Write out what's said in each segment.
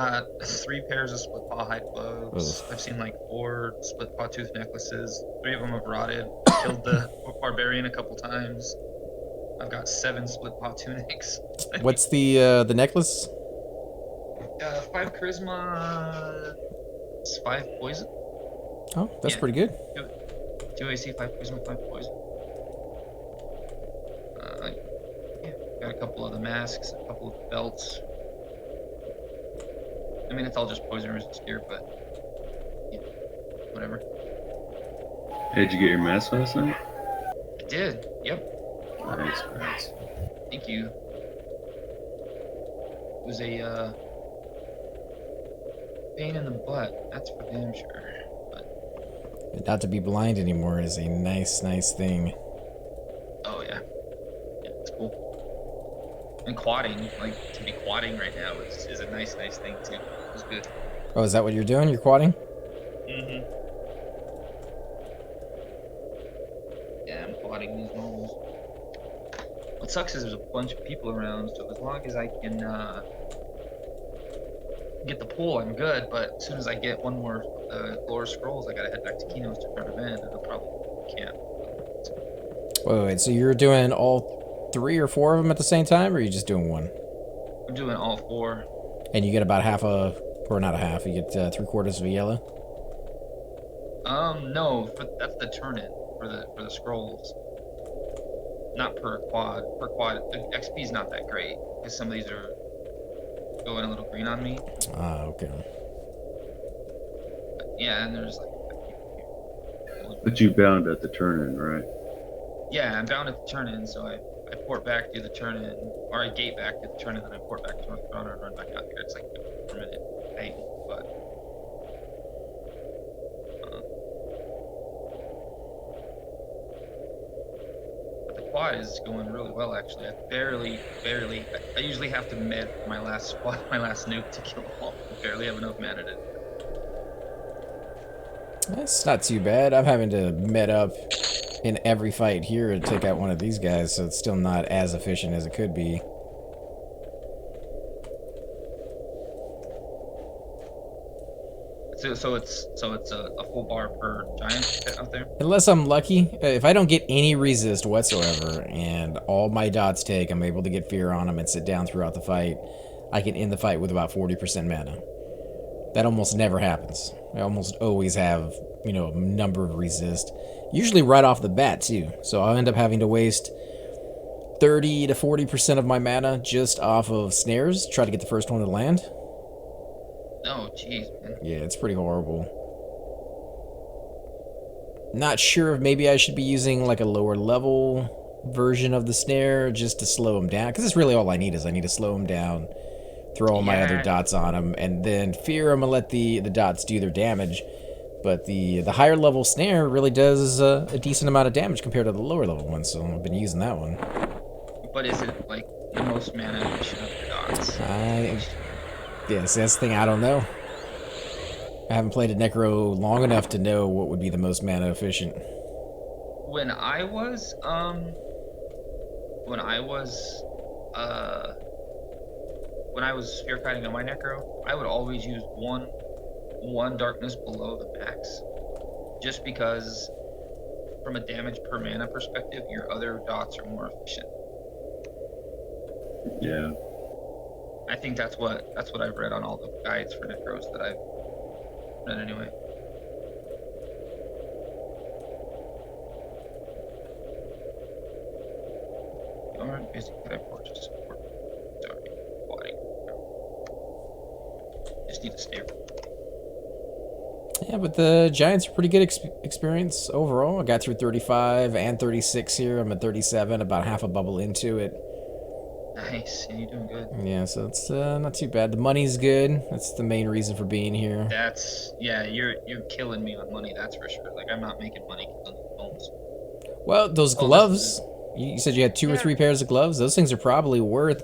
3 pairs of split paw hide gloves. Oof. I've seen like 4 split paw tooth necklaces. 3 of them have rotted. Killed the barbarian a couple times. I've got 7 split paw tunics. What's the necklace? 5 charisma, 5 poison. Oh, that's pretty good. 2 AC, 5 charisma, 5 poison. Yeah, got a couple of the masks, a couple of belts. I mean, it's all just poison resist gear, but yeah, whatever. Did you get your mask last night? I did. Yep. Nice. Thank you. It was a pain in the butt. That's for damn sure. But Not to be blind anymore is a nice thing. oh yeah, it's cool. And quadding, like to be quadding right now is a nice thing too. It's good. Oh, is that what you're doing? You're quadding? Mhm. Yeah, I'm quadding these normals. What sucks is there's a bunch of people around, so as long as I can get the pull, I'm good. But as soon as I get one more Glory Scrolls, I gotta head back to Keno's to turn them in, and I probably can't. Wait, so you're doing all 3 or 4 of them at the same time, or are you just doing one? I'm doing all 4. And you get about half a, or not a half, you get 3/4 of a yellow? No, that's the turn-in for the scrolls. Not per quad. Per quad, the XP is not that great because some of these are going a little green on me. Ah, okay. But yeah, and there's like. But you bound at the turn-in, right? Yeah, I'm bound at the turn-in, so I port back, do the turn-in, or I gate back, do the turn-in, then I port back to North Carolina and run back out here. It's like a permanent pain, but. The quad is going really well, actually. I barely. I usually have to med my last my last nuke to kill them all. I barely have enough mana to. That's not too bad. I'm having to med up in every fight here to take out one of these guys, so it's still not as efficient as it could be. So it's a full bar per giant out there. Unless I'm lucky, if I don't get any resist whatsoever and all my dots take, I'm able to get fear on them and sit down throughout the fight, I can end the fight with about 40% mana. That almost never happens. I almost always have, you know, a number of resist. Usually right off the bat, too. So I'll end up having to waste 30 to 40% of my mana just off of snares, try to get the first one to land. Oh, jeez, man. Yeah, it's pretty horrible. Not sure if maybe I should be using like a lower level version of the snare just to slow him down, because that's really all I need is I need to slow him down, throw all my other dots on him, and then fear him and let the dots do their damage. But the higher level snare really does a decent amount of damage compared to the lower level one, so I've been using that one. But is it like the most mana efficient of the dots? Yes, that's the thing, I don't know. I haven't played a Necro long enough to know what would be the most mana efficient. When I was spear kiting on my Necro, I would always use one darkness below the max, just because from a damage per mana perspective, your other dots are more efficient. Yeah. I think that's what I've read on all the guides for Necros that I've read anyway. You aren't busy, but I purchased support. Sorry, quadding. Just need to stay. Yeah, but the Giants are pretty good experience overall. I got through 35 and 36 here. I'm at 37, about half a bubble into it. Nice, and you're doing good. Yeah, so it's not too bad. The money's good. That's the main reason for being here. Yeah, you're killing me on money, that's for sure. Like, I'm not making money killing the phones. Well, those gloves, you said you had 2 or 3 pairs of gloves. Those things are probably worth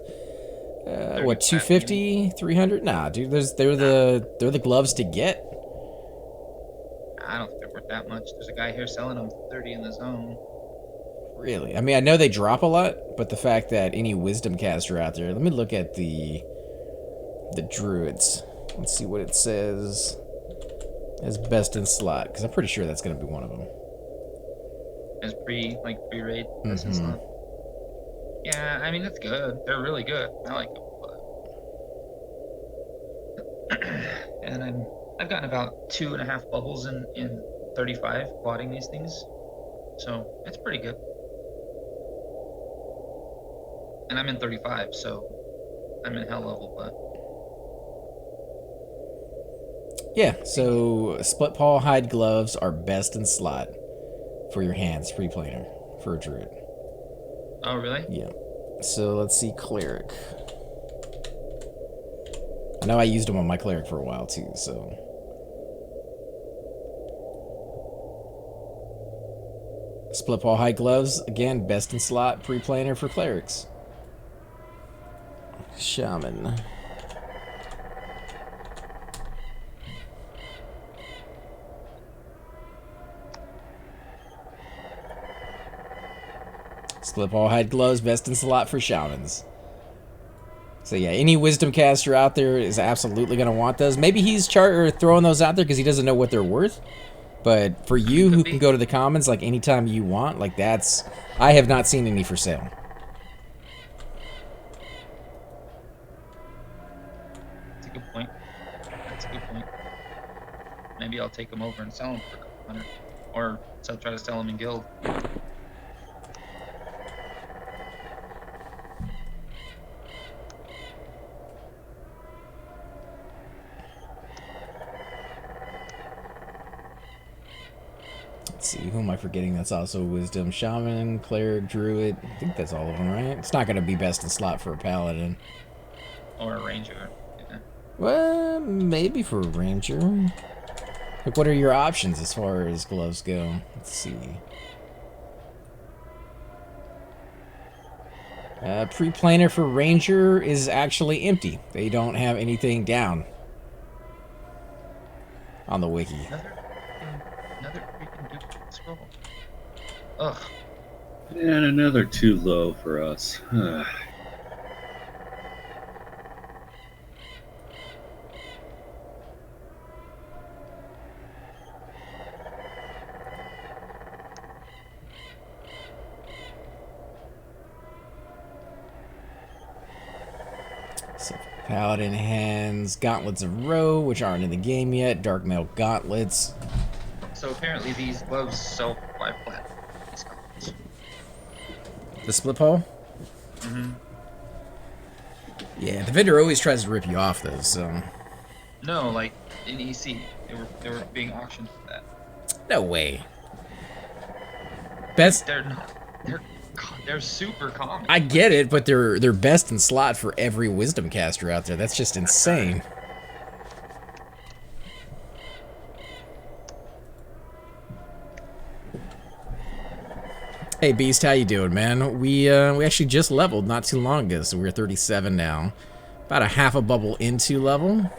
what, 250, 300? Nah, dude, they're the gloves to get. I don't think they're worth that much. There's a guy here selling them for 30 in the zone. Really? I mean, I know they drop a lot, but the fact that any wisdom caster out there, let me look at the druids. Let's see what it says as best in slot, because I'm pretty sure that's going to be one of them. As pre-raid best in slot. Yeah, I mean that's good. They're really good. I like them. And I've gotten about 2.5 bubbles in 35 quadding these things, so it's pretty good. And I'm in 35, so I'm in hell level, but yeah. So split paw hide gloves are best in slot for your hands, free planer for a druid. oh really? Yeah. So let's see cleric. I know I used them on my cleric for a while too, so. Split paw hide gloves, again, best in slot, pre-planer for clerics. Shaman. Split paw hide gloves, best in slot for shamans. So yeah, any wisdom caster out there is absolutely going to want those. Maybe he's throwing those out there because he doesn't know what they're worth. But for you who can go to the commons like anytime you want, like that's... I have not seen any for sale. That's a good point. That's a good point. Maybe I'll take them over and sell them for $100. Or try to sell them in guild. Let's see, who am I forgetting that's also wisdom? Shaman, cleric, druid. I think that's all of them, right? It's not going to be best in slot for a paladin. Or a ranger. Yeah. Well, maybe for a ranger. Like, what are your options as far as gloves go? Let's see. Pre-planer for ranger is actually empty. They don't have anything down on the wiki. Another freaking duplicate scroll. Ugh. And another too low for us. So paladin hands, gauntlets of row, which aren't in the game yet. Dark mail gauntlets. So apparently these gloves sell 5 flat. These gauntlets. The split pole? Mm-hmm. Yeah, the vendor always tries to rip you off though, so. No, like in EC, they were being auctioned for that. No way. Best. They're not. They're super common. I get it, but they're best in slot for every wisdom caster out there. That's just insane. Hey Beast, how you doing, man? We actually just leveled not too long ago, so we're 37 now. About a half a bubble into level.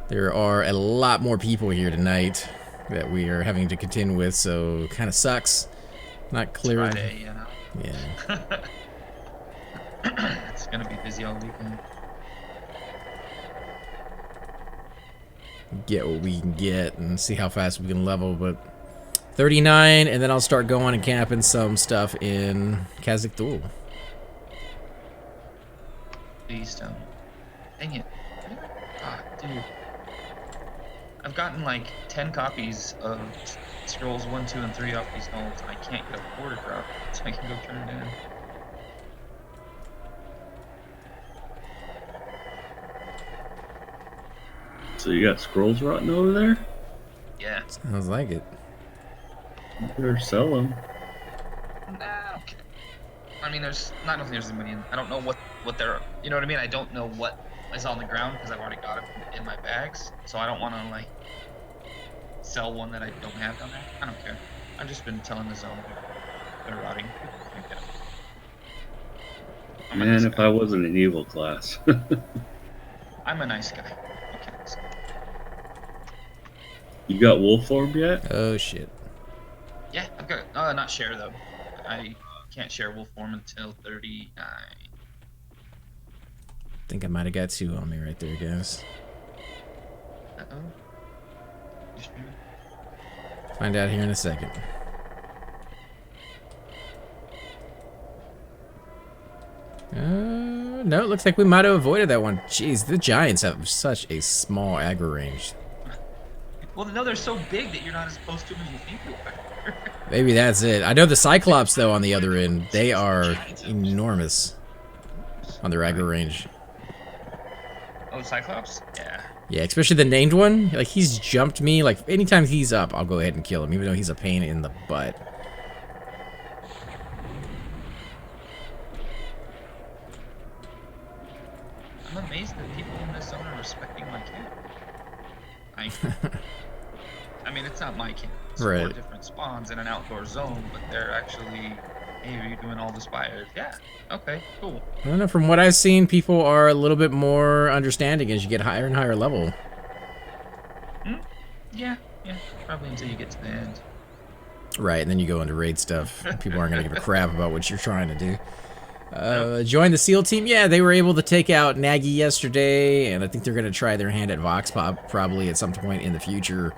There are a lot more people here tonight that we are having to contend with, so kind of sucks. Not clear. It's Friday, you know? Yeah. It's gonna be busy all weekend. Get what we can get and see how fast we can level, but 39, and then I'll start going and camping some stuff in Kazakh Duel. Please don't. Dang it. Ah, dude. I've gotten like 10 copies of Scrolls 1, 2, and 3 off these nodes, and I can't get a border drop, so I can go turn it in. So you got scrolls rotting over there? Yeah. Sounds like it. You better sell them. Nah, okay. I mean, there's not nothing. There's money in. I don't know what they're. You know what I mean? I don't know what is on the ground because I've already got it in my bags. So I don't want to like sell one that I don't have down there. I don't care. I've just been telling the zone they're rotting. Man, if I wasn't an evil class. I'm a nice guy. Okay. So. You got wolf form yet? Oh shit. Yeah, I've got. Not share though. I can't share wolf form until 39. I think I might have got 2 on me right there, guys. Uh-oh. You streaming? Find out here in a second. No, it looks like we might have avoided that one. Jeez, the Giants have such a small aggro range. Well, no, they're so big that you're not as close to them as you think you are. Maybe that's it. I know the Cyclops, though, on the other end, they are enormous on their aggro range. Oh, Cyclops? Yeah. Yeah, especially the named one. Like, he's jumped me. Like, anytime he's up, I'll go ahead and kill him, even though he's a pain in the butt. I'm amazed that people in this zone are respecting my camp. I mean, it's not my camp. It's 4 different spawns in an outdoor zone, but they're actually, hey, are you doing all the spires? Yeah. Okay, cool. I don't know. From what I've seen, people are a little bit more understanding as you get higher and higher level. Yeah, probably until you get to the end. Right, and then you go into raid stuff. People aren't going to give a crap about what you're trying to do. Join the SEAL team. Yeah, they were able to take out Nagy yesterday, and I think they're going to try their hand at Vox Pop probably at some point in the future.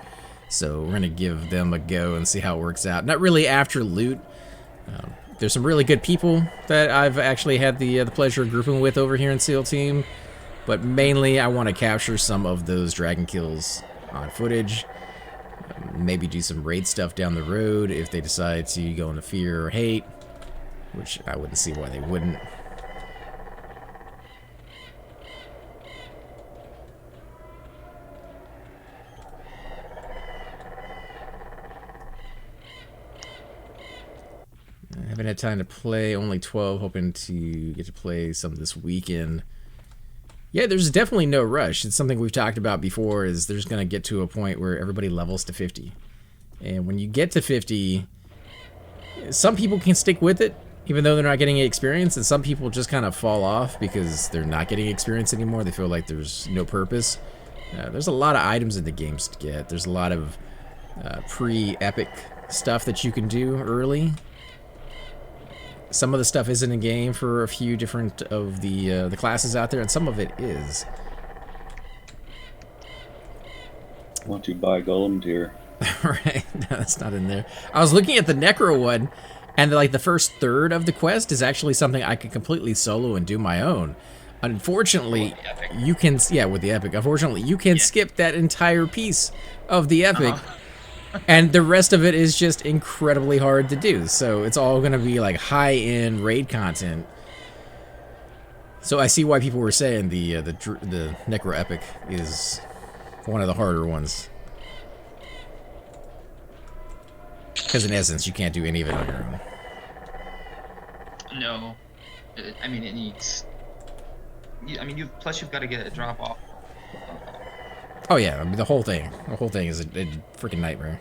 So we're going to give them a go and see how it works out. Not really after loot. There's some really good people that I've actually had the pleasure of grouping with over here in SEAL team, but mainly I want to capture some of those dragon kills on footage. Maybe do some raid stuff down the road if they decide to go into fear or hate, which I wouldn't see why they wouldn't. I haven't had time to play, only 12, hoping to get to play some this weekend. Yeah, there's definitely no rush. It's something we've talked about before, is there's going to get to a point where everybody levels to 50. And when you get to 50, some people can stick with it, even though they're not getting experience, and some people just kind of fall off because they're not getting experience anymore. They feel like there's no purpose. There's a lot of items in the games to get. There's a lot of pre-epic stuff that you can do early. Some of the stuff isn't in game for a few different of the classes out there, and some of it is. Want to buy Golem tier? Right, no, that's not in there. I was looking at the Necro one, and like the first third of the quest is actually something I could completely solo and do my own. Unfortunately, you can, with the epic. Unfortunately, you can skip that entire piece of the epic. And the rest of it is just incredibly hard to do. So it's all going to be like high-end raid content. So I see why people were saying the Necro Epic is one of the harder ones. Because in essence, you can't do any of it on your own. No. I mean, it needs... I mean, plus you've got to get a drop-off. Oh yeah, I mean, the whole thing is a freaking nightmare.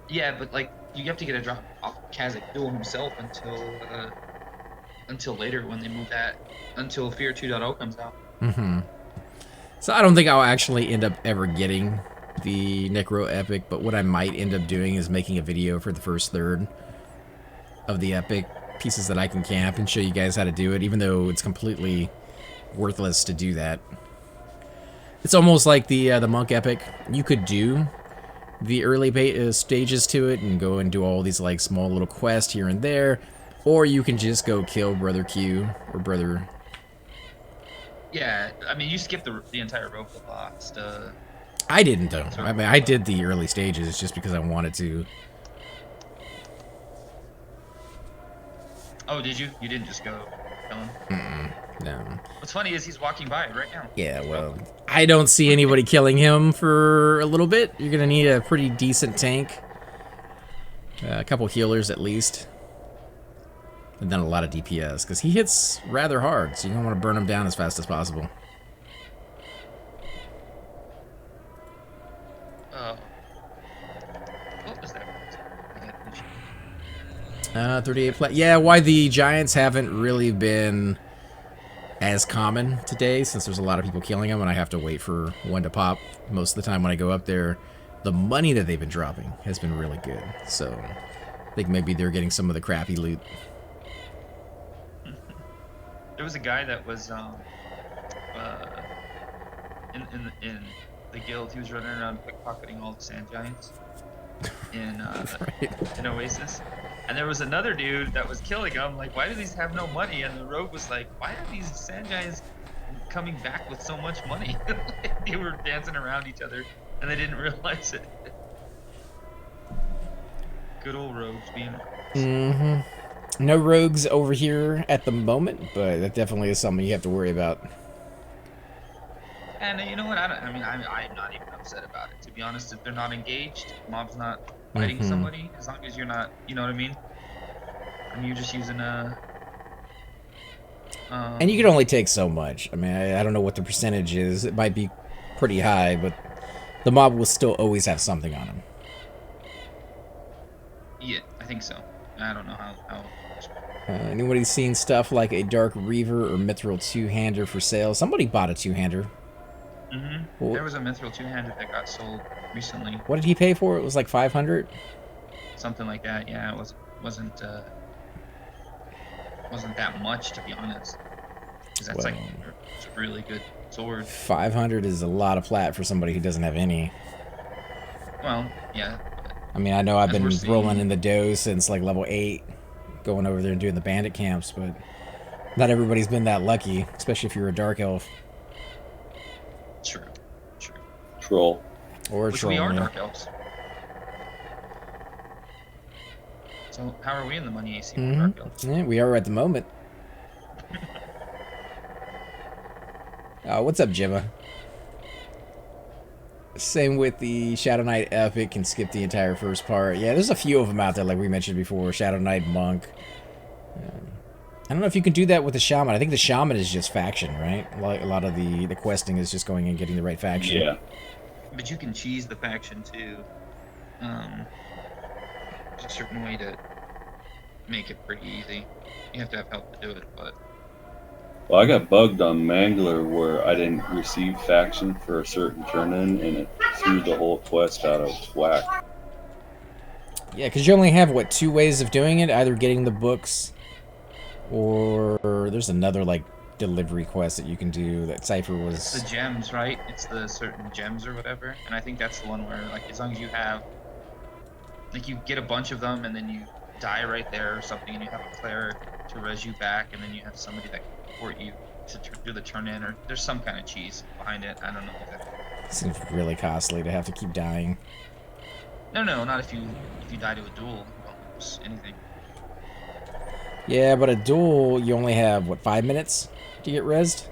Yeah, but like you have to get a drop off Kazakh duel himself until later when they move that until Fear 2.0 comes out. So I don't think I'll actually end up ever getting the Necro Epic, but what I might end up doing is making a video for the first third of the Epic, pieces that I can camp and show you guys how to do it, even though it's completely worthless to do that. It's almost like the Monk Epic. You could do the early stages to it and go and do all these like small little quests here and there, or you can just go kill Brother Q or Brother. Yeah, I mean you skipped the entire Roblox. I didn't though. I mean I did the early stages just because I wanted to. Oh, did you? You didn't just go kill him? No. What's funny is he's walking by right now. Yeah, well, I don't see anybody killing him for a little bit. You're gonna need a pretty decent tank, a couple healers at least, and then a lot of DPS because he hits rather hard. So you don't want to burn him down as fast as possible. What was that? 38 plat. Yeah, why the Giants haven't really been as common today, since there's a lot of people killing them and I have to wait for one to pop most of the time when I go up there. The money that they've been dropping has been really good, so think maybe they're getting some of the crappy loot. There was a guy that was in the guild. He was running around pickpocketing all the sand giants in Right. in Oasis. And there was another dude that was killing them. Like, why do these have no money? And the rogue was like, why are these sand giants coming back with so much money? They were dancing around each other, and they didn't realize it. Good old rogues being rogues. No rogues over here at the moment, but that definitely is something you have to worry about. And you know what? I'm not even upset about it. To be honest, if they're not engaged, mob's not fighting somebody, as long as you're not, you know what I mean? I mean, you're just using a. And you can only take so much. I mean, I don't know what the percentage is. It might be pretty high, but the mob will still always have something on them. Yeah, I think so. I don't know how. Anybody's seen stuff like a Dark Reaver or Mithril two-hander for sale? Somebody bought a two-hander. Well, There was a Mithril two-handed that got sold recently. what did he pay for it? It was like 500? Something like that. Yeah, it wasn't that much, to be honest. Because that's it's a really good sword. 500 is a lot of plat for somebody who doesn't have any. Well, yeah. I mean, I know I've been rolling in the dough since like level 8, going over there and doing the bandit camps, but not everybody's been that lucky, especially if you're a dark elf. True. Troll. Or a Which troll. we are yeah. dark elves. So how are we in the money AC for dark elves? Yeah, we are at the moment. What's up, Jimma? Same with the Shadow Knight Epic, can skip the entire first part. Yeah, there's a few of them out there, like we mentioned before. Shadow Knight Monk. I don't know if you can do that with the Shaman. I think the Shaman is just faction, right? Like a lot of the questing is just going and getting the right faction. Yeah. But you can cheese the faction too. There's a certain way to make it pretty easy. You have to have help to do it, but Well, I got bugged on Mangler where I didn't receive faction for a certain turn-in, and it threw the whole quest out of whack. Yeah, because you only have, what, 2 ways of doing it? Either getting the books, or there's another, like, delivery quest that you can do that Cypher was... it's the gems, right? It's the certain gems or whatever. And I think that's the one where, like, as long as you have... Like, you get a bunch of them, and then you die right there or something, and you have a cleric to res you back, and then you have somebody that can support you to do the turn-in, or there's some kind of cheese behind it. I don't know exactly. Seems really costly to have to keep dying. No, not if you die to a duel. You don't lose anything. Yeah, but a duel, you only have, what, 5 minutes to get rezzed?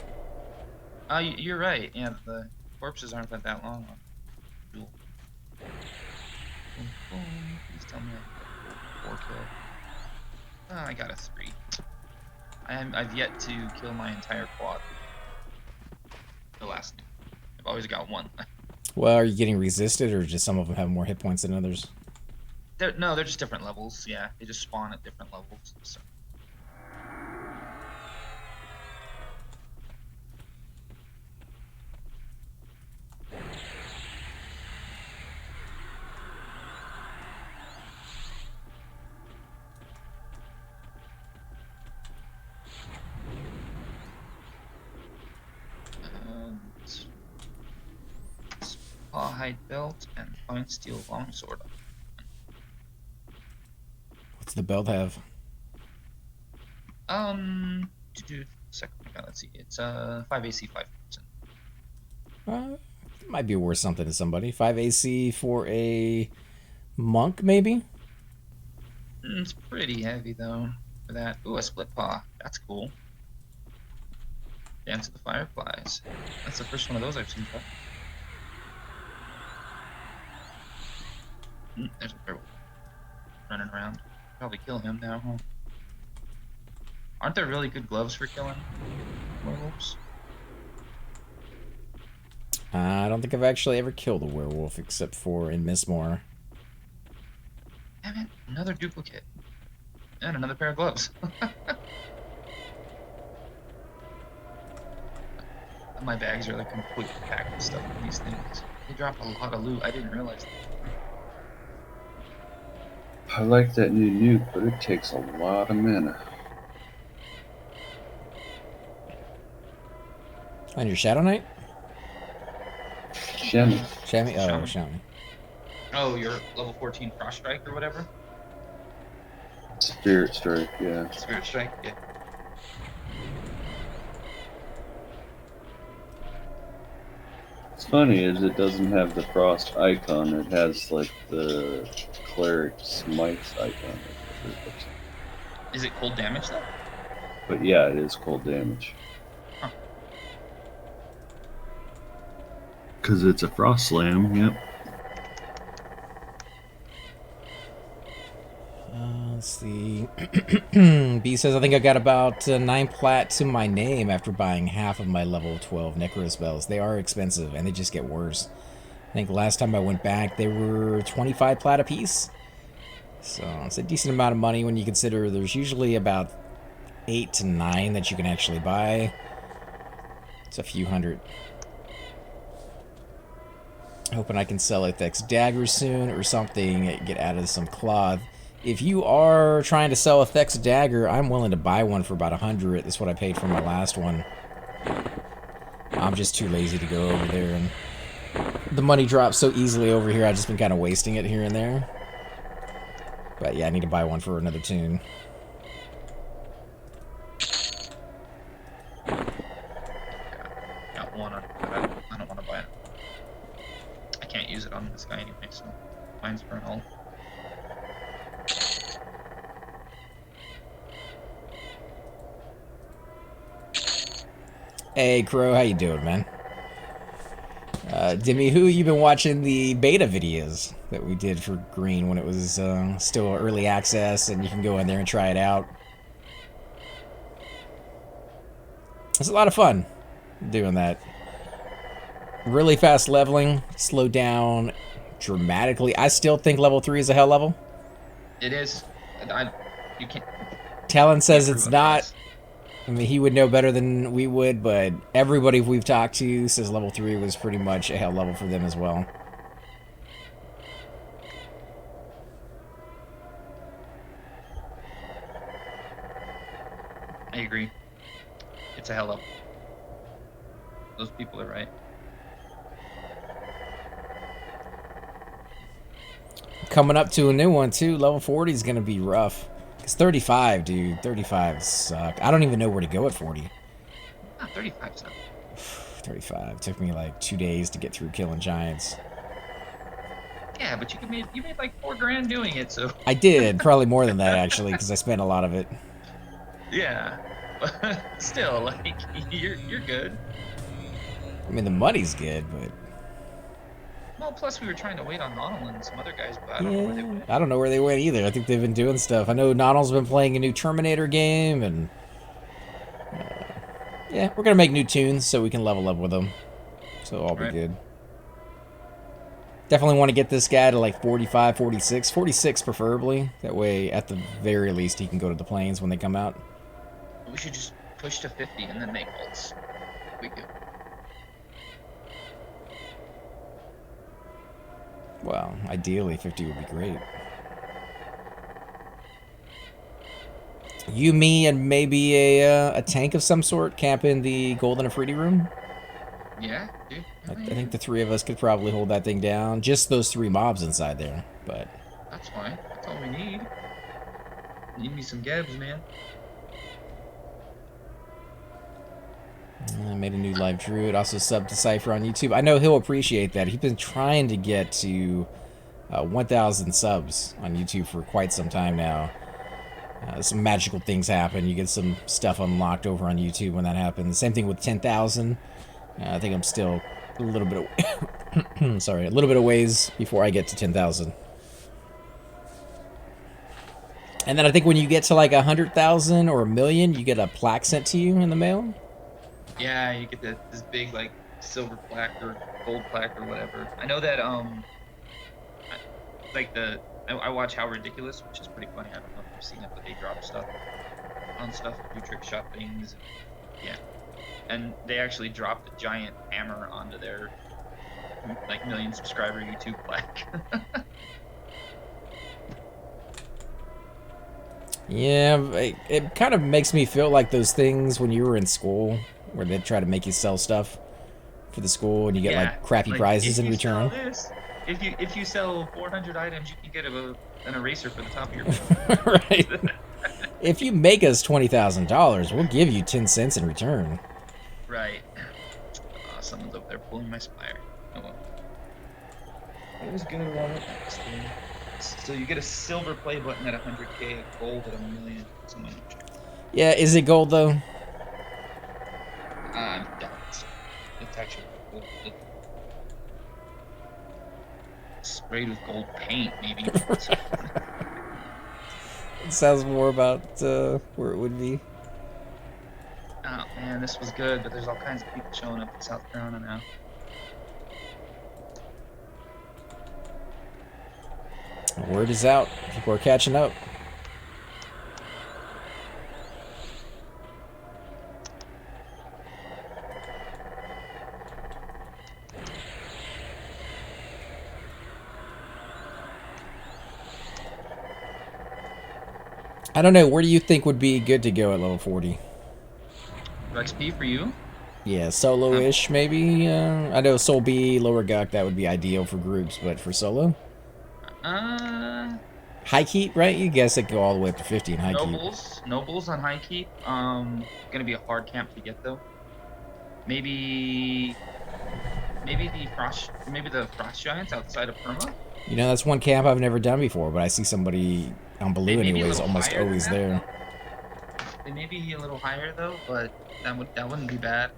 You're right. Yeah, the corpses aren't that long on duel. Boom, boom. Please tell me I got 4 kill. Oh, I got a 3. I've yet to kill my entire quad. The last 2. I've always got 1. Well, are you getting resisted, or just some of them have more hit points than others? They're just different levels. Yeah, they just spawn at different levels. So. Hide belt and fine steel longsword. What's the belt have? Let's see. It's 5 AC 5%. It might be worth something to somebody. 5 AC for a monk, maybe? It's pretty heavy though for that. Ooh, a split paw. That's cool. Dance of the Fireflies. That's the first one of those I've seen. There's a werewolf running around. Probably kill him now, huh? Aren't there really good gloves for killing werewolves? I don't think I've actually ever killed a werewolf except for in Mistmoore. Damn it, another duplicate. And another pair of gloves. My bags are like completely packed with stuff in these things. They drop a lot of loot. I didn't realize that. I like that new nuke, but it takes a lot of mana. On your Shadow Knight? Shemmy. Shammy? Oh, Shaman. Shammy. Oh, your level 14 Frost Strike or whatever? Spirit Strike, yeah. Spirit Strike, yeah. What's funny is it doesn't have the frost icon. It has like the cleric smites icon. Is it cold damage though? But yeah, it is cold damage. Huh. Because it's a frost slam, yep. Let's see. B says, I think I got about 9 plat to my name after buying half of my level 12 Necro spells. They are expensive, and they just get worse. I think last time I went back, they were 25 plat a piece. So it's a decent amount of money when you consider there's usually about 8 to 9 that you can actually buy. It's a few hundred. Hoping I can sell Athex Dagger soon or something, get out of some cloth. If you are trying to sell a Thex Dagger, I'm willing to buy one for about 100. That's what I paid for my last one. I'm just too lazy to go over there, and the money drops so easily over here, I've just been kind of wasting it here and there. But yeah, I need to buy one for another tune. Got one, I don't want to buy it. I can't use it on this guy anyway, so mine's for an ult. Hey, Crow, how you doing, man? Dimmy, who you been watching the beta videos that we did for Green when it was still early access and you can go in there and try it out? It's a lot of fun doing that. Really fast leveling, slow down dramatically. I still think level 3 is a hell level. It is. You can't. Talon says Can't it's prove not. otherwise. I mean, he would know better than we would, but everybody we've talked to says level 3 was pretty much a hell level for them as well. I agree. It's a hell up. Those people are right. Coming up to a new one, too. Level 40 is going to be rough. It's 35, dude. 35 suck. I don't even know where to go at 40. Ah, 35 so. 35. Took me like 2 days to get through killing giants. Yeah, but you made like $4,000 doing it, so. I did. Probably more than that, actually, because I spent a lot of it. Yeah, but still, like you're good. I mean, the money's good, but... Well, plus we were trying to wait on Nonal and some other guys, but I don't know where they went. I don't know where they went either. I think they've been doing stuff. I know Nonal's been playing a new Terminator game, and... yeah, we're going to make new tunes so we can level up with them. So all be good. Definitely want to get this guy to like 45, 46. 46 preferably. That way, at the very least, he can go to the planes when they come out. We should just push to 50 and then make ults. We could. Well, ideally, 50 would be great. You, me, and maybe a tank of some sort camp in the Golden Afridi room? Yeah, dude. I think the 3 of us could probably hold that thing down. Just those 3 mobs inside there, but... That's fine. That's all we need. Need me some Gebs, man. I made a new live druid. Also sub to Cypher on YouTube. I know he'll appreciate that. He's been trying to get to 1,000 subs on YouTube for quite some time now. Some magical things happen. You get some stuff unlocked over on YouTube when that happens. Same thing with 10,000. I think I'm still a little bit of sorry, a little bit of ways before I get to 10,000. And then I think when you get to like 100,000 or 1,000,000, you get a plaque sent to you in the mail. Yeah, you get this big like silver plaque or gold plaque or whatever. I know that I watch How Ridiculous, which is pretty funny. I don't know if you've seen it, but they drop stuff on stuff, do trick shot things. Yeah, and they actually dropped a giant hammer onto their like 1,000,000 subscriber YouTube plaque. Yeah, it kind of makes me feel like those things when you were in school, where they try to make you sell stuff for the school, and you get Yeah, like crappy like prizes if in you sell return. this, if you sell 400 items, you can get an eraser for the top of your Right. pen. If you make us $20,000, we'll give you 10 cents in return. Right. Someone's up there pulling my spire. Oh well. It was good while it lasted. So you get a silver play button at 100K, a gold at 1,000,000. Someone check. Yeah, is it gold though? Doubt it's actually gold. It's sprayed with gold paint, maybe. It sounds more about where it would be. Oh man, this was good, but there's all kinds of people showing up in South Carolina now. Word is out. People are catching up. I don't know. Where do you think would be good to go at level 40? XP for you? Yeah, solo-ish maybe. I know Soul B, Lower Guk, that would be ideal for groups, but for solo? Uh, High Keep, right? You guess it could go all the way up to 50 in High Keep. Nobles on high keep. Gonna be a hard camp to get though. Maybe the frost giants outside of Perma. You know, that's one camp I've never done before, but I see somebody on Baloo Maybe a anyways, little almost higher than always that, there. though. They may be a little higher though, but that wouldn't be bad.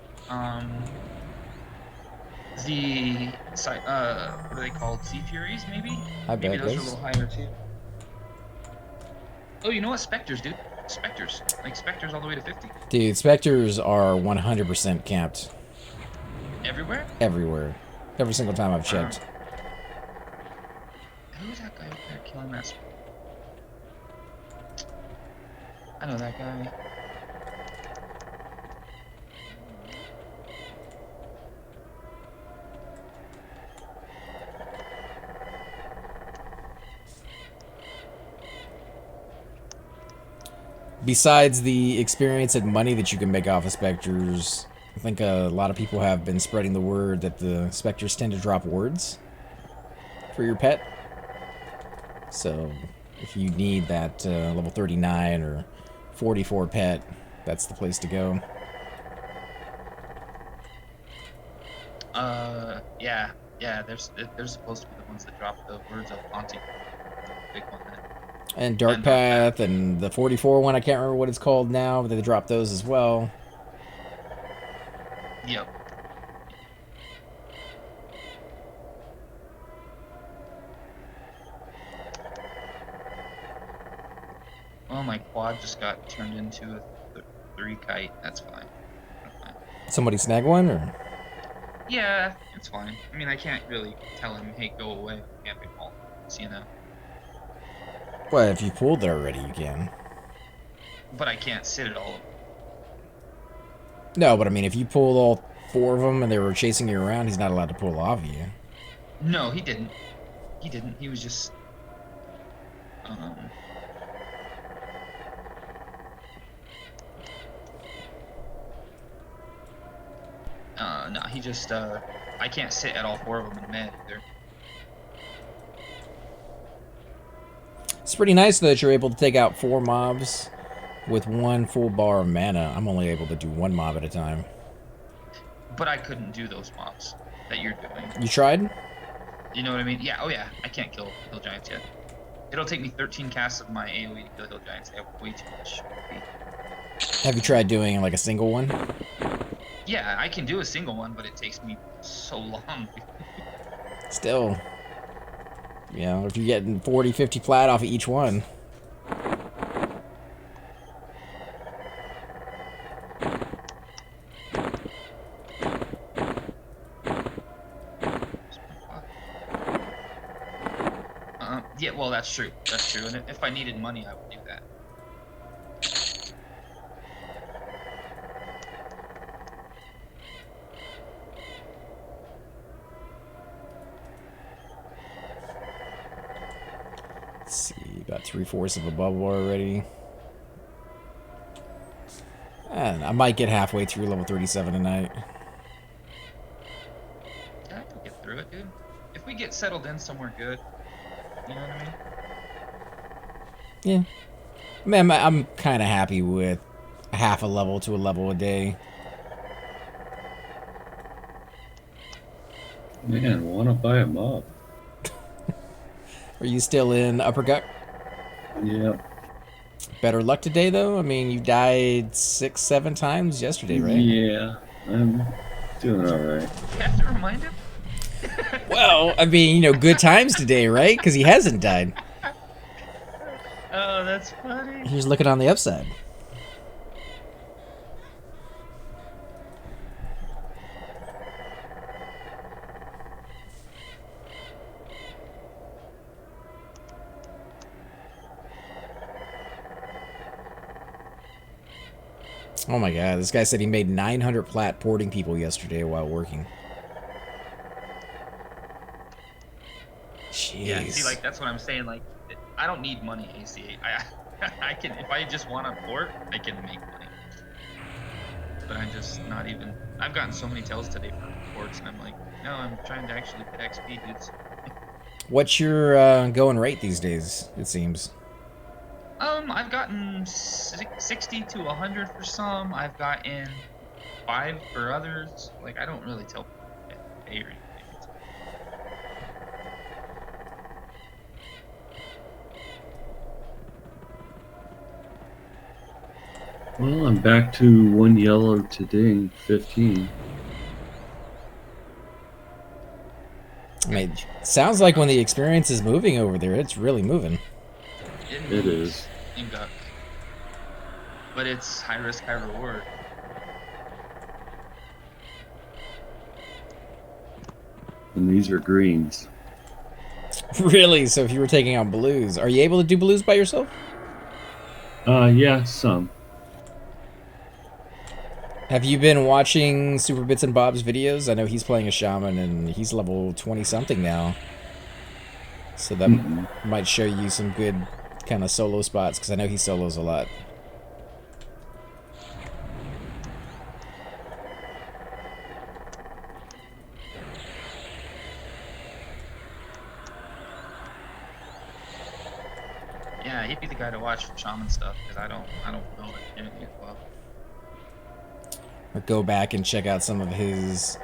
The what are they called? Sea Furies, maybe? I Maybe bet, those are a guys. little higher too. Oh, you know what? Spectres, dude. Spectres. Like Spectres all the way to 50. Dude, Spectres are 100% camped Everywhere? everywhere. Every single time I've checked. Who's that guy up there killing that? I know that guy. Besides the experience and money that you can make off of Spectres, I think a lot of people have been spreading the word that the Spectres tend to drop words for your pet. So if you need that level 39 or 44 pet, that's the place to go. Yeah. They're supposed to be the ones that drop the words of Auntie. Big one. And Dark Path and the 44 one, I can't remember what it's called now, but they drop those as well. Yep. Well, my quad just got turned into a 3 kite. That's fine. Somebody snag one, or? Yeah, it's fine. I mean, I can't really tell him, hey, go away. I'm camping all. You know. Well, if you pulled it already, you can. But I can't sit at all of them. No, but I mean, if you pulled all 4 of them and they were chasing you around, he's not allowed to pull off you. No, he didn't. He didn't. He was just... no, he just, I can't sit at all 4 of them in med either. It's pretty nice though that you're able to take out 4 mobs with 1 full bar of mana. I'm only able to do 1 mob at a time. But I couldn't do those mobs that you're doing. You tried? You know what I mean? Yeah, oh yeah, I can't kill hill giants yet. It'll take me 13 casts of my AoE to kill hill giants. They have way too much HP. Have you tried doing like a single one? Yeah, I can do a single one, but it takes me so long. Still. You know, if you're getting 40, 50 flat off of each one. Yeah, well, that's true. That's true. And if I needed money, I would do that. Let's see, got 3/4 of a bubble already. I might get halfway through level 37 tonight. Yeah, I can get through it, dude. If we get settled in somewhere good, you know what I mean? Yeah. Man, I'm kind of happy with half a level to a level a day. Man, want to buy a mob? Are you still in Uppercut? Yeah. Better luck today, though? I mean, you died 6, 7 times yesterday, right? Yeah, I'm doing all right. You have to remind him. Well, I mean, you know, good times today, right? Because he hasn't died. Oh, that's funny. Here's looking on the upside. Oh my god, this guy said he made 900 plat porting people yesterday while working. Jeez. Yeah, see, like that's what I'm saying. Like, I don't need money, AC. I can, if I just want to port, I can make money. But I'm just not even. I've gotten so many tells today for ports, and I'm like, no, I'm trying to actually get XP, dudes. What's your going rate these days, it seems? I've gotten 60 to 100 for some. I've gotten 5 for others. Like, I don't really tell people pay or anything. Well, I'm back to 1 yellow today, 15. I mean, sounds like when the experience is moving over there, it's really moving. It is. In Duck. But it's high risk, high reward. And these are greens. Really? So if you were taking on blues, are you able to do blues by yourself? Yeah, some. Have you been watching Super Bits and Bob's videos? I know he's playing a shaman and he's level 20 something now. So that might show you some good kind of solo spots, because I know he solos a lot. Yeah, he'd be the guy to watch for shaman stuff, because I don't know anything as well. Or go back and check out some of his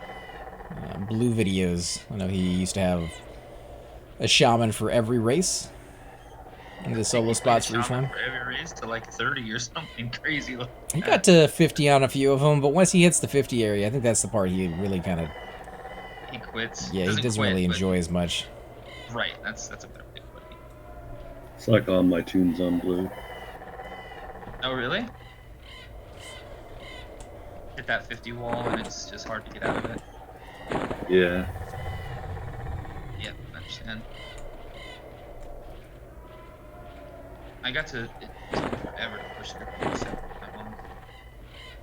blue videos. I know he used to have a shaman for every race. And the solo spots for each one. For every race to like 30 or something crazy. Like he got to 50 on a few of them, but once he hits the 50 area, I think that's the part he really kind of... He quits. Yeah, he doesn't really enjoy as much. Right, that's a better way to put it. It's like all my tunes on blue. Oh, really? Hit that 50 wall and it's just hard to get out of it. Yeah. Yep, I understand. I got to, it took me forever to push through 57 with my mom.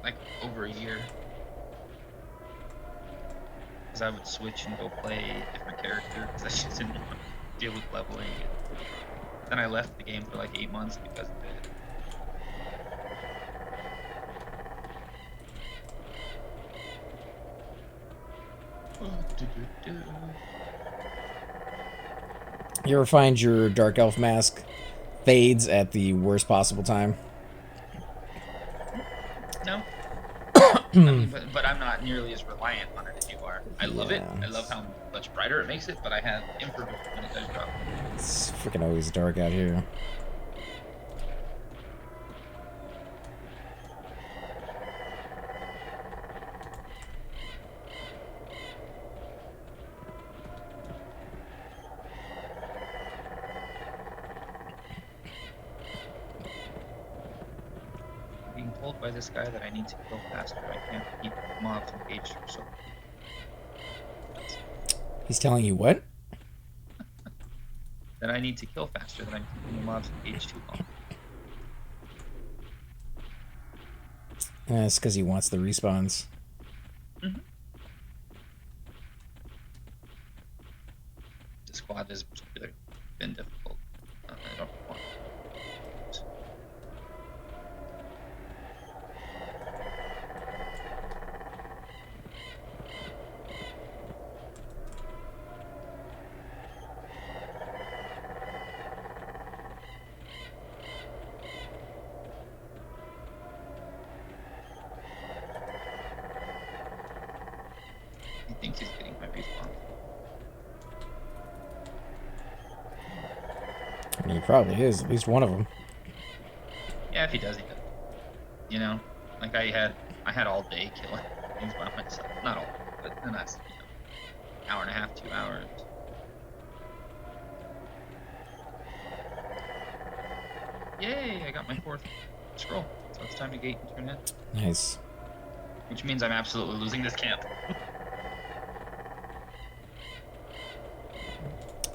Like, over a year. Because I would switch and go play a different character, because I just didn't want to deal with leveling. Then I left the game for like 8 months because of it. You ever find your Dark Elf mask fades at the worst possible time? No. I mean, but I'm not nearly as reliant on it as you are. I love it. I love how much brighter it makes it, but I have infrared when it does drop. It's freaking always dark out here. Being told by this guy that I need to kill faster. I can't keep mobs engaged for so long. He's telling you what? That I need to kill faster, that I'm keeping the mobs engaged too long. It's because he wants the respawns. The squad has been difficult. I don't want. He thinks he's getting my response. I mean, he probably is. At least one of them. Yeah, if he does, he does. You know, like I had all day killing things by myself. Not all, but then that's hour and a half, 2 hours. Yay! I got my 4th scroll, so it's time to gate and turn in. Nice. Which means I'm absolutely losing this camp.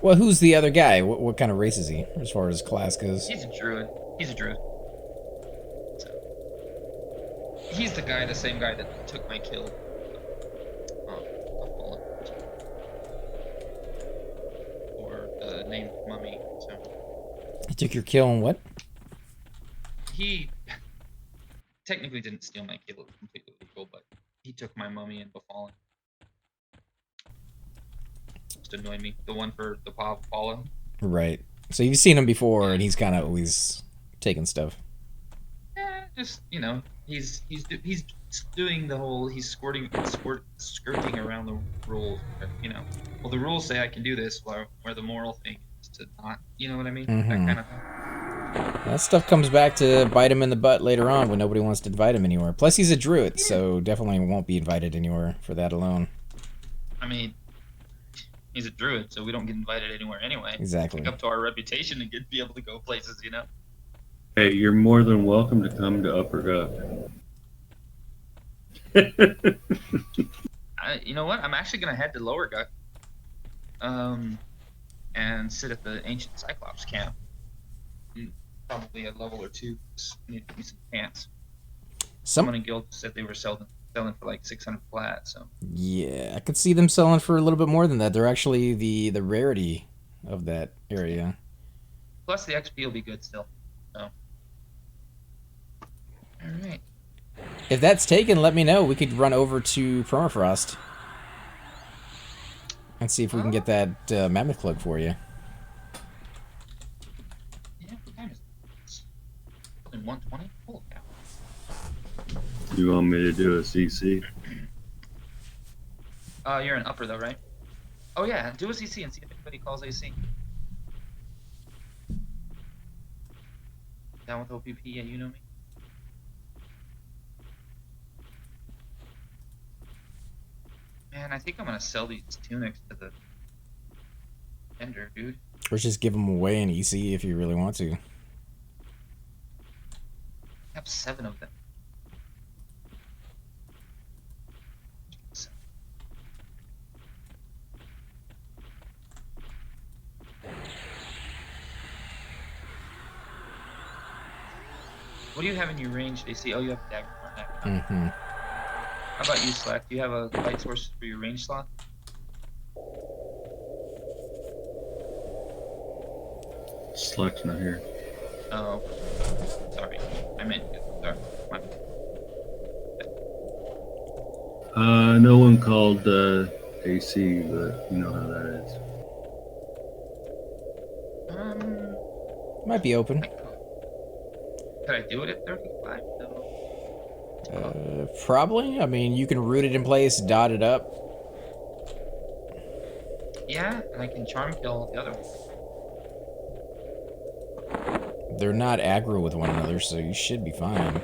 Well, who's the other guy? What kind of race is he, as far as class goes? He's a druid. He's a druid. So, he's the same guy that took my kill. Or the named mummy. So He took your kill and what? he technically didn't steal my kill. It was completely legal, but he took my mummy and befallen. Just annoyed me. The one for the Paula. Right. So you've seen him before, and he's kind of always taking stuff. Yeah, just he's doing the whole skirting around the rules. Well, the rules say I can do this, where the moral thing is to not. You know what I mean? Mm-hmm. That kind of thing. That stuff comes back to bite him in the butt later on when nobody wants to invite him anywhere. Plus, he's a druid, so definitely won't be invited anywhere for that alone. I mean, he's a druid, so we don't get invited anywhere anyway. Exactly. It's up to our reputation to be able to go places, Hey, you're more than welcome to come to Upper Guck. You know what? I'm actually gonna head to Lower Guck, and sit at the Ancient Cyclops camp. Probably a level or 2. Need to be some pants. Someone in guild said they were selling for like 600 flat. So yeah, I could see them selling for a little bit more than that. They're actually the rarity of that area. Plus the XP will be good still. So all right. If that's taken, let me know. We could run over to Permafrost and see if we can get that mammoth cloak for you. Yeah, what time is it? 120. Holy cow. You want me to do a CC? You're in Upper though, right? Oh yeah, do a CC and see if anybody calls AC. Down with OPP, yeah, you know me. Man, I think I'm gonna sell these tunics to the vendor, dude. Or just give them away in EC if you really want to. I have 7 of them. What do you have in your range AC? Oh, you have a dagger for that. Mm-hmm. How about you, Slack? Do you have a light source for your range slot? Slack's not here. Oh, sorry. I meant sorry. No one called AC, but you know how that is. Might be open. Could I do it at 35? No. Probably. I mean, you can root it in place, dot it up. Yeah, and I can charm kill the other one. They're not aggro with one another, so you should be fine.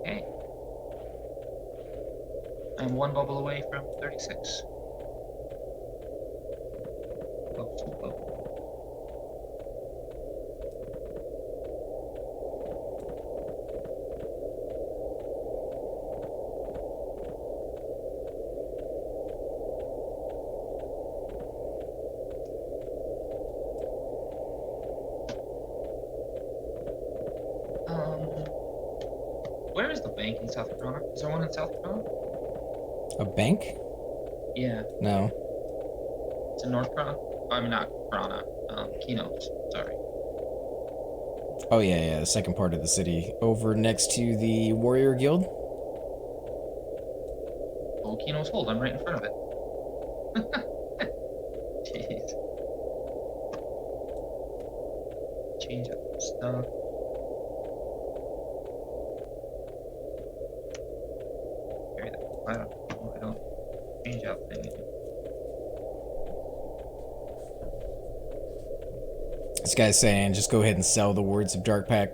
Okay. I'm 1 bubble away from 36. Close, too close. Where is the bank in South Carolina? Is there one in South Carolina? A bank? Yeah, No. it's in North Carolina. I mean, not Carolina. Keno. Sorry. Oh, yeah, the second part of the city. Over next to the Warrior Guild? Oh, Keno's Hold. I'm right in front of it. Jeez. stuff. Carry that. I don't change out things. This guy's saying just go ahead and sell the Words of Dark Pack.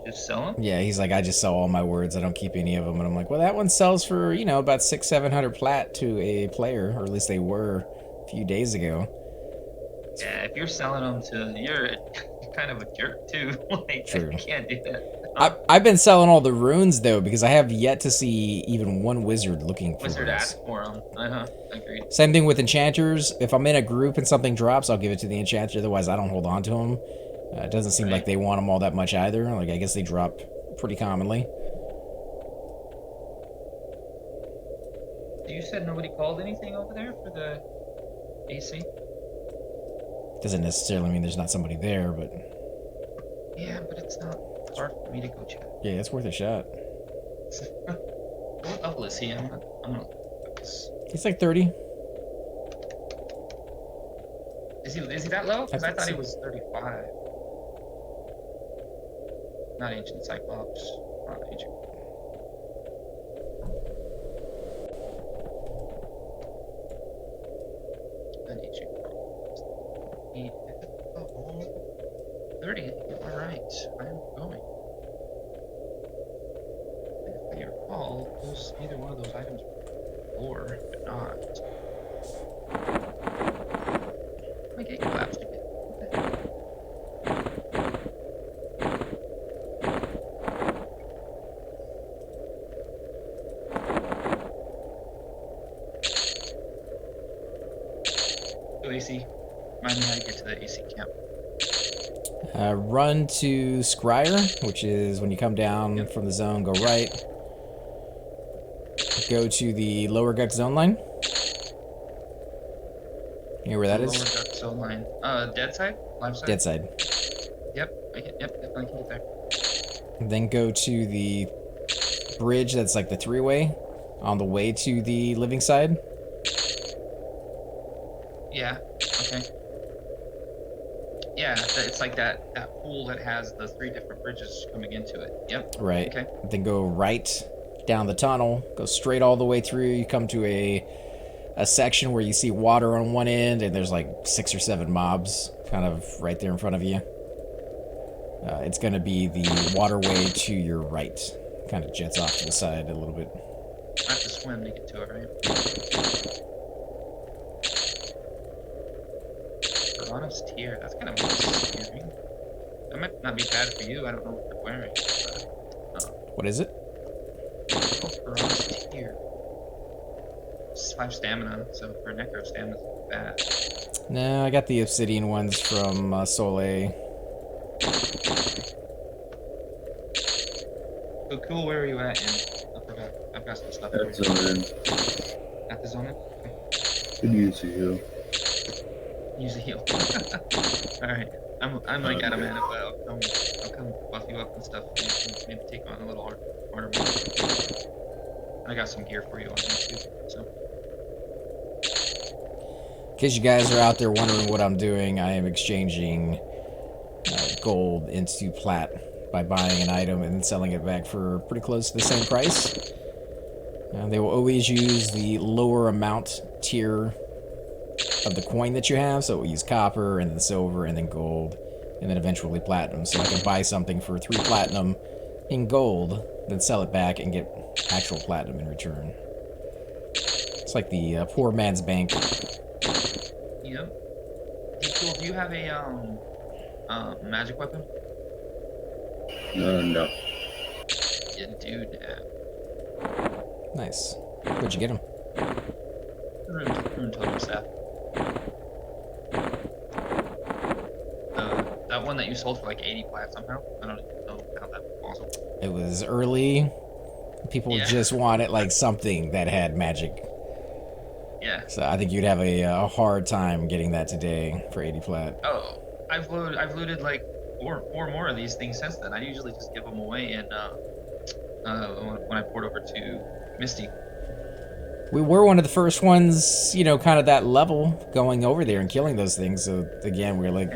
Just sell them? Yeah, he's like, I just sell all my words. I don't keep any of them. And I'm like, well, that one sells for, you know, about 600-700 plat to a player, or at least they were a few days ago. Yeah, if you're selling them to, you're kind of a jerk too. Like, True. You can't do that. I've been selling all the runes though, because I have yet to see even one wizard looking for Wizard runes. ask for them. Agreed. Same thing with enchanters. If I'm in a group and something drops, I'll give it to the enchanter. Otherwise, I don't hold on to them. It doesn't seem like they want them all that much either. Like, I guess they drop pretty commonly. You said nobody called anything over there for the AC? Doesn't necessarily mean there's not somebody there, but Yeah, but it's not hard for me to go check. yeah, it's worth a shot. What level is he? I'm gonna focus. He's like 30. Is he that low? Because I think thought he so. was 35. Not ancient Cyclops. Not ancient. Not ancient. 30. Alright. I'm going. If I recall, either one of those items were but not. I get collapsed again. Go AC. Remind me how to get to the AC camp. Run to Scryer, which is when you come down from the zone, go right. Go to the lower gut zone line. You know where that Lower is? duck zone line. Dead side? Live side? Dead side. Yep, definitely can get there. Then go to the bridge that's like the three-way on the way to the living side. Yeah, okay. Yeah, it's like that pool that has the 3 different bridges coming into it. Yep. Right. Okay. Then go right down the tunnel. Go straight all the way through. You come to a section where you see water on one end, and there's like 6 or 7 mobs kind of right there in front of you. It's going to be the waterway to your right. Kind of jets off to the side a little bit. I have to swim to get to it, right? Piranha's tear. That's kind of scary. That might not be bad for you. I don't know what you're wearing. But, What is it? Piranha's tear. It's 5 stamina, so for Necro, stamina's bad. No, I got the obsidian ones from Soleil. So cool, where are you at? And I forgot. I've got some stuff. That's for you. zone in. At the zone? Okay. Could use a heal. Use a heal. Alright. I'm like out of mana, but I'll come buff you up and stuff. Maybe take on a little harder mode. I got some gear for you on here too. So In case you guys are out there wondering what I'm doing, I am exchanging gold into plat by buying an item and then selling it back for pretty close to the same price. They will always use the lower amount tier of the coin that you have, so it will use copper and then silver and then gold and then eventually platinum. So I can buy something for 3 platinum in gold, then sell it back and get actual platinum in return. It's like the poor man's bank. yep. Hey, cool. Do you have a magic weapon? No. Yeah, dude. Nice. Where'd you get him? Rune totem staff. That one that you sold for like 80 plat somehow. I don't even know how that's possible. It was early. People just wanted like something that had magic. Yeah. So I think you'd have a hard time getting that today for 80 plat. Oh, I've looted like four more of these things since then. I usually just give them away and when I port over to Misty. We were one of the first ones, you know, kind of that level going over there and killing those things. So again, we are like,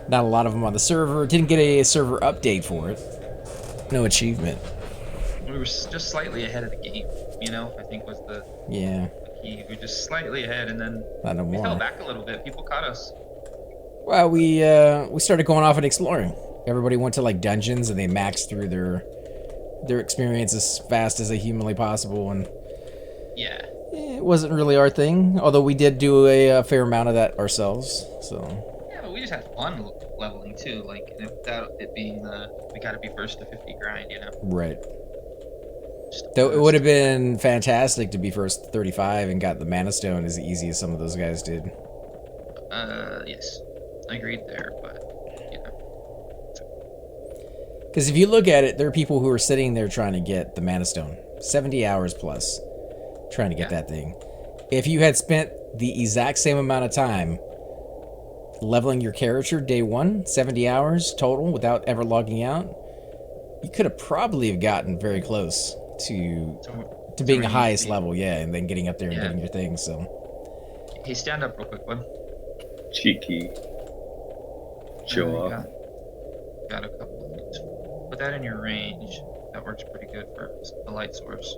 not a lot of them on the server. Didn't get a server update for it. No achievement. We were just slightly ahead of the game, you know, I think was the Yeah. key. We were just slightly ahead, and then Not no we fell more. back a little bit. People caught us. Well, we started going off and exploring. Everybody went to like dungeons and they maxed through their experience as fast as they humanly possible, and Yeah. it wasn't really our thing. Although we did do a fair amount of that ourselves. So Yeah, but we just had fun leveling too. Like without it being the we got to be first to 50 grind, you know. right. Just a Though it boost. would have been fantastic to be first to 35 and got the Mana Stone as easy as some of those guys did. Yes, I agreed there, but you know. Because if you look at it, there are people who are sitting there trying to get the Mana Stone. 70 hours plus trying to get that thing. If you had spent the exact same amount of time leveling your character day one, 70 hours total without ever logging out, you could have probably have gotten very close to being the highest level, and then getting up there and getting your thing, so. Hey, stand up real quick, bud. Cheeky. Show off. Got a couple of things. Put that in your range. That works pretty good for the light source.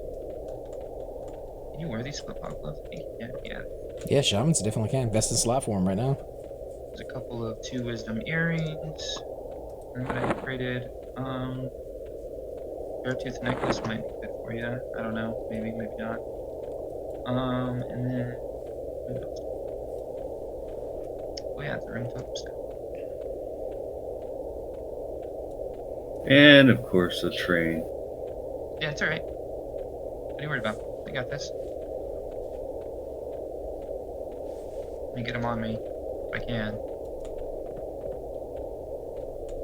Can you wear these flip-flop gloves? Yeah. Yeah, shamans definitely can. Best in slot for him right now. There's a couple of 2 wisdom earrings that I upgraded. Beartooth necklace might be good for you. I don't know. Maybe not. And then what else? Oh yeah, the ring top stuff. And of course the train. Yeah, it's alright. What are you worried about? I got this. Let me get him on me if I can.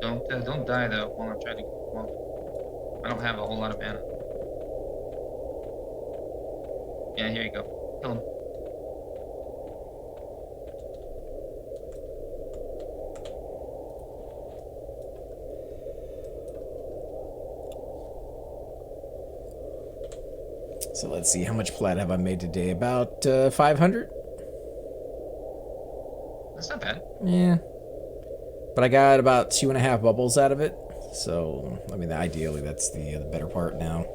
Don't die though while I'm trying to. Well, I don't have a whole lot of mana. Yeah, here you go. Kill him. So let's see, how much plat have I made today? About 500? That's not bad. Yeah. But I got about 2.5 bubbles out of it. So, I mean, ideally, that's the better part now.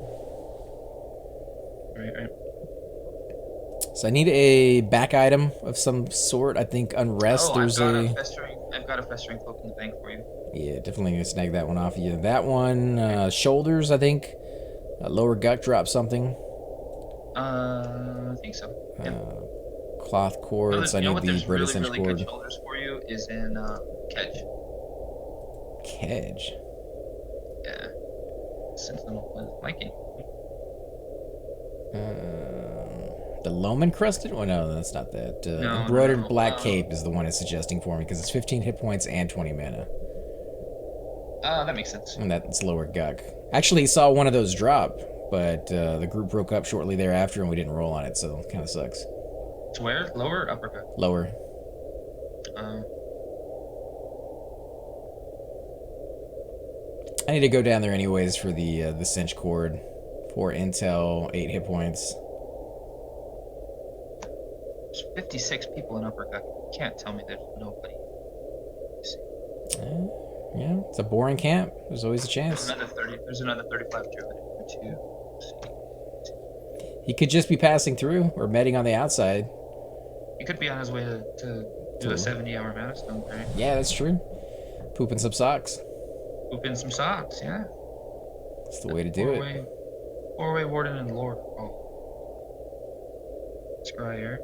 Right. So I need a back item of some sort. I think Unrest, I've got a festering cloak in the bank for you. Yeah, definitely gonna snag that one off of you. That one, shoulders, I think. Lower gut drop something. I think so. Yeah. Cloth cords. I need the British really cord. good shoulders for you is in Kedge. Kedge. Yeah. Sentinel liking. The loam encrusted? Oh no, that's not that. No, embroidered black cape is the one it's suggesting for me because it's 15 hit points and 20 mana. That makes sense. And that's lower guck. Actually, saw one of those drop, but the group broke up shortly thereafter and we didn't roll on it, so it kind of sucks. To where? Lower or upper guck? Lower. I need to go down there anyways for the cinch cord. 4 intel, 8 hit points. There's 56 people in upper guck. You can't tell me there's nobody. Yeah, it's a boring camp. There's always a chance. There's another 35 druid or 2. He could just be passing through or medding on the outside. He could be on his way to do a 70-hour mana stone, right? Yeah, that's true. Pooping some socks. Poop in some socks, yeah. That's the way to do it. Four-way warden and lore. Oh. Scry here.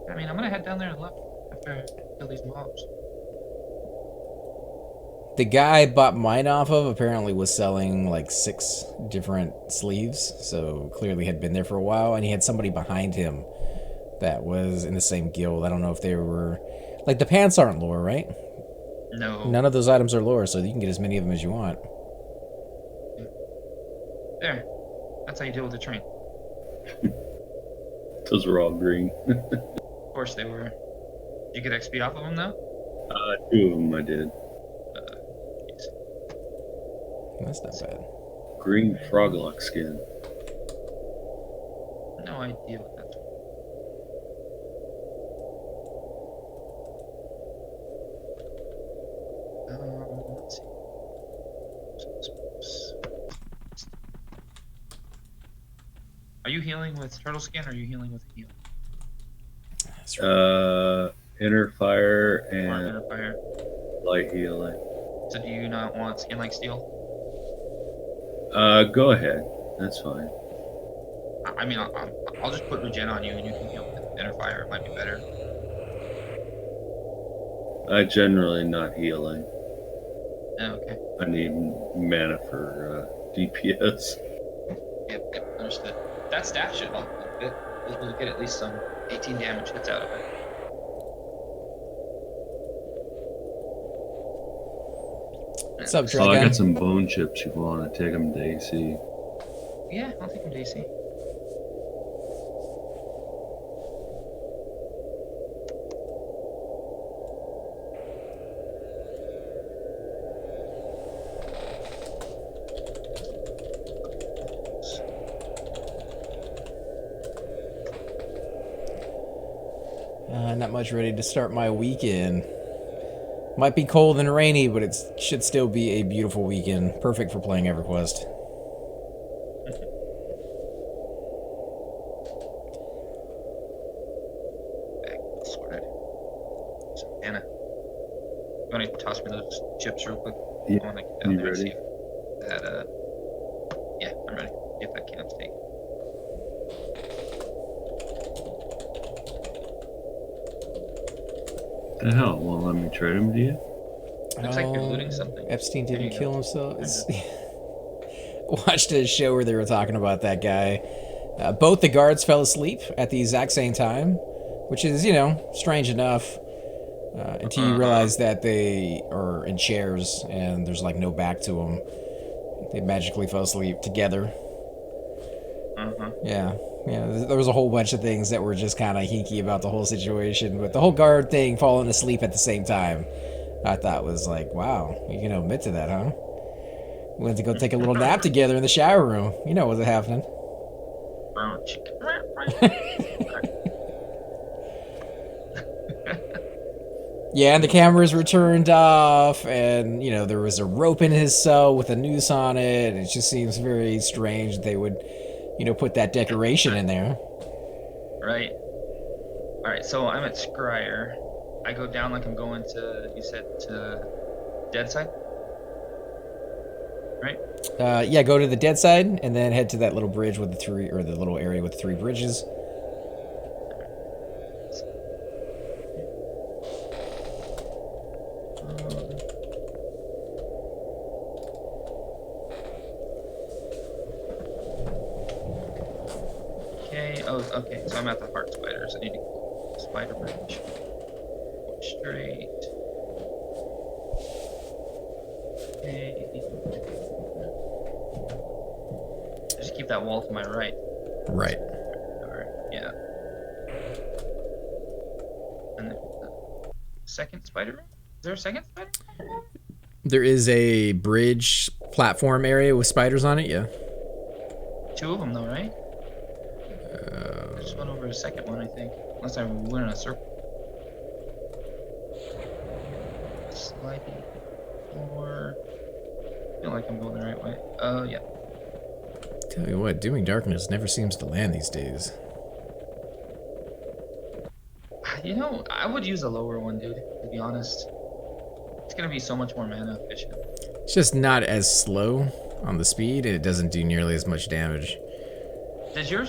I mean, I'm gonna head down there and look after I kill these mobs. The guy I bought mine off of apparently was selling like 6 different sleeves, so clearly had been there for a while, and he had somebody behind him that was in the same guild. I don't know if they were... Like, the pants aren't lore, right? No. None of those items are lore, so you can get as many of them as you want. There. That's how you deal with the train. Those were all green. course they were. Did you get XP off of them though? 2 of them I did. Jeez. That's not bad. Green froglock skin. No idea what that's for. Let's see. Are you healing with turtle skin or are you healing with heal? That's right. Inner fire Or and inner fire? light healing. So do you not want skin like steel? Go ahead. That's fine. I mean, I'll just put regen on you and you can heal with inner fire. It might be better. I generally not healing. Oh, okay. I need mana for DPS. Yep, understood. That staff should help a bit. We'll get at least some 18 damage hits out of it. What's up, Oh, I Dragon? got some bone chips. You want to take them to AC? Yeah, I'll take him to AC. Not much ready to start my weekend. Might be cold and rainy, but it should still be a beautiful weekend. Perfect for playing Everquest. Back sorted. So, Anna, you want to toss me those chips real quick? Yeah. I want to get down You there and ready? see if that, yeah, I'm ready. See if that camp steak. The hell? Won't let me trade them to you? Looks like you're looting something. Epstein There didn't you kill go. himself. Watched a show where they were talking about that guy. Both the guards fell asleep at the exact same time, which is, you know, strange enough. Until you realize that they are in chairs and there's like no back to them. They magically fell asleep together. Yeah. Yeah, there was a whole bunch of things that were just kind of hinky about the whole situation, but the whole guard thing falling asleep at the same time, I thought was like, wow, you can admit to that, huh? We went to go take a little nap together in the shower room. You know what's happening. Brown chicken. Yeah, and the cameras were turned off, and, you know, there was a rope in his cell with a noose on it. It just seems very strange that they would, you know, put that decoration in there. Right. All right, so I'm at Scryer. I go down like I'm going to, you said, to Dead Side? Right? Yeah, go to the dead side, and then head to that little bridge with the three, or the little area with the 3 bridges. Okay, oh, okay, so I'm at the heart spiders. I need to go to spider bridge. Go straight. Okay. Just keep that wall to my right. Right. Alright, yeah. And then second spider room? Is there a second spider room? There is a bridge platform area with spiders on it, yeah. 2 of them though, right? I just went over a second one, I think. Unless I went in a circle. Sliding floor. I feel like I'm going the right way. Oh, yeah. Tell you what, doing darkness never seems to land these days. You know, I would use a lower one, dude, to be honest. It's gonna be so much more mana efficient. It's just not as slow on the speed, and it doesn't do nearly as much damage. Does your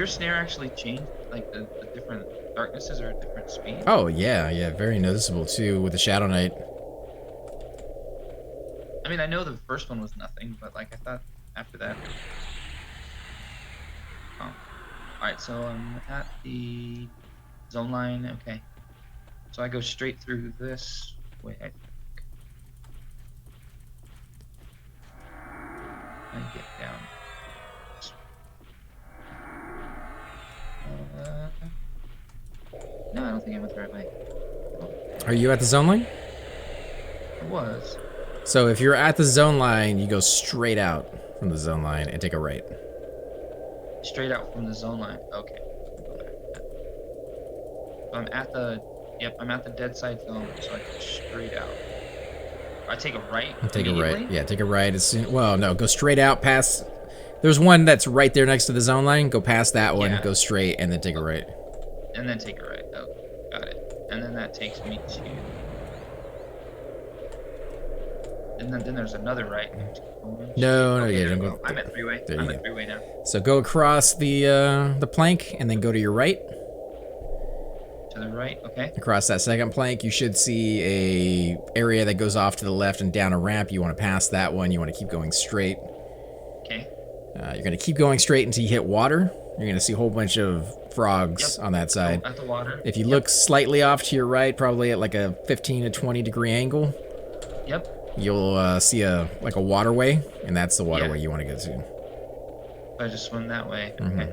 snare actually change, like the different darknesses are at different speed? Oh, yeah, yeah, very noticeable too with the Shadow Knight. I mean, I know the first one was nothing, but like I thought after that. Oh, all right. So I'm at the zone line. Okay, so I go straight through this way. I think. And get down. No, think I went the right way. Are you at the zone line? It was. So if you're at the zone line, you go straight out from the zone line and take a right. Straight out from the zone line. Okay. So I'm at the. Yep, I'm at the dead side zone, so I go straight out. I take a right. Take a right. Yeah, take a right as soon. Well, no, go straight out past. There's one that's right there next to the zone line. Go past that one, go straight, and then take a right. And then take a right. Oh, got it. And then that takes me to. And then there's another right. No, okay, yeah, don't go. I'm at freeway. I'm at freeway now. So go across the plank, and then go to your right. To the right, okay. Across that second plank, you should see a area that goes off to the left and down a ramp. You want to pass that one. You want to keep going straight. Okay. You're going to keep going straight until you hit water. You're going to see a whole bunch of frogs on that side. At the water. If you look slightly off to your right, probably at like a 15 to 20 degree angle, you'll see a waterway, and that's the waterway you want to go to. I just swim that way. Okay.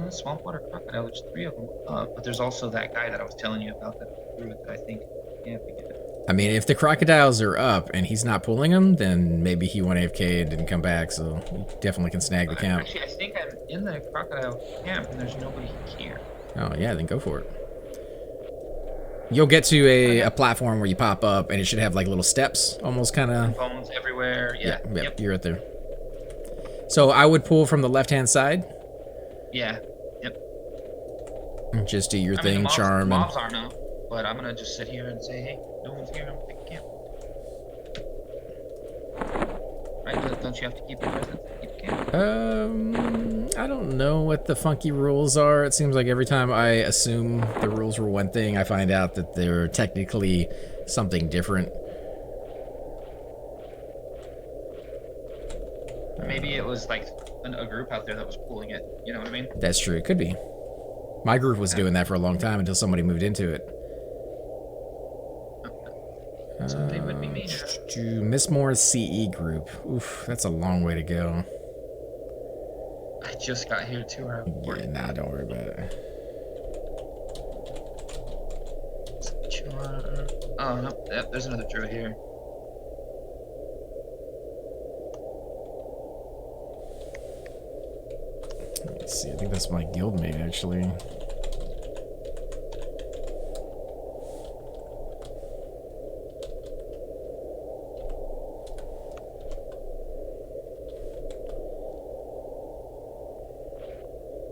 Swamp water crocodile. There's 3 of them. But there's also that guy that I was telling you about that I think. Yeah, I mean, if the crocodiles are up and he's not pulling them, then maybe he went AFK and didn't come back, so you definitely can snag the camp. Actually, I think I'm in the crocodile camp and there's nobody here. Oh, yeah, then go for it. You'll get to a platform where you pop up, and it should have like little steps, almost kind of. Bones everywhere. Yeah. Yep, you're right there. So I would pull from the left-hand side. Yeah. Just do your thing, charm. Mobs aren't up, but I'm gonna just sit here and say, hey, no one's here. I'm gonna take a camp. Right? Don't you have to keep the residents? Keep the camp? I don't know what the funky rules are. It seems like every time I assume the rules were one thing, I find out that they're technically something different. Maybe it was like a group out there that was pulling it. You know what I mean? That's true. It could be. My group was doing that for a long time until somebody moved into it. Somebody would be me. Mistmoore CE group. Oof, that's a long way to go. I just got here 2 hours. Yeah, nah, don't worry about it. Oh, no. Yep, there's another druid here. Let's see, I think that's my guildmate, actually.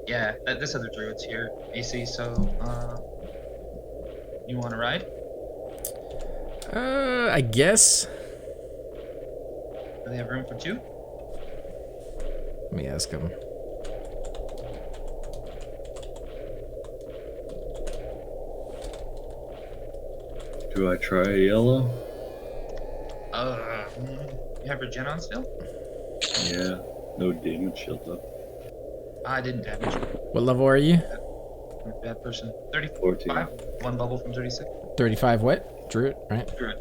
Yeah, this other druid's here, AC, so, you want to ride? I guess. Do they have room for 2? Let me ask him. Do I try a yellow? You have your gen on still? Yeah, no damage shield up. I didn't damage you. What level are you? I'm a bad person. 35. 14. 1 bubble from 36. 35 what? Druid, right? Druid.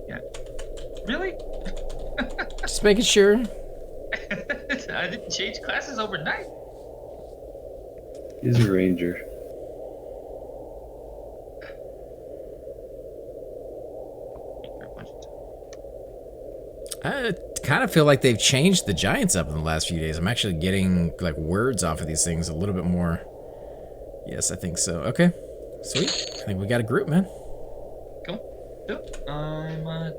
Yeah. Really? Just making sure. I didn't change classes overnight. He's a ranger. I kind of feel like they've changed the giants up in the last few days. I'm actually getting like words off of these things a little bit more. Yes, I think so. Okay, sweet. I think we got a group, man. Cool. I'm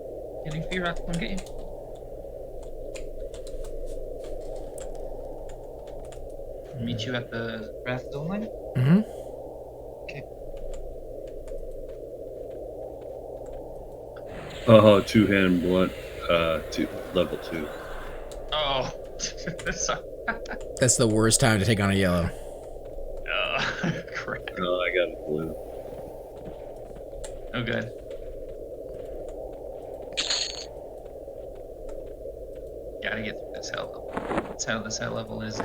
getting fear out to come get you. Meet you at the Wrath Zone line? Mm-hmm. Okay. Oh, 2-hand blunt, level 2. Oh, sorry. That's the worst time to take on a yellow. Crap. Oh, I got a blue. Oh, good. Gotta get through this hell level. That's how this hell level is.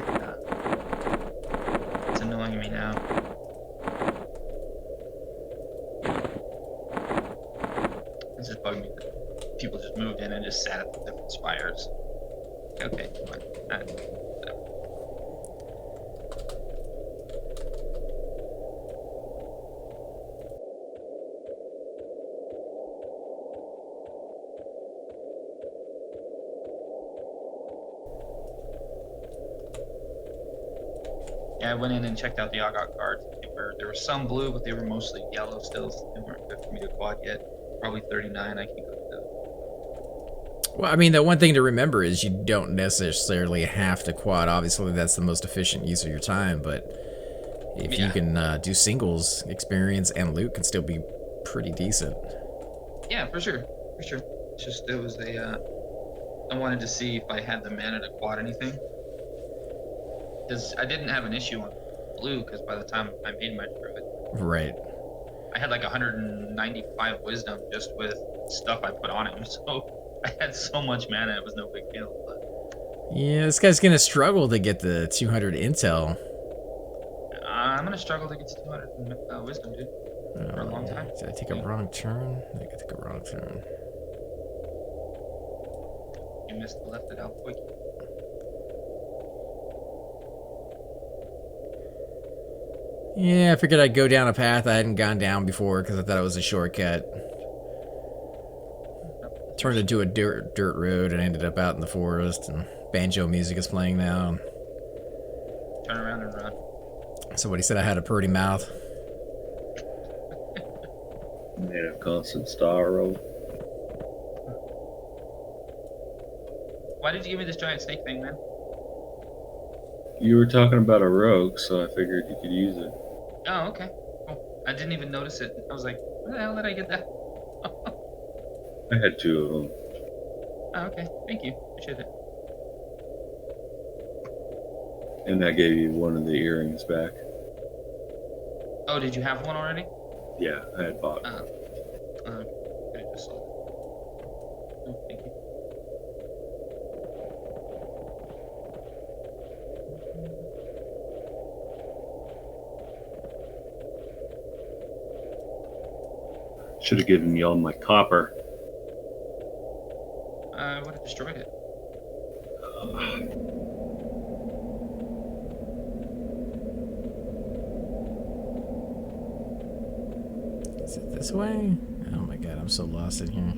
It's annoying me now. This just bugged me that people just moved in and just sat at the different spires. Okay, fine. Yeah, I went in and checked out the Agat cards. There were some blue, but they were mostly yellow still. So they weren't good for me to quad yet. Probably 39. I can go to. Well, I mean, the one thing to remember is you don't necessarily have to quad. Obviously, that's the most efficient use of your time. But if you can do singles, experience and loot can still be pretty decent. Yeah, for sure. For sure. It's just, it was I wanted to see if I had the mana to quad anything. Because I didn't have an issue on blue, because by the time I made my druid, Right. I had like 195 wisdom just with stuff I put on him. So I had so much mana, it was no big deal. But Yeah, this guy's gonna struggle to get the 200 intel. I'm gonna struggle to get to 200 wisdom, dude, for a long time. Did I take a wrong turn? I think I took a wrong turn. You missed the left it out quick. Yeah, I figured I'd go down a path I hadn't gone down before because I thought it was a shortcut. Turned into a dirt road and ended up out in the forest, and banjo music is playing now. Turn around and run. Somebody said I had a purty mouth. Made of constant star rope. Why did you give me this giant snake thing, man? You were talking about a rogue, so I figured you could use it. Oh, okay. Cool. I didn't even notice it. I was like, where the hell did I get that? I had 2 of them. Oh, okay. Thank you. Appreciate it. And I gave you one of the earrings back. Oh, did you have one already? Yeah, I had bought. I just sold it. Oh, thank you. Should have given y'all my copper. I would have destroyed it. Is it this way? Oh my god, I'm so lost in here.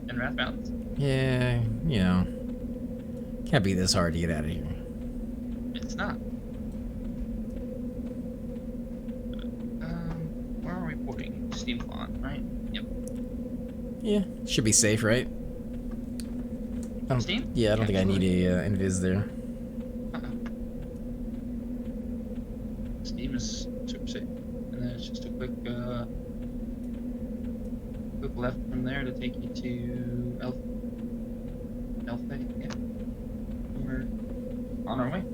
In Wrath Mountains? Yeah, you know. Can't be this hard to get out of here. It's not. Where are we porting? Steam Font, right? Yep. Yeah, should be safe, right? Steam? Yeah, I don't think I need a invis there. Steam is super safe. And then it's just a quick left from there to take you to Elfay. Yeah. We're on our way.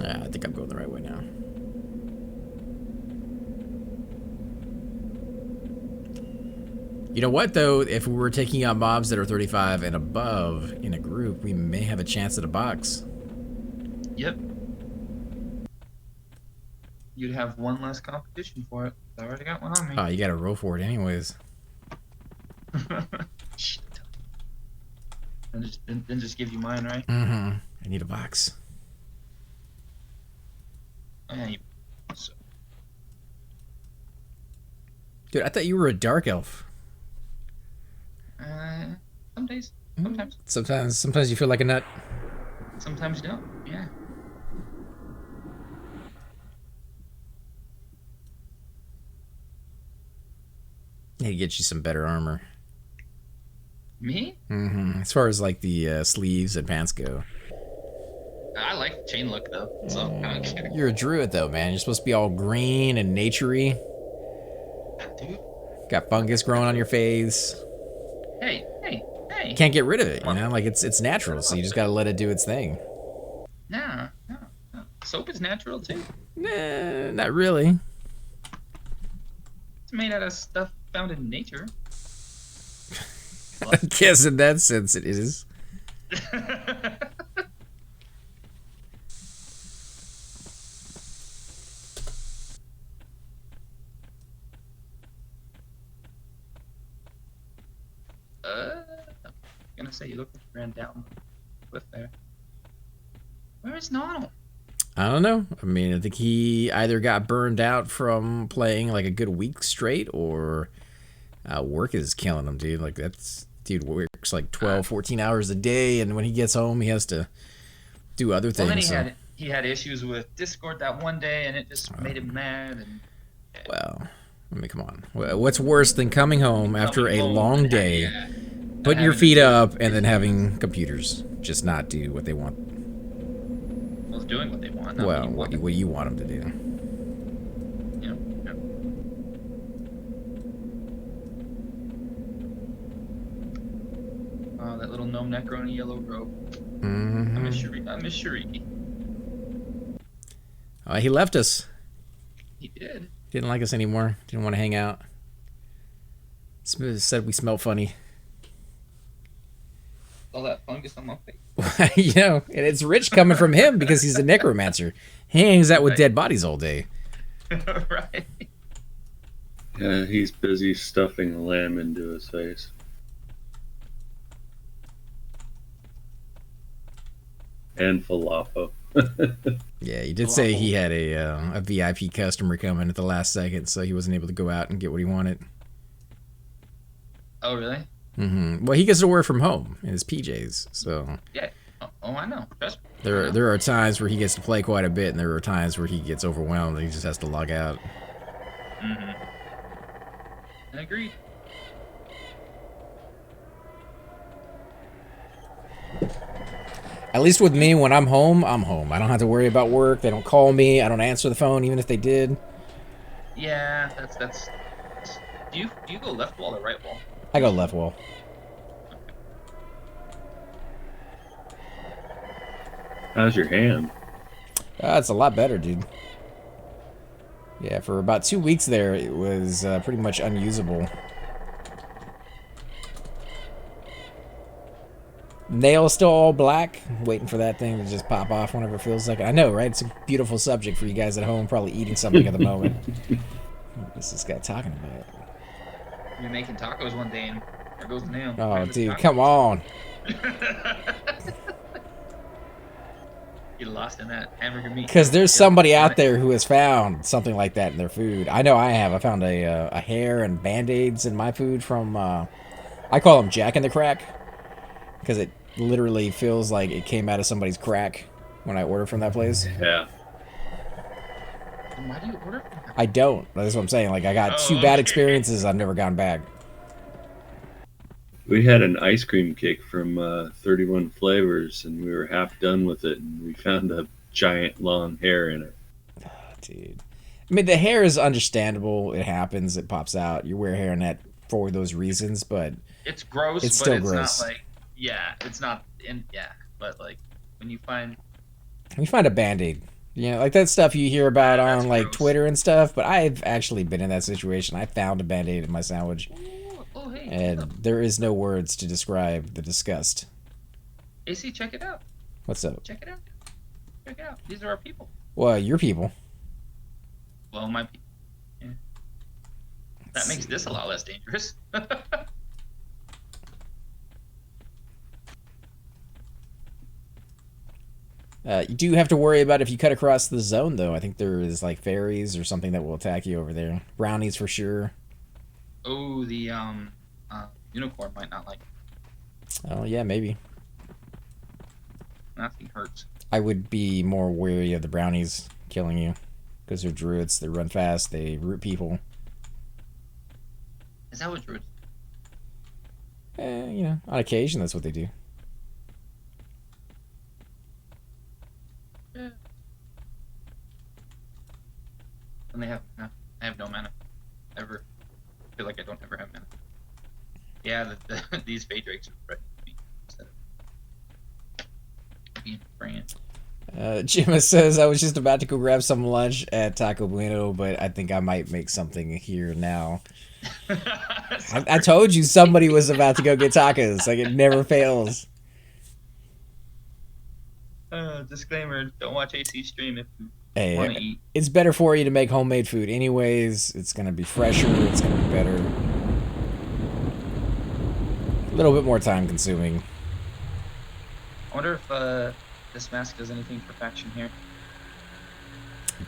I think I'm going the right way now. You know what, though? If we were taking out mobs that are 35 and above in a group, we may have a chance at a box. Yep. You'd have one less competition for it. I already got one on me. Oh, you gotta roll for it anyways. Shit. Then just give you mine, right? Mm-hmm. I need a box. Yeah, so. Dude, I thought you were a dark elf. Some days. Sometimes. Sometimes you feel like a nut. Sometimes you don't. Yeah. Need to get you some better armor. Me? Mm-hmm. As far as like the sleeves and pants go. I like the chain look though, so I don't care. You're a druid though, man. You're supposed to be all green and naturey. Dude. Got fungus growing on your face. Hey. You can't get rid of it, you know? Like it's natural, so you just gotta let it do its thing. No. Soap is natural too. Nah, not really. It's made out of stuff found in nature. I guess in that sense it is. I'm gonna say you look like you ran down the cliff there. Where is Nonal? I don't know. I mean, I think he either got burned out from playing like a good week straight, or work is killing him, dude. Like that's dude works like 12, 14 hours a day, and when he gets home, he has to do other Well, then things. he had issues with Discord that one day, and it just made him mad. And Well, I mean, come on. What's worse than coming home after a long day, putting your feet up, and then having computers just not do what they want? Was doing what they want. Well, what you want them to do. Yeah. Oh, that little gnome Necro in a yellow robe. Mm-hmm. I miss Shiriki. He left us. He did. Didn't like us anymore. Didn't want to hang out. Said we smelled funny. All that fungus on my face. You know, and it's rich coming from him because he's a necromancer. He hangs out with dead bodies all day. Right. Yeah, he's busy stuffing lamb into his face. And falafel. Yeah, he did say he had a VIP customer coming at the last second, so he wasn't able to go out and get what he wanted. Oh, really? Mm-hmm. Well, he gets to work from home in his PJs, so Yeah. Oh, I know. Trust me. there are times where he gets to play quite a bit, and there are times where he gets overwhelmed and he just has to log out. Mm-hmm. I agree. At least with me, when I'm home, I'm home. I don't have to worry about work. They don't call me. I don't answer the phone, even if they did. Yeah, that's. Do you go left wall or right wall? I go left wall. How's your hand? It's a lot better, dude. Yeah, for about 2 weeks there, it was pretty much unusable. Nail's still all black. Waiting for that thing to just pop off whenever it feels like it. I know, right? It's a beautiful subject for you guys at home, probably eating something at the moment. What's this guy talking about? You're making tacos one day and there goes the nail. Oh, dude, come on. Get lost in that hamburger meat. Because there's somebody out there who has found something like that in their food. I know I have. I found a hair and Band-Aids in my food from, I call them Jack in the Crack. Because it literally feels like it came out of somebody's crack when I ordered from that place. Yeah. Why do you order? I don't. That's what I'm saying. Like, I got two bad experiences. I've never gone back. We had an ice cream cake from 31 Flavors, and we were half done with it, and we found a giant long hair in it. Oh, dude. I mean, the hair is understandable. It happens. It pops out. You wear hairnet for those reasons, but it's gross. It's but still it's gross. Not like, yeah, it's not. But like when you find a Band-Aid. You know, like that stuff you hear about on like gross. Twitter and stuff, but I've actually been in that situation. I found a Band-Aid in my sandwich. Oh, hey. And there is no words to describe the disgust. AC, check it out. What's up? Check it out. Check it out. These are our people. Well, your people. Well, my people. Yeah. That makes this a lot less dangerous. You do have to worry about if you cut across the zone, though. I think there is like fairies or something that will attack you over there. Brownies for sure. Oh, the unicorn might not like it. Oh yeah, maybe. Nothing hurts. I would be more wary of the brownies killing you because they're druids. They run fast. They root people. Is that what druids? You know, on occasion that's what they do. Yeah. And I have no mana. Ever. I feel like I don't ever have mana. Yeah, these Fey Drakes are threatening me instead of being friends. Jimma says, I was just about to go grab some lunch at Taco Bueno, but I think I might make something here now. I told you somebody was about to go get tacos. Like, it never fails. Disclaimer, don't watch AC stream if you want to eat. It's better for you to make homemade food anyways. It's going to be fresher. It's going to be better. A little bit more time consuming. I wonder if this mask does anything for faction here.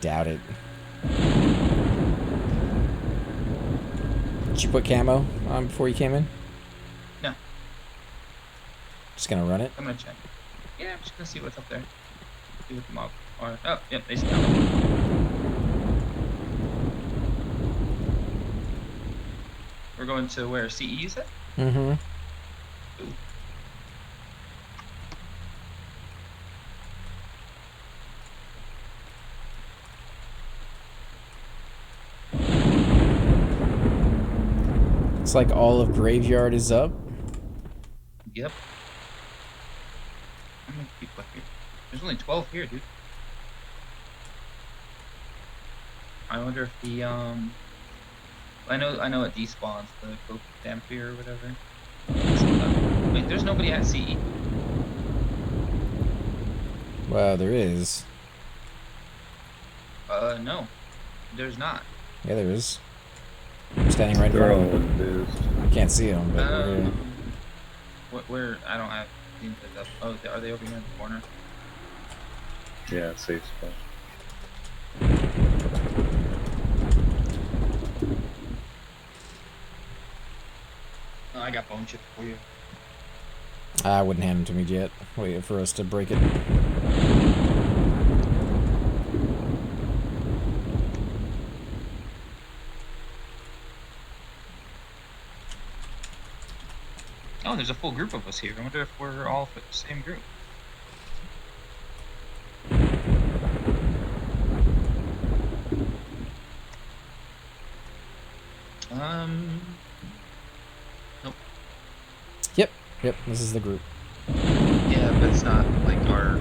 Doubt it. Did you put camo on before you came in? No, Just gonna run it? I'm gonna check. Yeah, I'm just gonna see what's up there. See what the mob are. Oh, yep, they spawned. We're going to where? CE, you said? Mm-hmm. Ooh. It's like all of Graveyard is up. Yep. How many people are here? There's only 12 here, dude. I wonder if the I know it despawns the Coke Dampier or whatever. Wait, there's nobody at CE. Well, there is. No, there's not. Yeah, there is. I'm standing right in They're front all of them. enthused. Can't see them, but they're here. Where I don't have seen this up. Oh, are they over here in the corner? Yeah, safe spot. Oh, I got bone chips for you. I wouldn't hand them to me yet. Wait for us to break it. Oh, there's a full group of us here. I wonder if we're all the same group. Nope. Yep, this is the group. Yeah, but it's not like our.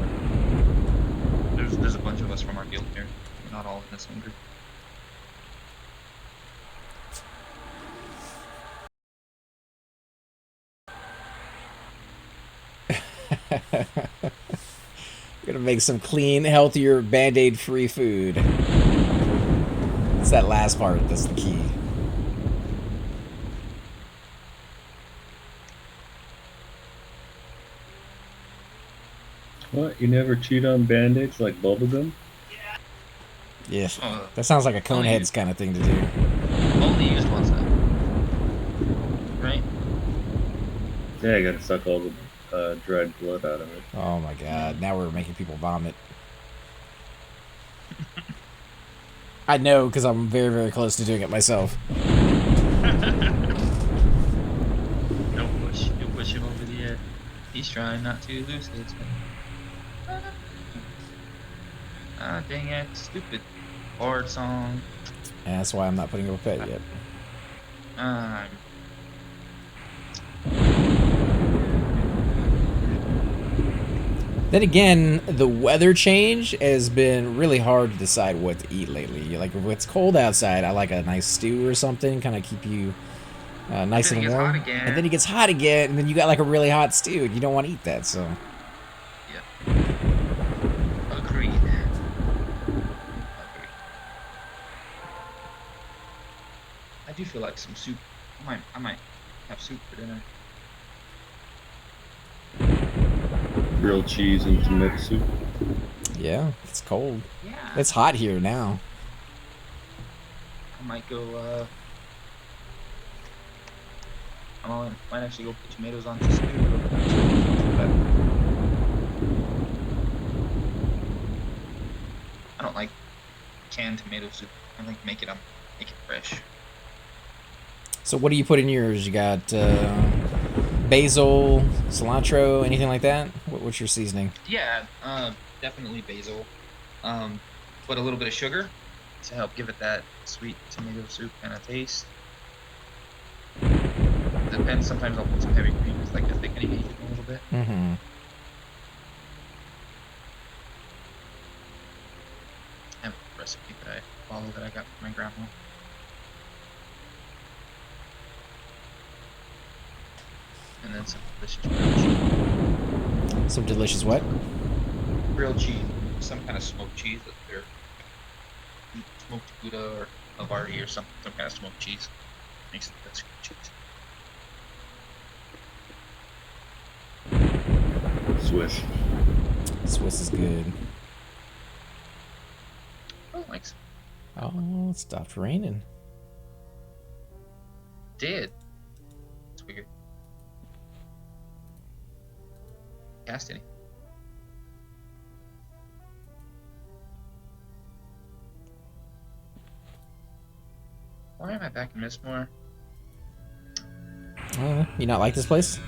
There's a bunch of us from our guild here. We're not all in the same group. Gonna make some clean, healthier, Band-Aid free food. It's that last part that's the key. What? You never cheat on band-aids like bubblegum? Yeah, that sounds like a Coneheads kind of thing to do. Only used once though. Right? Yeah, you gotta suck all the dried blood out of it. Oh my god, now we're making people vomit. I know, because I'm very, very close to doing it myself. Don't push him over the edge. He's trying not to lose it. Ah, dang it, stupid bard song. And that's why I'm not putting up a pet yet. Then again, the weather change has been really hard to decide what to eat lately. Like, if it's cold outside, I like a nice stew or something, kind of keep you nice and warm. And then it gets hot again, and then you got like a really hot stew, and you don't want to eat that, so. Yeah. Agreed. I do feel like some soup. I might have soup for dinner. Grilled cheese and tomato soup. Yeah, it's cold. Yeah. It's hot here now. I might go, might actually go put tomatoes on stew. I don't like canned tomato soup. I like make it fresh. So what do you put in yours? You got basil, cilantro, anything like that? What's your seasoning? Yeah, definitely basil. But a little bit of sugar to help give it that sweet tomato soup kind of taste. Depends. Sometimes I'll put some heavy cream. It's like a thickening agent a little bit. Mm-hmm. I have a recipe that I follow that I got from my grandma. And then some delicious grilled cheese. Some delicious what? Grilled cheese. Some kind of smoked cheese that they're smoked Gouda or Havarti or some kind of smoked cheese. Makes it the best grilled cheese. Swiss. Swiss is good. Oh, Oh, it stopped raining. Did. It's weird. Cast any. Why am I back in Mistmoore? You not like this place?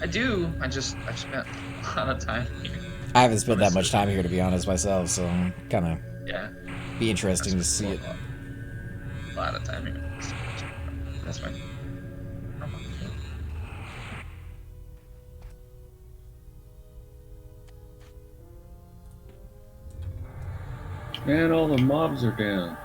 I do. I've spent a lot of time here. I haven't spent that Honestly. much time here, to be honest, myself, so kind of Yeah. be I interesting to spent see it. a lot of time here. That's fine. Man, all the mobs are down.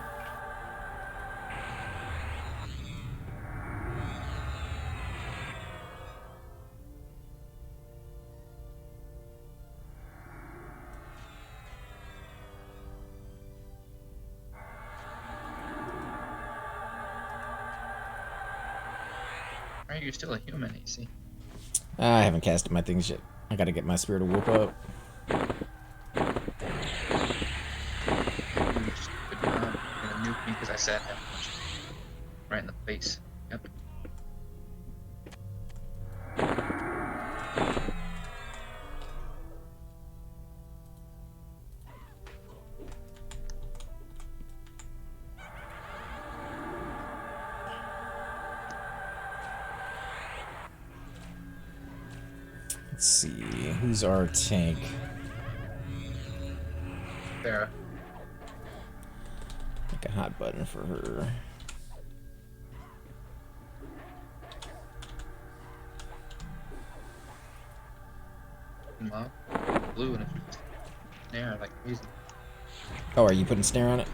Are you still a human, AC? I haven't casted my things yet. I gotta get my spirit of whoop up. You just gonna nuke me because I sat down right in the face. Yep. Let's see, who's our tank? There. Like a hot button for her. Mob. Blue and it's snare like crazy. Oh, are you putting snare on it?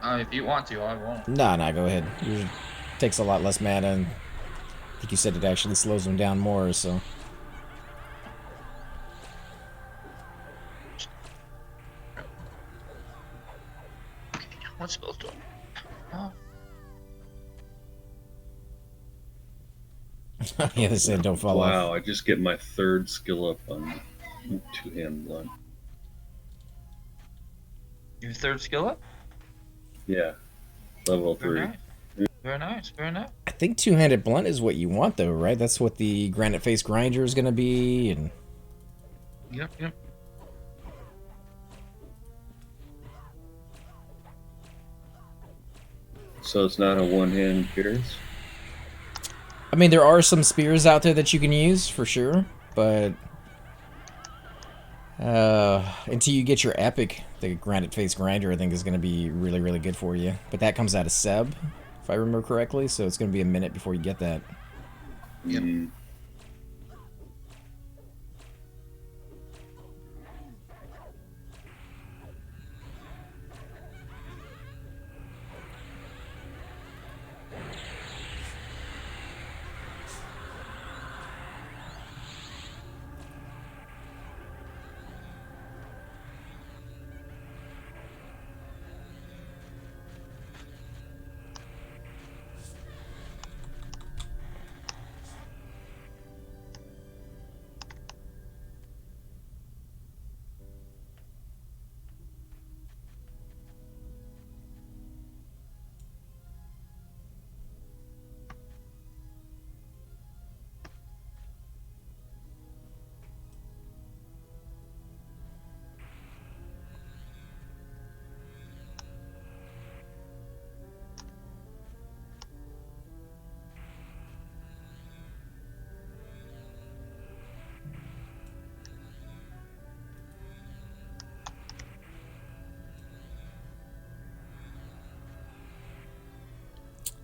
If you want to, I won't. Nah, go ahead. It takes a lot less mana, and I think you said it actually slows them down more, so... What spells do I? Oh. Yeah, they said don't fall off. Wow, I just get my third skill up on two-hand blunt. Your third skill up? Yeah, level Very 3. nice. Very nice. Very nice. I think two-handed blunt is what you want, though, right? That's what the granite face grinder is gonna be, and... Yep. So it's not a one-hand pierce? I mean, there are some spears out there that you can use, for sure, but... until you get your epic, the granite face grinder, I think is going to be really, really good for you. But that comes out of Seb, if I remember correctly, so it's going to be a minute before you get that. Yep.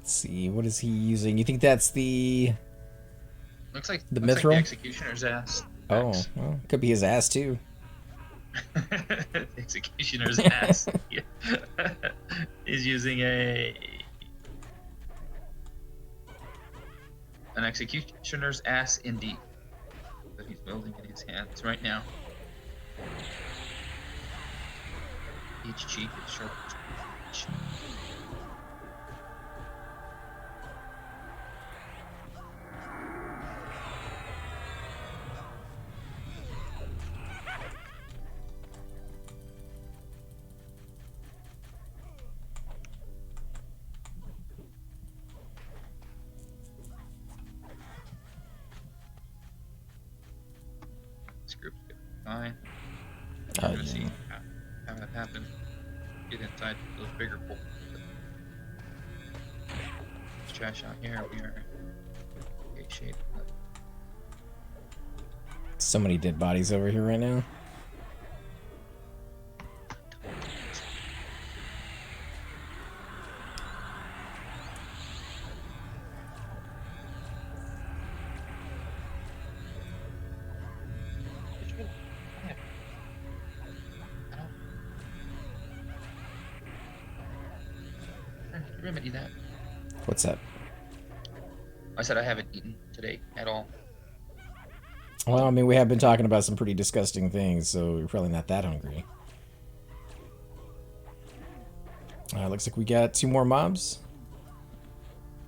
Let's see, what is he using? You think that's the... Looks like The looks mithril? like the executioner's ass. Oh, well, could be his ass, too. The executioner's ass. Yeah. He's using an executioner's ass indeed. That he's wielding in his hands right now. Each cheek is sharp. fine. Oh, We're gonna see yeah. how that happens. Get inside those bigger pools. This trash out here, we are in okay shape. So many dead bodies over here right now. Remedy that. What's that? I said I haven't eaten today at all. Well, I mean, we have been talking about some pretty disgusting things, so you're probably not that hungry. Looks like we got 2 more mobs.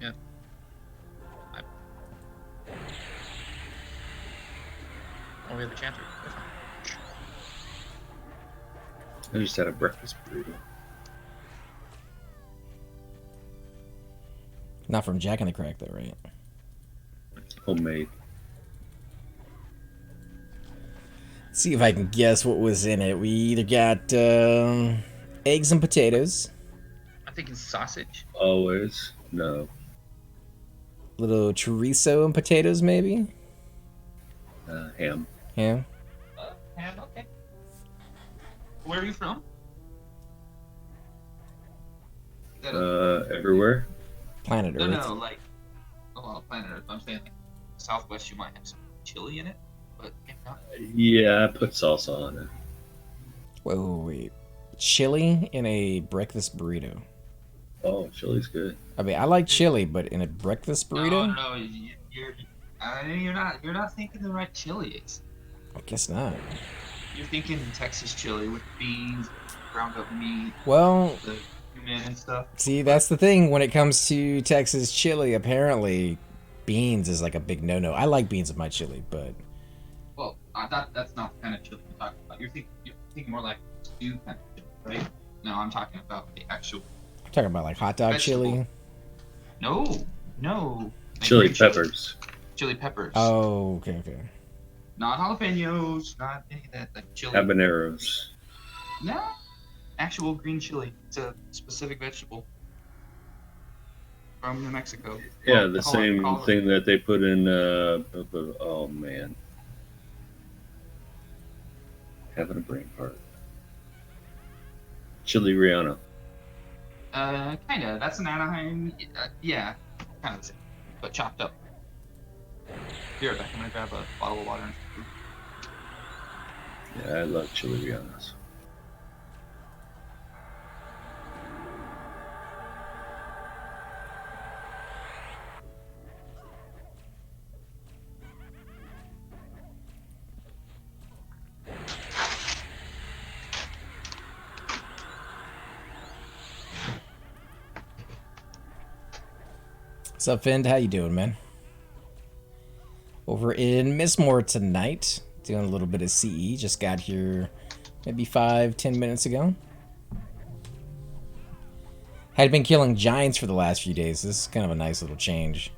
Yeah. Oh, we have a chanter. I just had a breakfast burrito. Not from Jack in the Crack, though, right? Homemade. Let's see if I can guess what was in it. We either got eggs and potatoes, I'm thinking sausage. Always. No. little chorizo and potatoes, maybe. Ham. Yeah. Ham, okay. Where are you from? Everywhere. Planet No, Earth. no, like, well, planet Earth. I'm saying like, Southwest, you might have some chili in it, but if not, Yeah, I put salsa on it. Wait. Chili in a breakfast burrito. Oh, chili's good. I mean, I like chili, but in a breakfast burrito? no, you're not thinking the right chilies. I guess not. You're thinking Texas chili with beans, ground up meat, Well, the cumin and stuff. see, that's the thing. When it comes to Texas chili, apparently beans is like a big no-no. I like beans in my chili, but Well, that's not the kind of chili you're talking about. You're thinking more like stew kind of chili, right? No, I'm talking about the actual. I'm talking about like hot dog Vegetable. chili. No. Like Chili green peppers. Chili peppers. Oh, okay. Not jalapenos, not any of that. Like chili. Habaneros. No. Actual green chili. It's a specific vegetable from New Mexico. Yeah, Well, the call same it- thing that they put in. Oh man, having a brain fart. Chili Rihanna. Kinda. That's an Anaheim. Yeah, kind of the same, but chopped up. Be right back. I'm gonna grab a bottle of water. Yeah, I love chili Rihannas. What's up, Finn? How you doing, man? Over in Mistmoore tonight, doing a little bit of CE. Just got here maybe 5-10 minutes ago. Had been killing giants for the last few days. This is kind of a nice little change.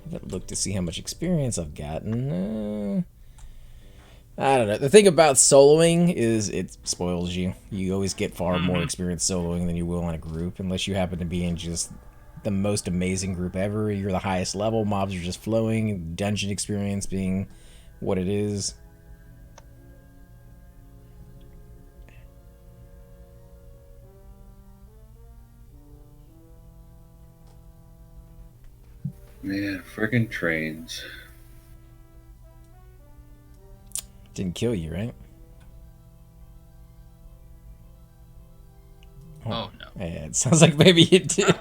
Haven't looked to see how much experience I've gotten. I don't know. The thing about soloing is it spoils you. You always get far more experience soloing than you will in a group, unless you happen to be in just the most amazing group ever. You're the highest level, mobs are just flowing, dungeon experience being what it is. Man, friggin' trains. Didn't kill you, right? Oh no. Yeah, it sounds like maybe it did.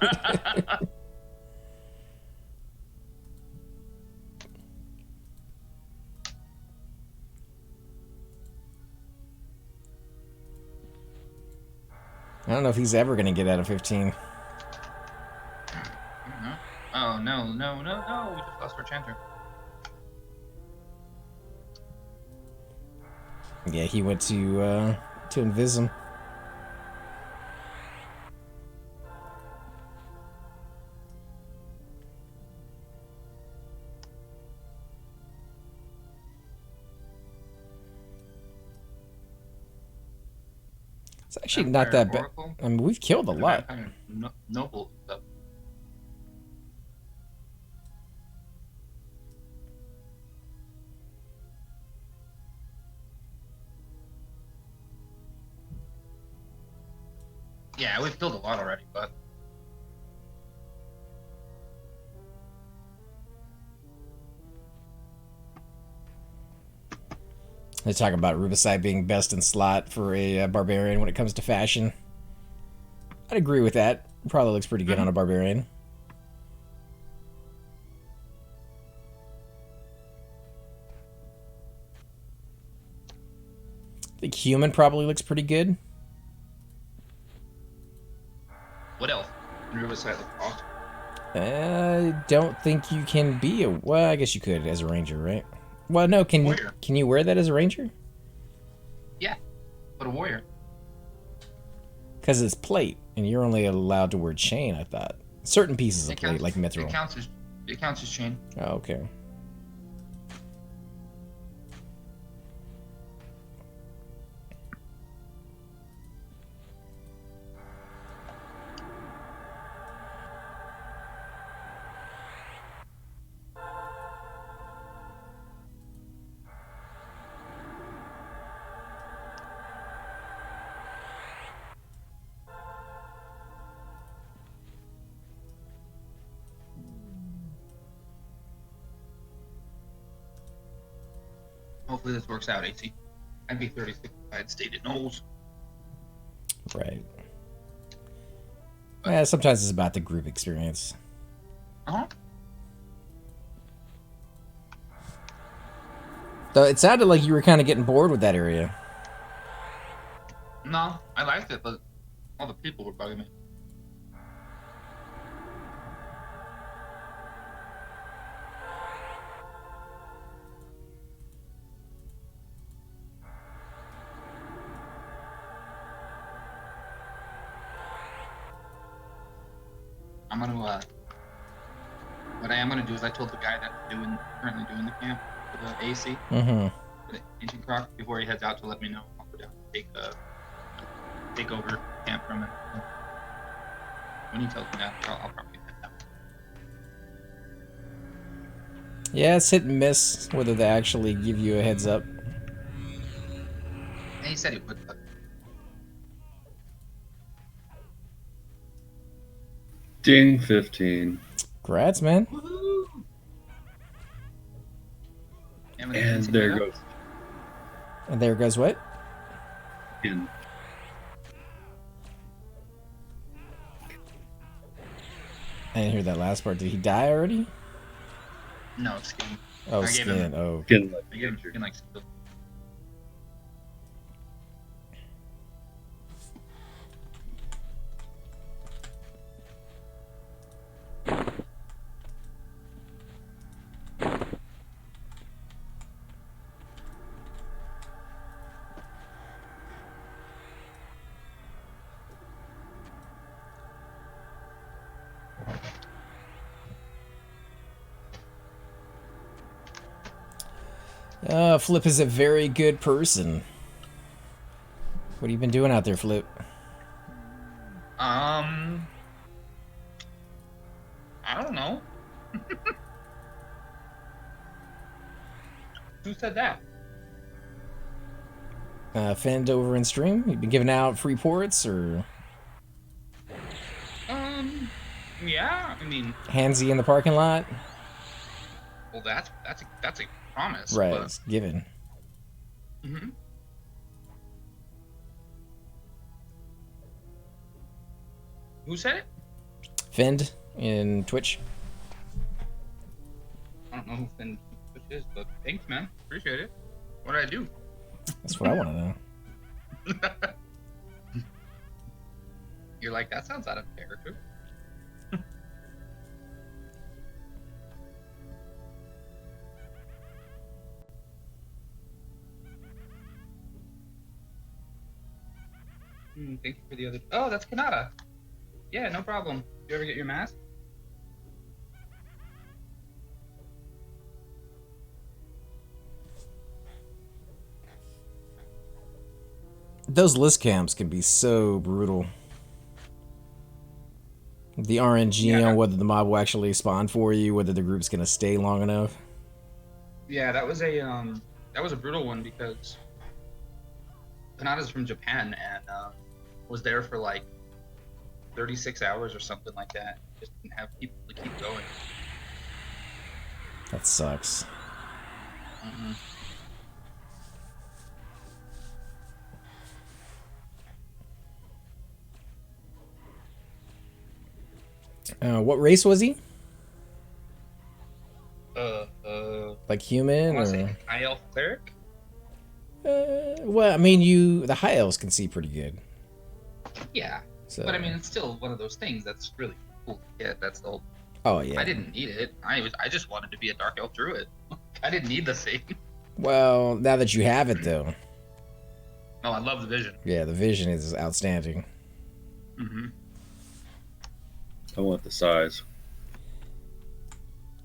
I don't know if he's ever going to get out of 15. Oh no. We just lost our chanter. Yeah, he went to Invisum. It's actually not Vampire that bad. Oracle, I mean, we've killed a and lot. Vampire Noble stuff. Yeah, we've killed a lot already, but They talk about Rubicide being best in slot for a barbarian when it comes to fashion. I'd agree with that. Probably looks pretty good on a barbarian. I think human probably looks pretty good. what else? Riverside looks awesome. I don't think you can be a... Well, I guess you could as a ranger, right? Well, no, can Warrior. you wear that as a ranger? Yeah, but a warrior. Because it's plate, and you're only allowed to wear chain, I thought. Certain pieces of plate, like mithril. It counts as chain. Oh, okay. Hopefully this works out, AC. I'd be 36 if I had stayed at Knowles. Right. Yeah, sometimes it's about the group experience. Uh-huh. Though it sounded like you were kind of getting bored with that area. No, I liked it, but all the people were bugging me. I'm gonna, what I am gonna do is I told the guy that's currently doing the camp for the AC, Mm-hmm. for the Ancient Croc, before he heads out to let me know. I'll go down and take over camp from him. When he tells me that, I'll probably head out. Yeah, it's hit and miss whether they actually give you a heads up. And he said he would, but Ding, 15. Congrats, man. woohoo! And there goes And there goes what? 10. I didn't hear that last part. Did he die already? No, skin. Oh, I gave skin. him- Oh. Getting like I gave him skin like skill. Flip is a very good person. What have you been doing out there, Flip? I don't know. Who said that? Fend over in stream? You been giving out free ports or Yeah. I mean, handsy in the parking lot? well, that's a promise. Right, But, it's given. mhm. Who said it? Fend in Twitch. I don't know who Finn is, but thanks, man. Appreciate it. What did I do? That's what I want to know. You're like, that sounds out of character. Thank you for the other. Oh, that's Kanata. Yeah, no problem. You ever get your mask? Those list camps can be so brutal. The RNG Yeah, on whether the mob will actually spawn for you, whether the group's gonna stay long enough. yeah, that was a brutal one because Kanada's from Japan and was there for like 36 hours or something like that. Just didn't have people to keep going. That sucks. Mm-hmm. What race was he? Like I human want to say or? high elf cleric. Well, I mean, the high elves can see pretty good. Yeah, So. but I mean, it's still one of those things that's really cool to get. That's the whole. Oh yeah. I didn't need it. I just wanted to be a dark elf druid. I didn't need the thing. Well, now that you have it though. Oh, I love the vision. Yeah, the vision is outstanding. Mm-hmm. I want the size.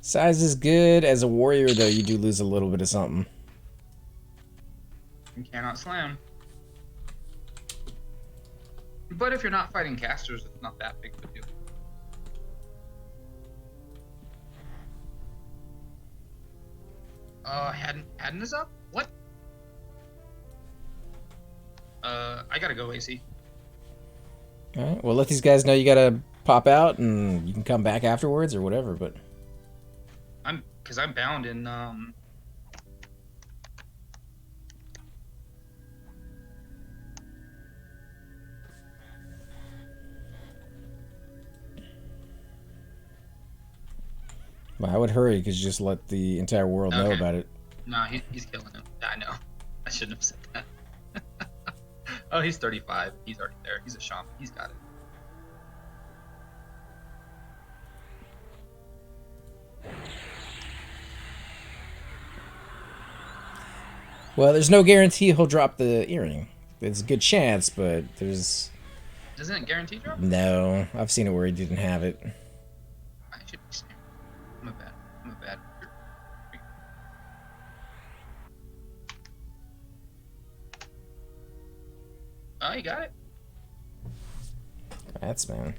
Size is good. As a warrior, though, you do lose a little bit of something. You cannot slam. But if you're not fighting casters, it's not that big of a deal. Hadden is up? What? I gotta go, AC. All right. Well, let these guys know you gotta pop out, and you can come back afterwards or whatever. But Because I'm bound in well, I would hurry because just let the entire world know Okay. about it. Nah, he's killing him. I know. I shouldn't have said that. Oh, he's 35. He's already there. He's a shaman. He's got it. Well, there's no guarantee he'll drop the earring. There's a good chance, but there's Doesn't it guarantee drop? no. I've seen it where he didn't have it. I should be snared. I'm a bad. Oh, you got it. That's man.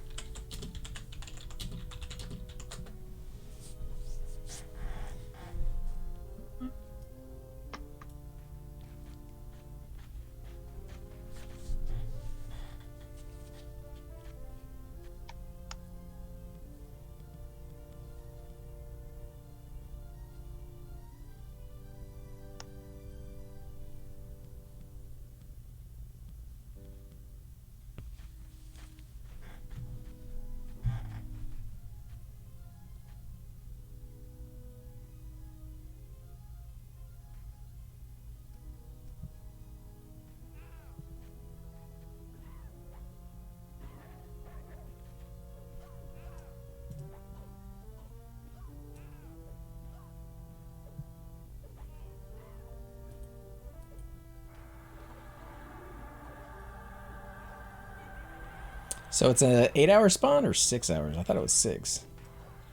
So it's an 8-hour spawn or 6 hours? I thought it was 6.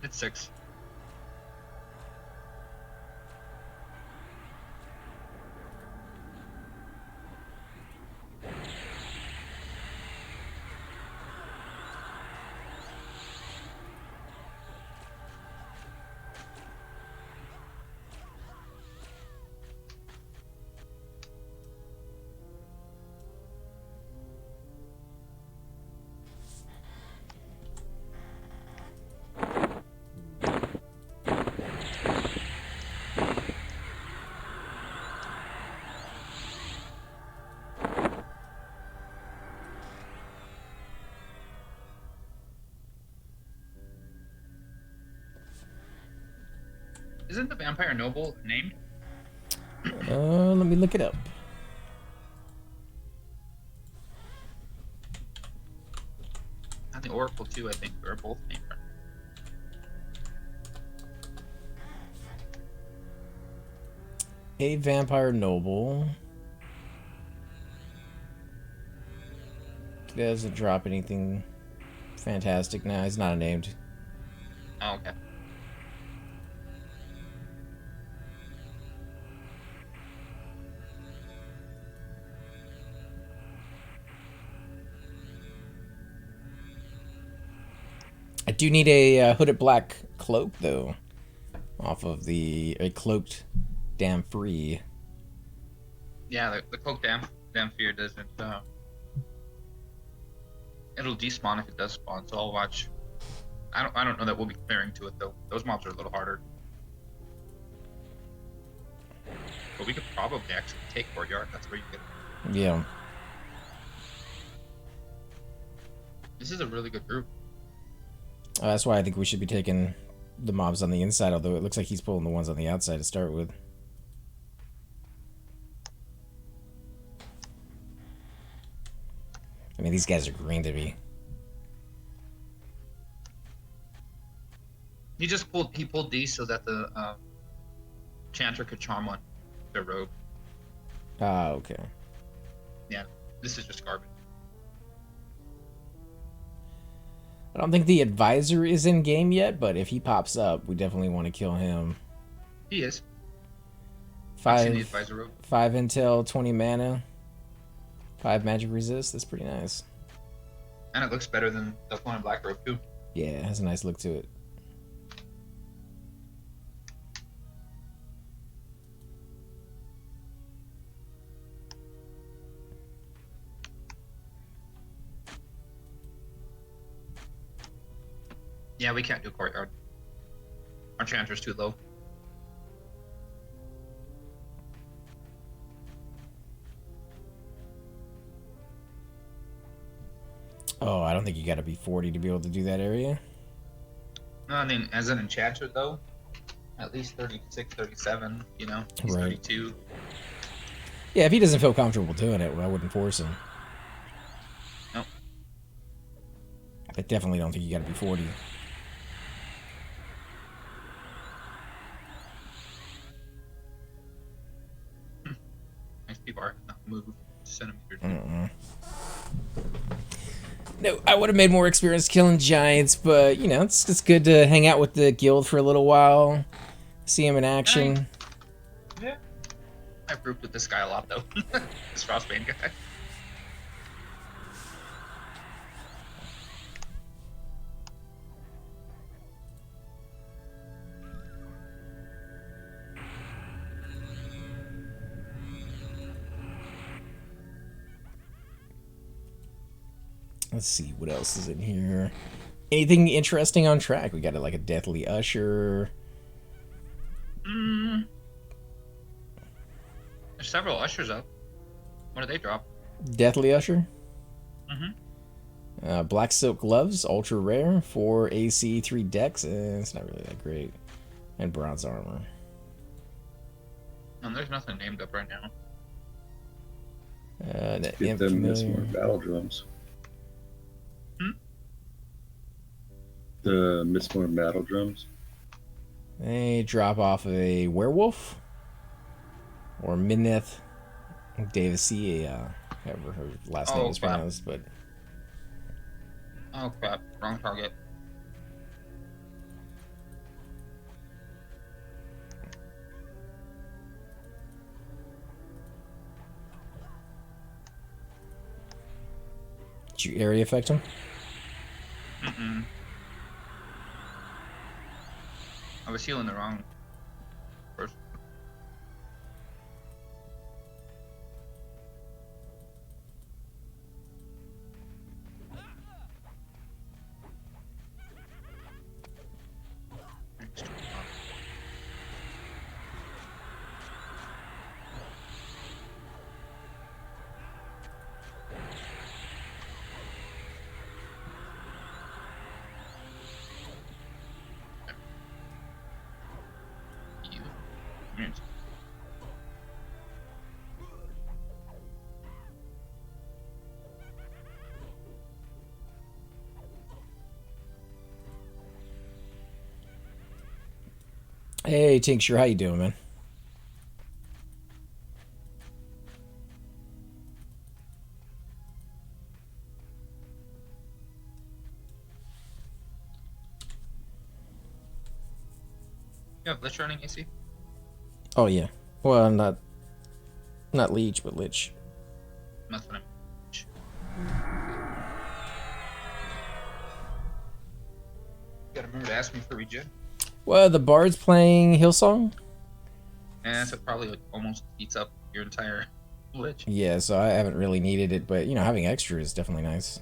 It's 6. Isn't the vampire noble named? Let me look it up. And the oracle too, I think, are both named. A vampire noble. Doesn't drop anything fantastic. Now he's not named. Oh, okay. do need a hooded black cloak though, off of a cloaked damn free. Yeah, the cloak damn fear doesn't. It'll despawn if it does spawn. So I'll watch. I don't know that we'll be clearing to it though. Those mobs are a little harder. But we could probably actually take courtyard. That's where you get it. Yeah. This is a really good group. That's why I think we should be taking the mobs on the inside, although it looks like he's pulling the ones on the outside to start with. I mean, these guys are green to me. He pulled these so that the chanter could charm one, the rogue. Ah, okay. Yeah, this is just garbage. I don't think the advisor is in game yet, but if he pops up, we definitely want to kill him. He is. I've seen the advisor rogue. 5 intel, 20 mana, 5 magic resist. That's pretty nice. And it looks better than the one in black rogue too. Yeah, it has a nice look to it. Yeah, we can't do courtyard. Our chanter's too low. Oh, I don't think you got to be 40 to be able to do that area. No, I mean, as an enchanter though, at least 36, 37, you know? He's Right. 32. Yeah, if he doesn't feel comfortable doing it, I wouldn't force him. Nope. I definitely don't think you got to be 40. Nice people are not move centimeters. No, I would have made more experience killing giants, but, you know, it's good to hang out with the guild for a little while, see him in action. Yeah. I've grouped with this guy a lot, though. This Frostbane guy. Let's see, what else is in here? Anything interesting on track? We got like a Deathly Usher. There's several ushers up. What do they drop? Deathly Usher? Mm-hmm. Black Silk Gloves, ultra rare, 4 AC, 3 Dex. It's not really that great. And Bronze Armor. There's nothing named up right now. Get them Mistmoore battle drums. The Mistmoore battle drums. They drop off a werewolf or Minneth Davisi, however her last name is pronounced, but oh crap, wrong target. did you area affect him? Mm-mm. I was healing the wrong person. Hey, Tincture, how you doing, man? Yeah, Lich running AC. Oh yeah. Well, not Leech, but Lich. That's what I'm. gotta remember to ask me for regen. Well, the bard's playing Hillsong. And so probably like almost eats up your entire lich. Yeah, so I haven't really needed it, but you know, having extra is definitely nice.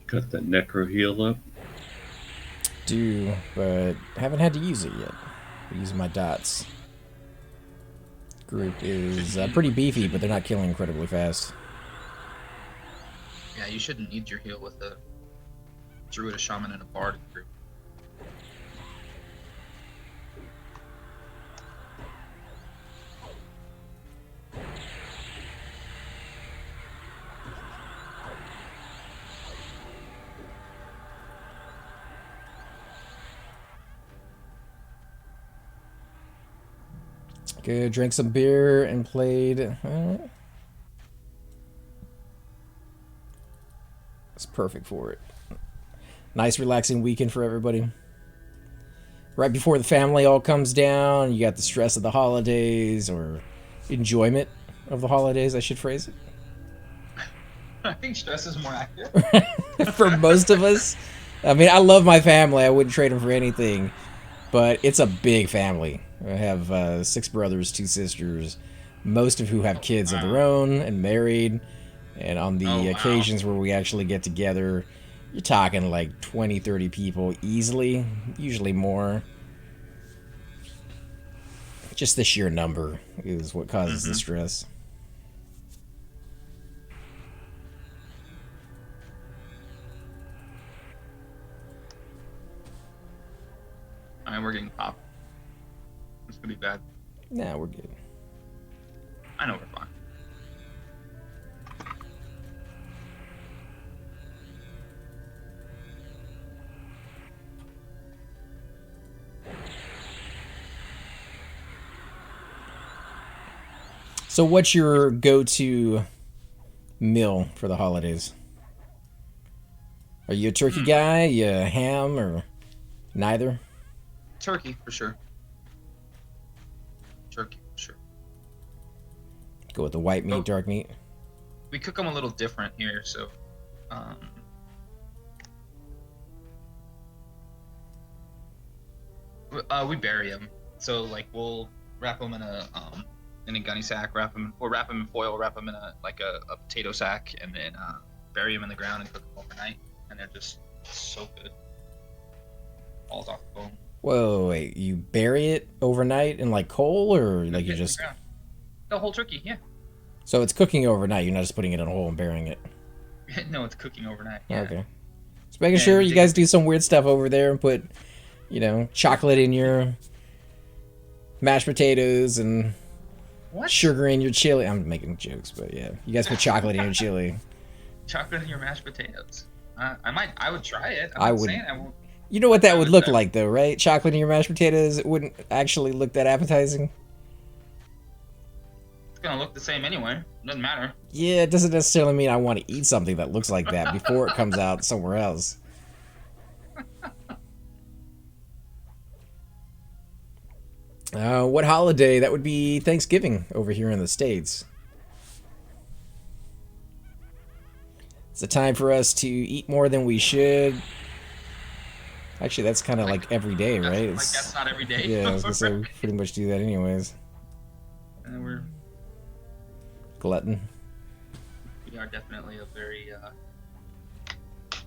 Got the Necro heal up. Do, but haven't had to use it yet. I'm using my dots. Group is pretty beefy, but they're not killing incredibly fast. Yeah, you shouldn't need your heal with a druid, a shaman, and a bard group. Good, drank some beer and played. It's perfect for it. Nice, relaxing weekend for everybody. Right before the family all comes down, you got the stress of the holidays, or enjoyment of the holidays, I should phrase it. I think stress is more accurate. For most of us. I mean, I love my family. I wouldn't trade them for anything. But it's a big family. I have 6 brothers, 2 sisters, most of who have kids of their own and married. And on the occasions where we actually get together, you're talking like 20, 30 people easily, usually more. Just the sheer number is what causes the stress. I mean, we're getting popped. It's gonna be bad. Nah, we're good. I know we're fine. So what's your go-to meal for the holidays? Are you a turkey guy? You a ham or neither? Turkey for sure. Turkey for sure. Go with the white meat, dark meat. We cook them a little different here, so we bury them. So like we'll wrap them in a gunny sack, wrap them in foil, wrap them in a potato sack, and then bury them in the ground and cook them overnight. And they're just so good. Falls off the bone. Whoa, wait, you bury it overnight in like coal, or like you just... The whole turkey, yeah. So it's cooking overnight, you're not just putting it in a hole and burying it? No, it's cooking overnight, yeah. Okay. Just making sure you guys do some weird stuff over there and put, you know, chocolate in your mashed potatoes and sugar in your chili. I'm making jokes, but yeah. You guys put chocolate in your chili. Chocolate in your mashed potatoes. I would try it. I I'm would. saying I won't. You know what that would look like, though, right? Chocolate in your mashed potatoes. It wouldn't actually look that appetizing. It's gonna look the same anyway. Doesn't matter. Yeah, it doesn't necessarily mean I want to eat something that looks like that before it comes out somewhere else. What holiday? That would be Thanksgiving over here in the States. It's a time for us to eat more than we should. Actually, that's kind of like every day, right? That's not every day. Yeah, I was gonna say we pretty much do that anyways. And we're Glutton. We are definitely a very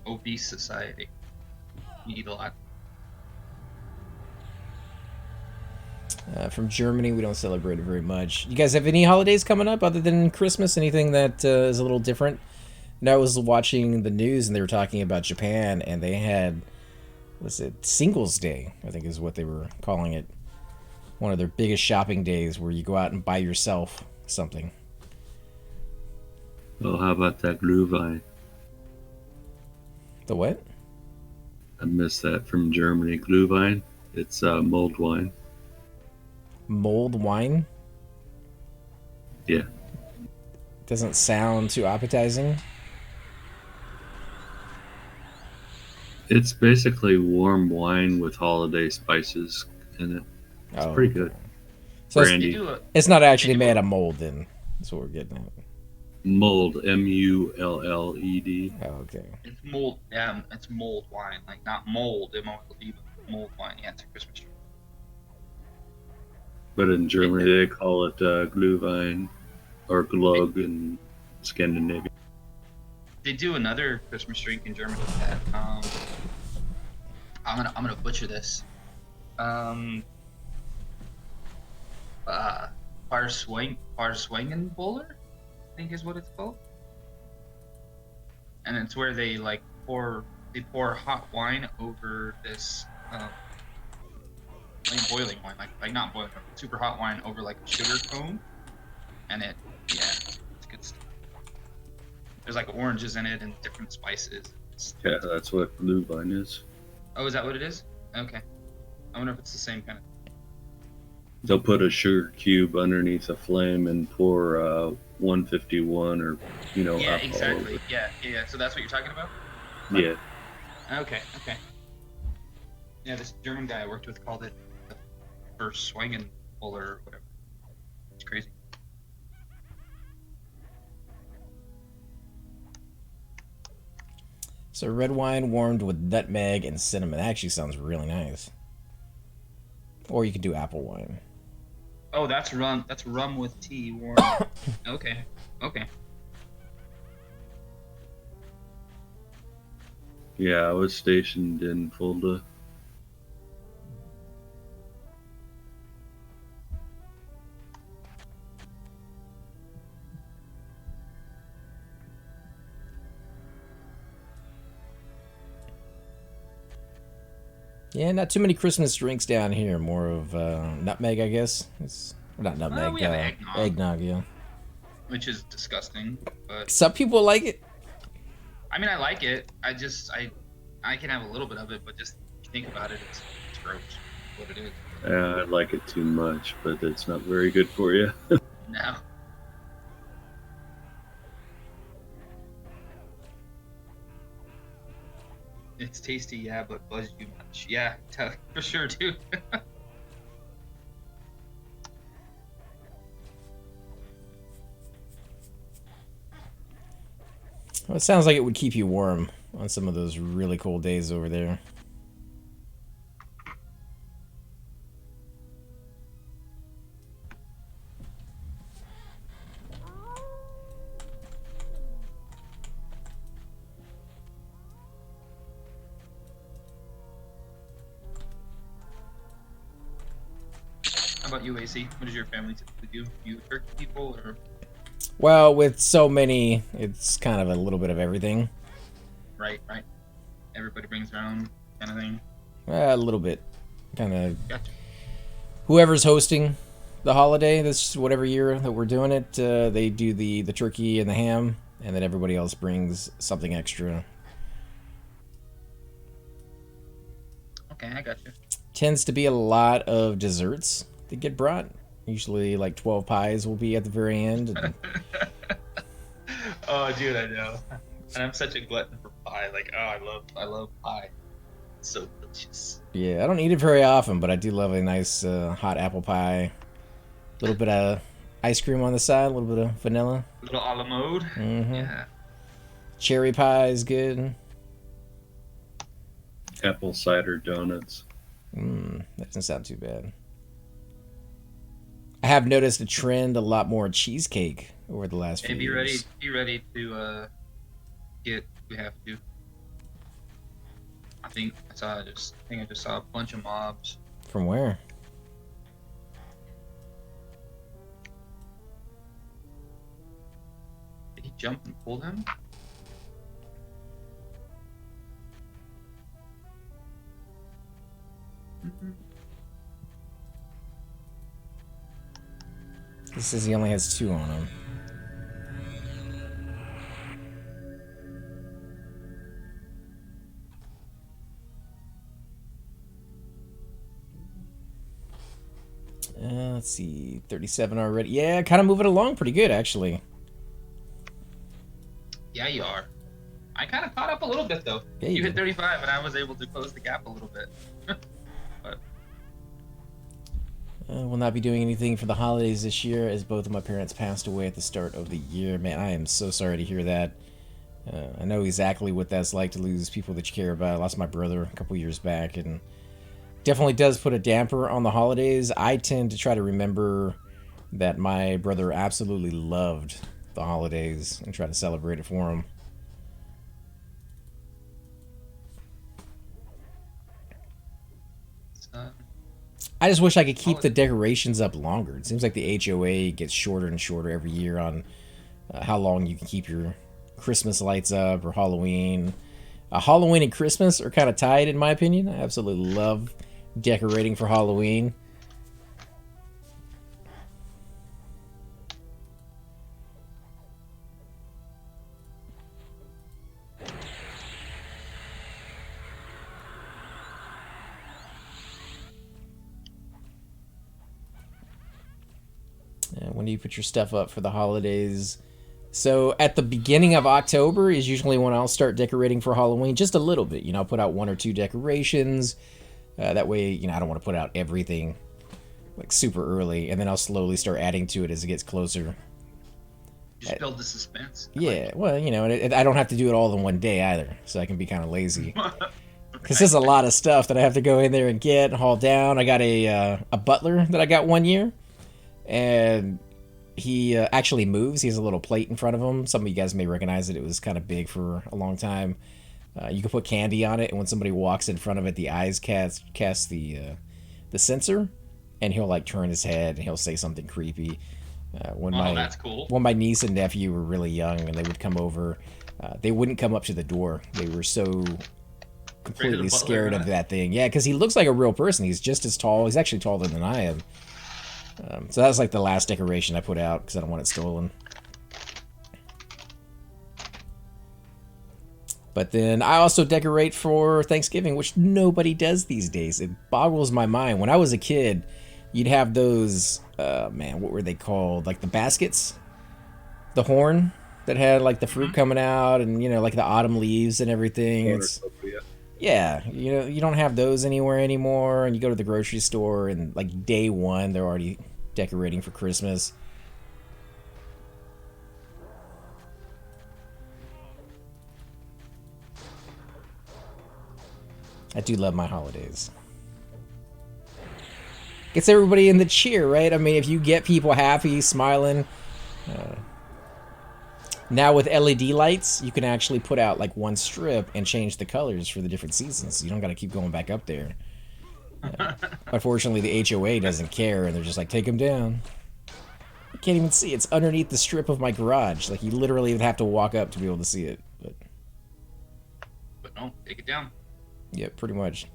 obese society. We eat a lot. From Germany, we don't celebrate it very much. You guys have any holidays coming up other than Christmas? Anything that is a little different? And I was watching the news and they were talking about Japan, and they had, what's it, Singles Day, I think is what they were calling it. One of their biggest shopping days where you go out and buy yourself something. Well, how about that Glühwein? The what? I missed that from Germany. Glühwein. It's mulled wine. Mulled wine? Yeah. Doesn't sound too appetizing. It's basically warm wine with holiday spices in it. It's pretty good. So Brandy. it's not actually made of mold, then. That's what we're getting at. Mulled, Mulled. Oh, okay. It's mulled. Yeah, it's mulled wine, like not mold, M-O-L-D, but mulled wine. Yeah, it's a Christmas tree. But in Germany, they call it Glühwein or Glug in Scandinavia. They do another Christmas drink in Germany that I'm gonna butcher this. Farswangenbowler, I think is what it's called. And it's where they pour hot wine over this boiling wine, like not boiling, super hot wine over like a sugar cone, and it's good stuff. There's like oranges in it and different spices. Yeah, that's what Glühwein is. Oh, is that what it is? Okay. I wonder if it's the same kind of. They'll put a sugar cube underneath a flame and pour 151 or Yeah, alcohol exactly. over. Yeah. So that's what you're talking about? Yeah. Okay. Yeah, this German guy I worked with called it the Verswangenbowler or whatever. It's crazy. So red wine warmed with nutmeg and cinnamon. That actually sounds really nice. Or you could do apple wine. Oh, that's rum. That's rum with tea warm. Okay. Yeah, I was stationed in Fulda. Yeah, not too many Christmas drinks down here. More of nutmeg, I guess. It's not nutmeg. We have eggnog. Eggnog, yeah. Which is disgusting, but Some people like it. I mean, I like it. I can have a little bit of it, but just think about it, it's gross. What it is. I like it too much, but it's not very good for you. No. It's tasty, yeah, but buzzes you much. Yeah, for sure, too. Well, it sounds like it would keep you warm on some of those really cold days over there. How about you, AC? What does your family typically do? You turkey people, or? Well, with so many, it's kind of a little bit of everything. Right. Everybody brings their own kind of thing. A little bit. Kind of. Gotcha. Whoever's hosting the holiday, this whatever year that we're doing it, they do the turkey and the ham, and then everybody else brings something extra. Okay, I gotcha. Tends to be a lot of desserts that get brought. Usually like 12 pies will be at the very end. And Oh, dude, I know. And I'm such a glutton for pie. Like, oh, I love pie. It's so delicious. yeah, I don't eat it very often, but I do love a nice hot apple pie. A little bit of ice cream on the side, a little bit of vanilla. A little a la mode. Mm-hmm. Yeah. Cherry pie is good. Apple cider donuts. That doesn't sound too bad. I have noticed a trend, a lot more cheesecake over the last few Hey, years. be ready to get. We have to. I think I just saw a bunch of mobs. From where? Did he jump and pull him? He says he only has 2 on him. Let's see, 37 already. Yeah, kind of moving along pretty good, actually. Yeah, you are. I kind of caught up a little bit though. Yeah, you hit did. 35, and I was able to close the gap a little bit. But Will not be doing anything for the holidays this year as both of my parents passed away at the start of the year. Man, I am so sorry to hear that. I know exactly what that's like to lose people that you care about. I lost my brother a couple years back, and definitely does put a damper on the holidays. I tend to try to remember that my brother absolutely loved the holidays and try to celebrate it for him. I just wish I could keep the decorations up longer. It seems like the HOA gets shorter and shorter every year on how long you can keep your Christmas lights up or Halloween. Halloween and Christmas are kind of tied, in my opinion. I absolutely love decorating for Halloween. When do you put your stuff up for the holidays? So at the beginning of October is usually when I'll start decorating for Halloween, just a little bit. I'll put out 1 or 2 decorations. That way, I don't want to put out everything like super early, and then I'll slowly start adding to it as it gets closer. Just build the suspense. Yeah, well, I don't have to do it all in one day either, so I can be kind of lazy. Because there's a lot of stuff that I have to go in there and get and haul down. I got a butler that I got one year, and he actually moves. He has a little plate in front of him. Some of you guys may recognize it. It was kind of big for a long time. You can put candy on it, and when somebody walks in front of it, the eyes cast the sensor, and he'll like turn his head and he'll say something creepy. That's cool. When my niece and nephew were really young and they would come over, they wouldn't come up to the door. They were so completely scared of that thing. Yeah, because he looks like a real person. He's just as tall. He's actually taller than I am. So that was like the last decoration I put out because I don't want it stolen. But then I also decorate for Thanksgiving, which nobody does these days. It boggles my mind. When I was a kid, you'd have those, what were they called? Like the baskets? The horn that had like the fruit coming out and, like the autumn leaves and everything. Yeah, you don't have those anywhere anymore. And you go to the grocery store and like day one, they're already decorating for Christmas. I do love my holidays. Gets everybody in the cheer, right? I mean, if you get people happy, smiling. Now with LED lights, you can actually put out like one strip and change the colors for the different seasons. You don't got to keep going back up there. Unfortunately, the HOA doesn't care, and they're just like, take them down. You can't even see. It's underneath the strip of my garage. Like, you literally would have to walk up to be able to see it. But no, take it down. Yeah, pretty much.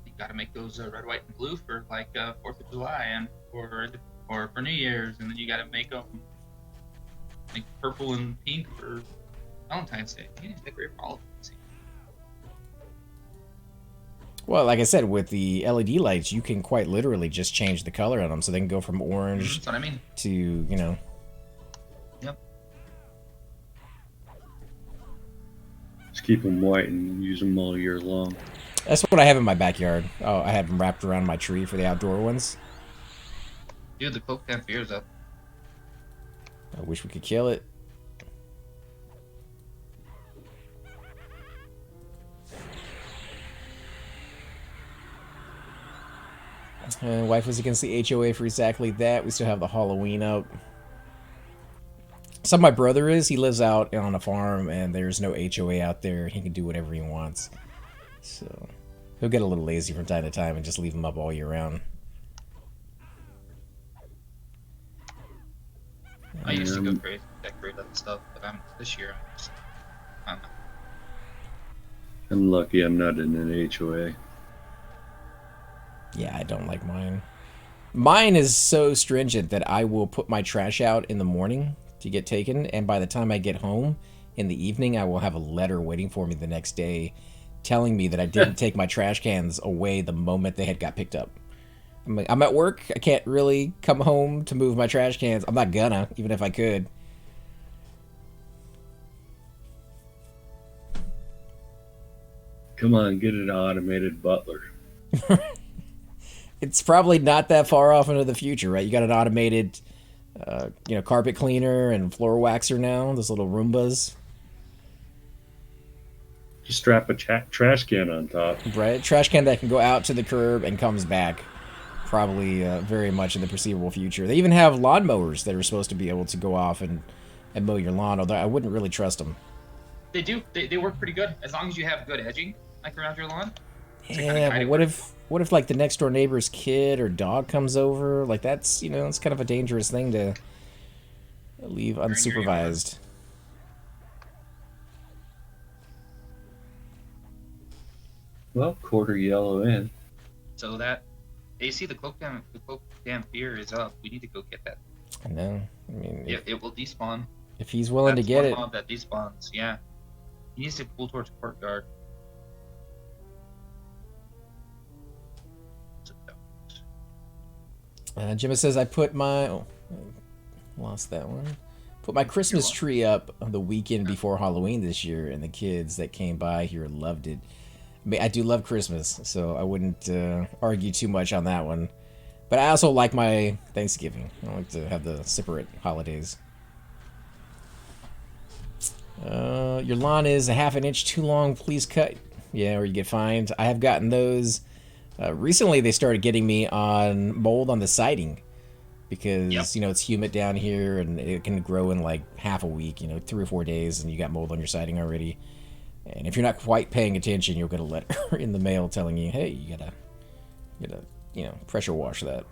You got to make those red, white, and blue for like 4th of July and or for New Year's, and then you got to make them like purple and pink for Valentine's Day. You need to decorate for all of them. Well, like I said, with the LED lights, you can quite literally just change the color on them, so they can go from orange That's what I mean. to, Yep. Just keep them white and use them all year long. That's what I have in my backyard. Oh, I have them wrapped around my tree for the outdoor ones. Dude, the Coke can fears up. I wish we could kill it. Wife was against the HOA for exactly that. We still have the Halloween up. So my brother is. He lives out on a farm, and there's no HOA out there. He can do whatever he wants. So he'll get a little lazy from time to time and just leave them up all year round. I used to go crazy, decorate that stuff, but this year I'm lucky I'm not in an HOA. Yeah, I don't like mine. Mine is so stringent that I will put my trash out in the morning to get taken, and by the time I get home in the evening, I will have a letter waiting for me the next day telling me that I didn't take my trash cans away the moment they had got picked up. I'm at work. I can't really come home to move my trash cans. I'm not gonna, even if I could. Come on, get an automated butler. It's probably not that far off into the future, right? You got an automated, carpet cleaner and floor waxer now. Those little Roombas, Just strap a trash can on top. right? Trash can that can go out to the curb and comes back. Probably very much in the foreseeable future. They even have lawnmowers that are supposed to be able to go off and mow your lawn, although I wouldn't really trust them. They do. They work pretty good as long as you have good edging, like around your lawn. To kinda Yeah, guide but it what if like the next door neighbor's kid or dog comes over? Like that's it's kind of a dangerous thing to leave During your yard. unsupervised. Well, quarter yellow in. So that AC, the cloak dam fear is up. We need to go get that. I know. I mean, It will despawn. if he's willing That's to get one it, mob that despawns. Yeah, he needs to pull towards courtyard. Jimmy says I put my lost that one. Put my Christmas tree up on the weekend before Halloween this year, and the kids that came by here loved it. I mean, I do love Christmas, so I wouldn't argue too much on that one. But I also like my Thanksgiving. I like to have the separate holidays. Your lawn is a half an inch too long. Please cut. Yeah, or you get fined. I have gotten those. Recently, they started getting me on mold on the siding because it's humid down here and it can grow in like half a week. 3 or 4 days, and you got mold on your siding already. And if you're not quite paying attention, you'll get a letter in the mail telling you, "Hey, you gotta, pressure wash that."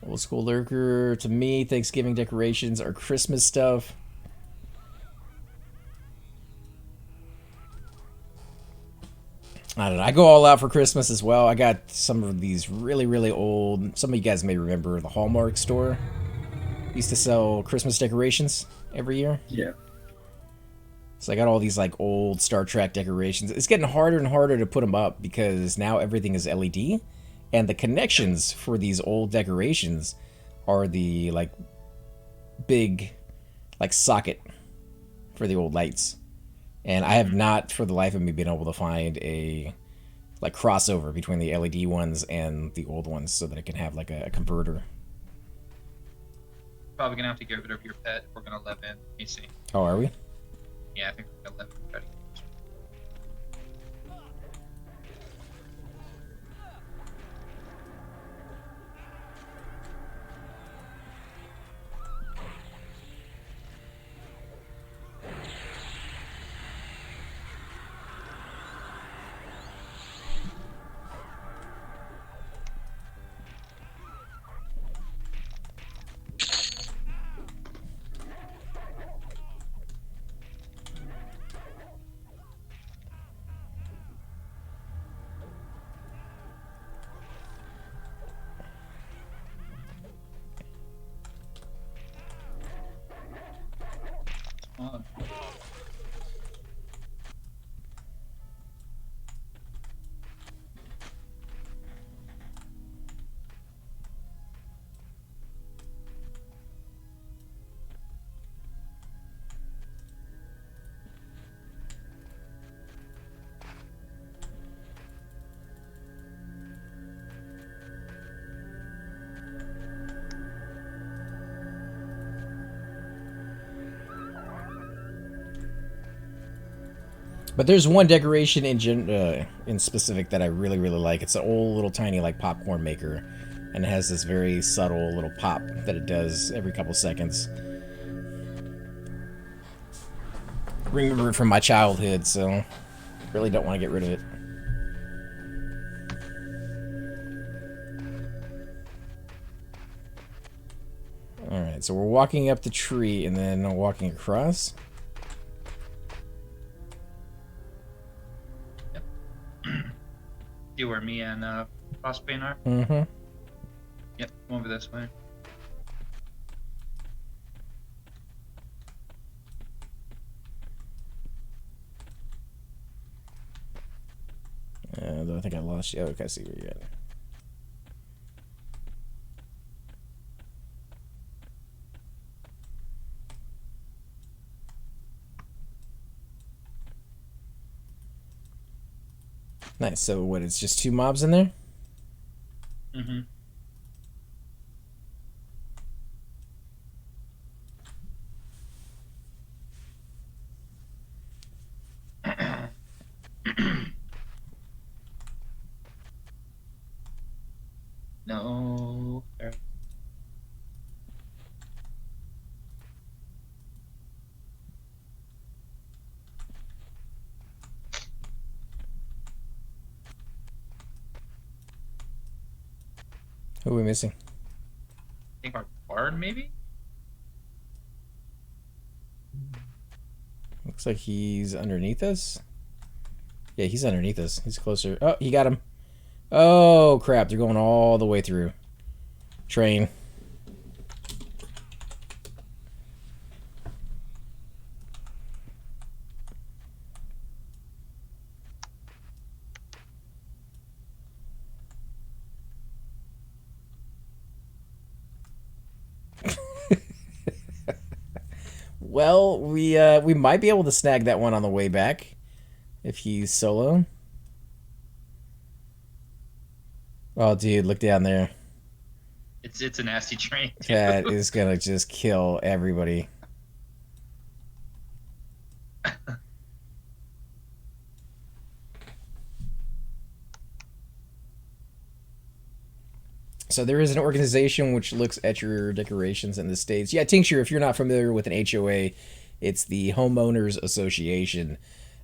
Old school lurker. To me, Thanksgiving decorations are Christmas stuff. I don't know. I go all out for Christmas as well. I got some of these really, really old. Some of you guys may remember the Hallmark store. Used to sell Christmas decorations every year. Yeah. So I got all these like old Star Trek decorations. It's getting harder and harder to put them up because now everything is LED, and the connections for these old decorations are the like big like socket for the old lights. And I have not, for the life of me, been able to find a like crossover between the LED ones and the old ones, so that I can have like a converter. Probably gonna have to get rid of your pet if we're gonna live in AC. Oh, are we? Yeah, I think we're gonna live in Freddy. On. But there's one decoration in specific that I really, really like. It's an old little tiny like popcorn maker, and it has this very subtle little pop that it does every couple seconds. Remember it from my childhood, so really don't want to get rid of it. Alright, so we're walking up the tree and then walking across. See where me and Frostbane are? Mm-hmm. Yep, come over this way. I think I lost you. Oh, okay, I see where you're at. Nice. So what? It's just 2 mobs in there. Mm-hmm. No. Who are we missing? I think our bard, maybe? Looks like he's underneath us. Yeah, he's underneath us. He's closer. Oh, he got him. Oh, crap. They're going all the way through. Train. Well, we might be able to snag that one on the way back if he's solo. Oh, dude, look down there. It's a nasty train, too. That is gonna just kill everybody. So there is an organization which looks at your decorations in the States. Yeah, Tincture, if you're not familiar with an HOA, it's the Homeowners Association.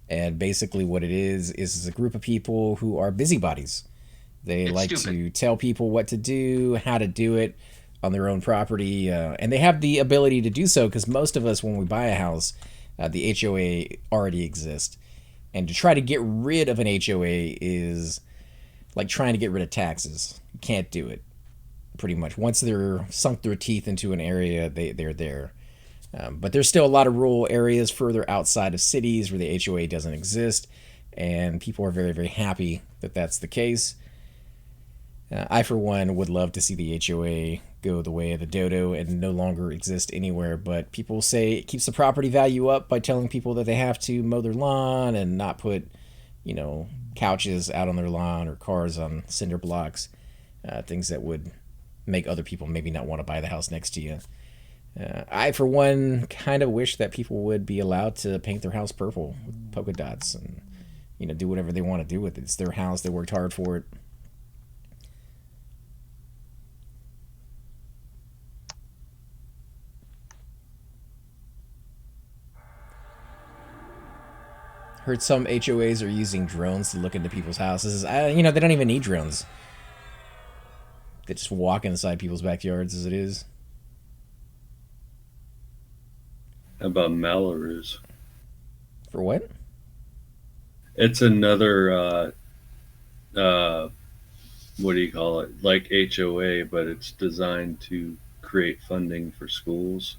And basically what it is a group of people who are busybodies. They It's like stupid. to tell people what to do, how to do it on their own property. And they have the ability to do so because most of us, when we buy a house, the HOA already exists. And to try to get rid of an HOA is like trying to get rid of taxes. You can't do it. Pretty much. Once they're sunk their teeth into an area, they're there. But there's still a lot of rural areas further outside of cities where the HOA doesn't exist, and people are very, very happy that that's the case. I, for one, would love to see the HOA go the way of the dodo and no longer exist anywhere, but people say it keeps the property value up by telling people that they have to mow their lawn and not put, couches out on their lawn or cars on cinder blocks, things that would make other people maybe not want to buy the house next to you. I, for one, kind of wish that people would be allowed to paint their house purple with polka dots and, do whatever they want to do with it. It's their house. They worked hard for it. Heard some HOAs are using drones to look into people's houses. They don't even need drones. They just walk inside people's backyards as it is. How about Mallarus? For what? It's another what do you call it? Like HOA, but it's designed to create funding for schools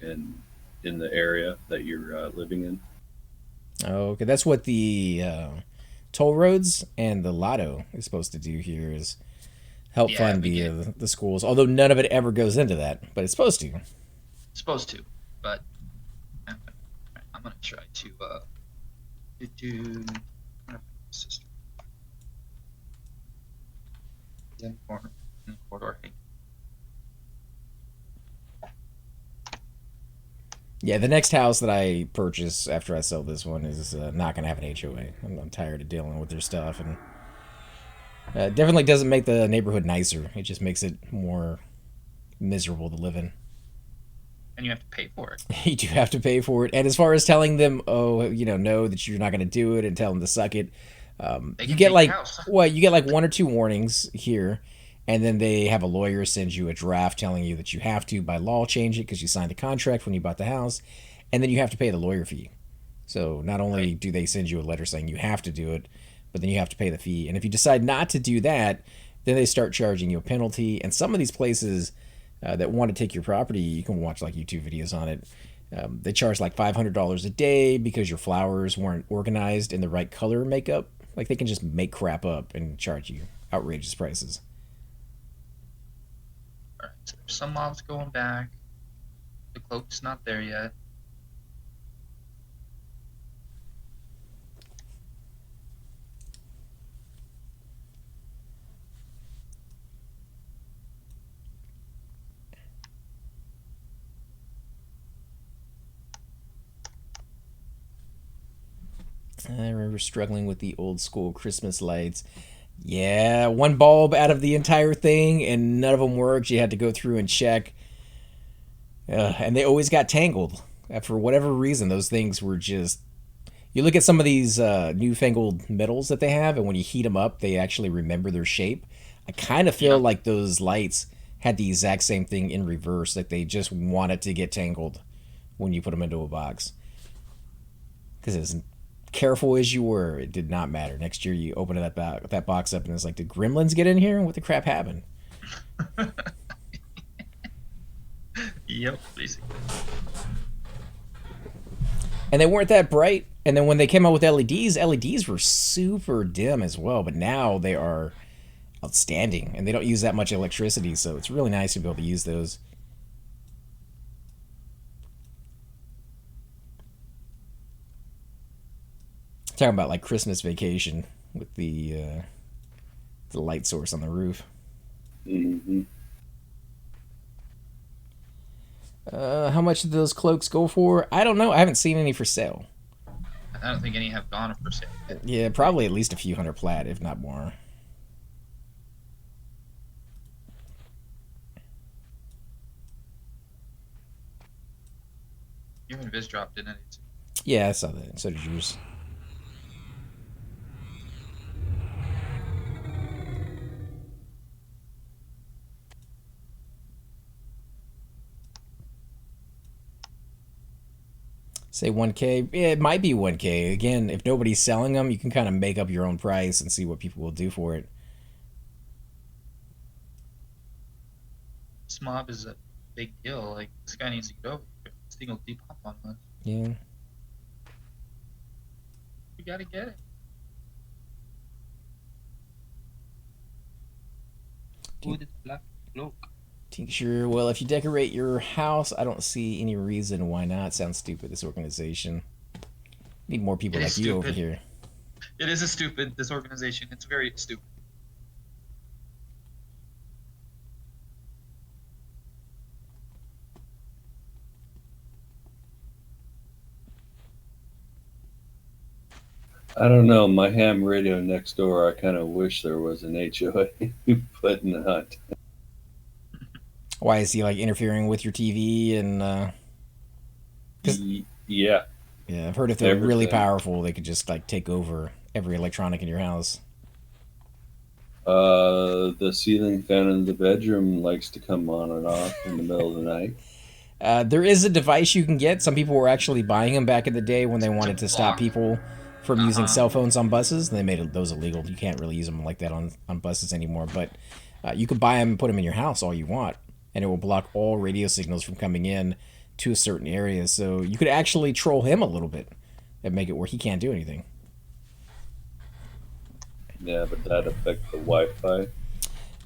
and in the area that you're living in. Oh, okay. That's what the toll roads and the lotto is supposed to do here is help Yeah, fund we the get the schools. Although none of it ever goes into that, but it's supposed to. supposed to, but I'm gonna try to do system. In the corridor. Yeah, the next house that I purchase after I sell this one is not going to have an HOA. I'm tired of dealing with their stuff, and definitely doesn't make the neighborhood nicer. It just makes it more miserable to live in. And you have to pay for it. You do have to pay for it. And as far as telling them, no, that you're not going to do it, and tell them to suck it, They you can get take like your house. what? You get like 1 or 2 warnings here, and then they have a lawyer send you a draft telling you that you have to by law change it because you signed a contract when you bought the house, and then you have to pay the lawyer fee. So not only Right. do they send you a letter saying you have to do it, but then you have to pay the fee. And if you decide not to do that, then they start charging you a penalty. And some of these places that want to take your property, you can watch like YouTube videos on it. They charge like $500 a day because your flowers weren't organized in the right color makeup. Like they can just make crap up and charge you outrageous prices. All right, so there's some mobs going back. The cloak's not there yet. I remember struggling with the old school Christmas lights. Yeah, one bulb out of the entire thing, and none of them worked. You had to go through and check. And they always got tangled. For whatever reason, those things were just. You look at some of these newfangled metals that they have, and when you heat them up, they actually remember their shape. I kind of feel Yeah. like those lights had the exact same thing in reverse, that they just wanted to get tangled when you put them into a box. Because as careful as you were, it did not matter. Next year, you open that box up, and it's like, did gremlins get in here? What the crap happened? Yep, basically. And they weren't that bright. And then when they came out with LEDs were super dim as well. But now they are outstanding, and they don't use that much electricity, so it's really nice to be able to use those. Talking about like Christmas Vacation with the light source on the roof. Hmm. How much did those cloaks go for? I don't know. I haven't seen any for sale. I don't think any have gone for sale. Yeah, probably at least a few hundred plat, if not more. Even Viz dropped, didn't it? Yeah, I saw that. So did yours. Say 1K. Yeah, it might be 1K. Again, if nobody's selling them, you can kind of make up your own price and see what people will do for it. This mob is a big deal. Like, this guy needs to get over it. This thing will depop on us. Yeah. We gotta get it. Who did the black cloak? Tincture. Well, if you decorate your house, I don't see any reason why not. Sounds stupid, this organization. Need more people It like is you over stupid. here. It is a stupid, this organization. It's very stupid. I don't know. My ham radio next door, I kind of wish there was an HOA, but not. Why is he like interfering with your TV? And 'cause- Yeah, yeah, I've heard if they're really everything. powerful, they could just like take over every electronic in your house. The ceiling fan in the bedroom likes to come on and off in the middle of the night. There is a device you can get. Some people were actually buying them back in the day when they To wanted to stop block. people from using Uh-huh. cell phones on buses. They made those illegal. You can't really use them like that on buses anymore. But you could buy them and put them in your house all you want, and it will block all radio signals from coming in to a certain area. So you could actually troll him a little bit and make it where he can't do anything. Yeah, but that affects the Wi-Fi.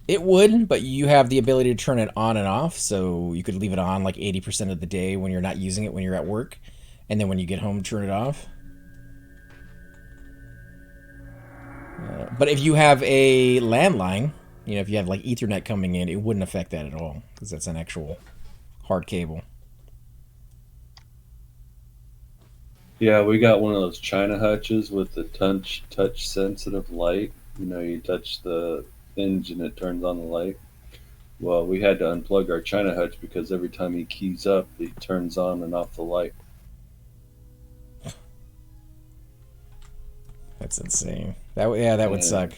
It would, but you have the ability to turn it on and off, so you could leave it on like 80% of the day when you're not using it when you're at work, and then when you get home, turn it off. But if you have a landline, if you have like Ethernet coming in, it wouldn't affect that at all because that's an actual hard cable. Yeah, we got one of those China hutches with the touch sensitive light. You touch the hinge and it turns on the light. Well, we had to unplug our China hutch because every time he keys up, he turns on and off the light. That's insane. That would Yeah. suck.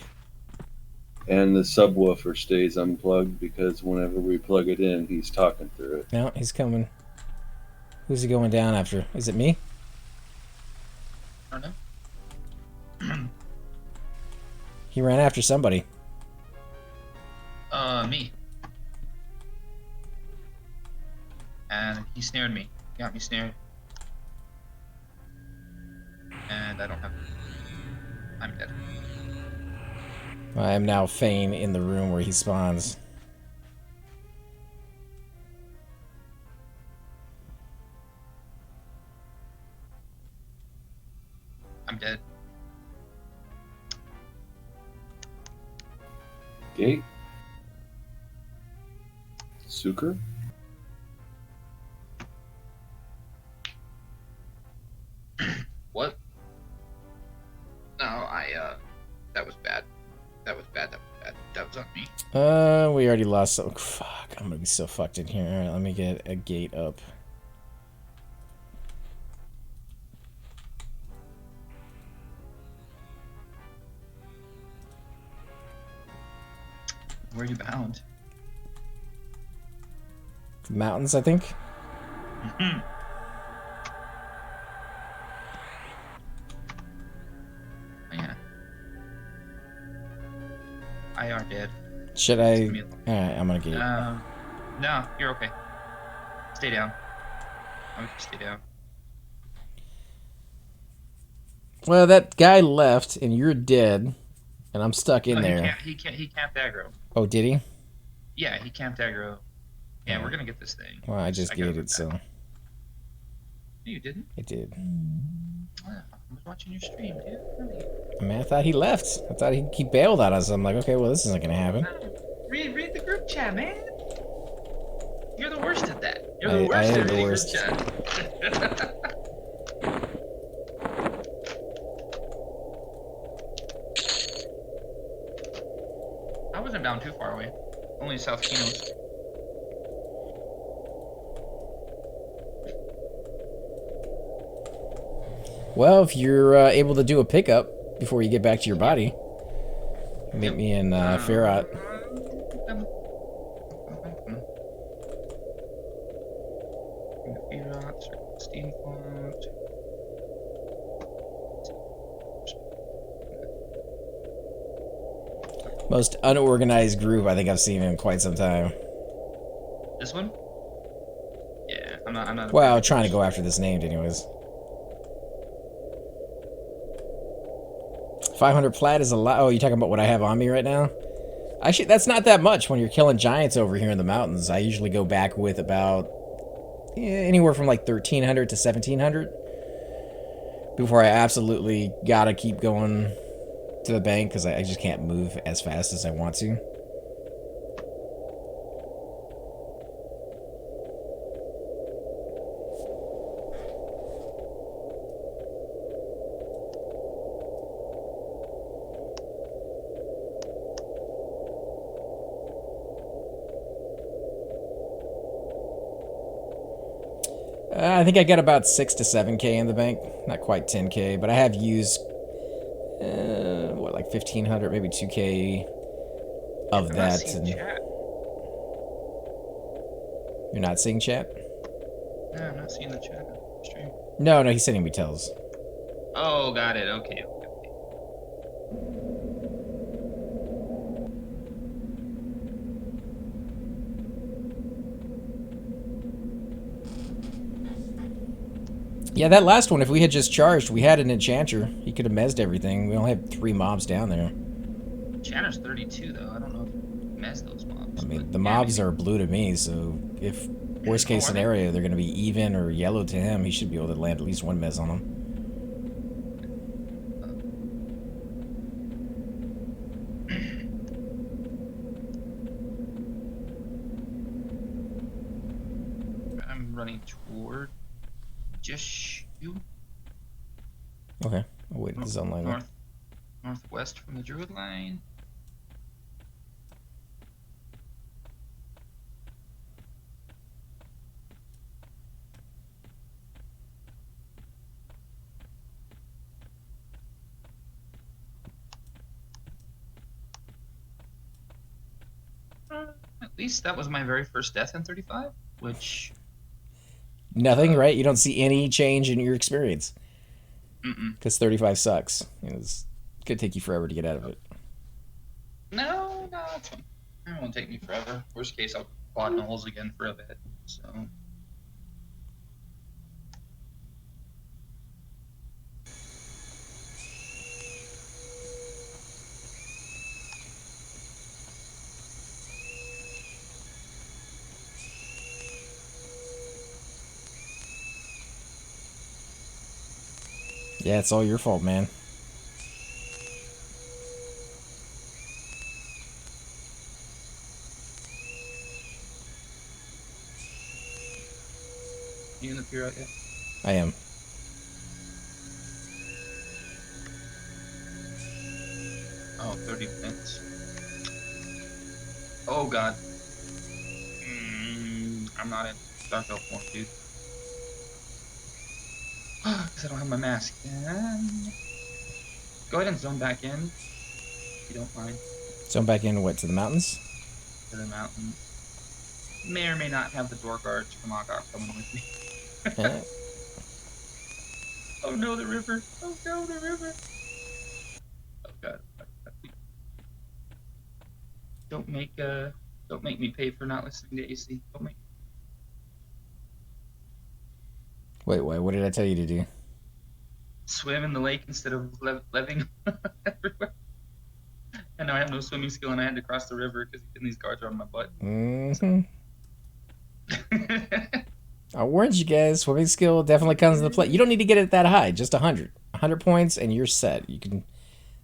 And the subwoofer stays unplugged because whenever we plug it in, he's talking through it. No, he's coming. Who's he going down after? Is it me? I don't know. He ran after somebody. Me. And he snared me. Got me snared. And I don't have. I'm dead. I am now Fane in the room where he spawns. I'm dead. Gate? Suker? What? That was bad. That was bad. That was on me. We already lost some. Fuck, I'm gonna be so fucked in here. Alright, let me get a gate up. Where are you bound? Mountains, I think. Mm-hmm. Oh, yeah. IR dead. Should I? Alright, I'm gonna gate. No, you're okay. Stay down. I would stay down. Well, that guy left, and you're dead, and I'm stuck in there. He camped aggro. Oh, did he? Yeah, he camped aggro. Yeah, we're gonna get this thing. Well, I just gated, so. No, you didn't? I did. I was watching your stream, dude. Really? I mean, I thought he left. I thought he bailed on us. I'm like, okay, well, this isn't gonna happen. Read the group chat, man. You're the worst at that. You're the worst at reading the group worst. chat. I wasn't down too far away. Only South Kinos. Well, if you're able to do a pickup before you get back to your body, meet me in Ferrat. Most unorganized group I think I've seen in quite some time. This one? Yeah, I'm not. Well, trying to go after this named, anyways. 500 plat is a lot. Oh, you talking about what I have on me right now? Actually, that's not that much when you're killing giants over here in the mountains. I usually go back with about anywhere from like 1,300 to 1,700 before I absolutely gotta keep going to the bank because I just can't move as fast as I want to. I think I got about 6 to 7K in the bank. Not quite 10K, but I have used, what, like 1,500, maybe 2K of that. And chat. You're not seeing chat? No, I'm not seeing the chat on the stream. No, he's sending me tells. Oh, got it. Okay. Yeah, that last one, if we had just charged, we had an enchanter. He could have mezzed everything. We only had 3 mobs down there. Enchanter's 32, though. I don't know if you mess those mobs. I mean, the mobs are blue to me, so if worst case scenario, they're going to be even or yellow to him, he should be able to land at least 1 mez on them. I'm running toward just you. Okay, I'll wait at the zone line. Northwest from the Druid line. At least that was my very first death in 35, which... Nothing, right? You don't see any change in your experience. Because 35 sucks. It's going to take you forever to get out of it. No, it's fine. It won't take me forever. Worst case, I'll bot in holes again for a bit, so... Yeah, it's all your fault, man. You in the pier out yet? I am. 30 minutes. Oh god. I'm not in Dark Elf form, dude. Because I don't have my mask. Go ahead and zone back in, if you don't mind, So I'm back in, what, to the mountains? to the mountain. May or may not have the door guards from Agar coming with me. Eh. Oh no, the river. Oh no, the river. Oh god. Don't make me pay for not listening to AC. Don't make Wait, what did I tell you to do? swim in the lake instead of living everywhere. And now I have no swimming skill, and I had to cross the river because these guards are on my butt. Mm-hmm. I warned you guys, swimming skill definitely comes into play. You don't need to get it that high, just 100. 100 points and you're set. You can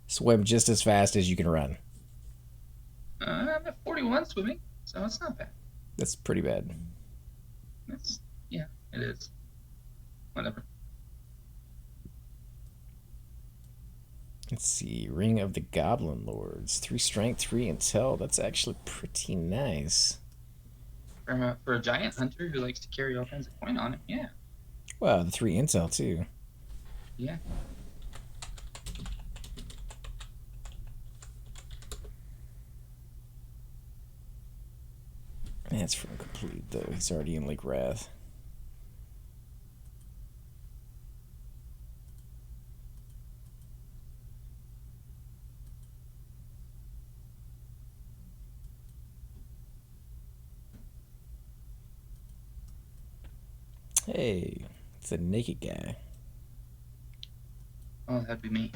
swim just as fast as you can run. I'm at 41 swimming, so it's not bad. That's pretty bad. Yeah, it is. Whatever. Let's see. Ring of the Goblin Lords. 3 strength, 3 intel. That's actually pretty nice. For a giant hunter who likes to carry all kinds of coin on him, yeah. Well, the 3 intel, too. Yeah. That's from complete, though. He's already in Lake Wrath. Hey, it's a naked guy. Oh, that'd be me.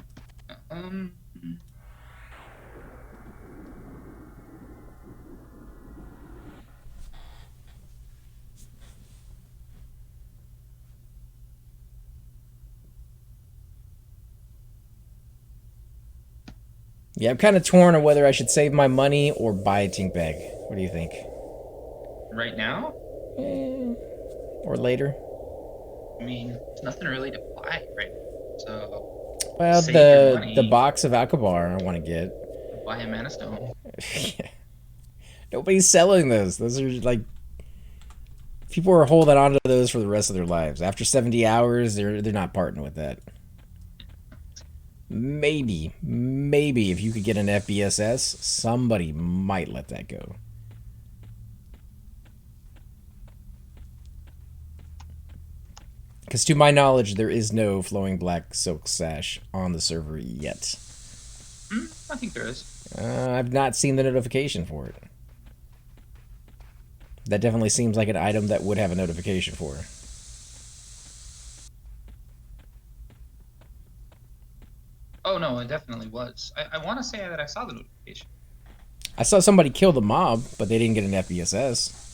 Yeah, I'm kind of torn on whether I should save my money or buy a tink bag. What do you think? Right now? Or later? I mean, there's nothing really to buy right now. So, Well, save your money, the box of Alkabar I want to get. buy a Mana Stone. Yeah. Nobody's selling those. Those are like people are holding on to those for the rest of their lives. After 70 hours, they're not parting with that. Maybe if you could get an FBSS, somebody might let that go. Because to my knowledge, there is no flowing black silk sash on the server yet. I think there is. I've not seen the notification for it. That definitely seems like an item that would have a notification for. Oh no, it definitely was. I want to say that I saw the notification. I saw somebody kill the mob, but they didn't get an FBSS.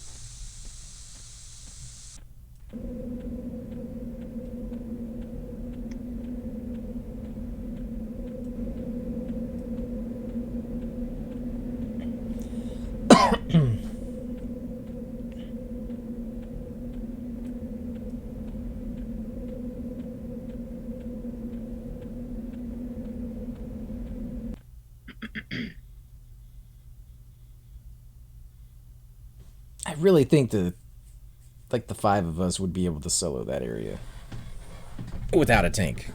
I really think the 5 of us would be able to solo that area without a tank.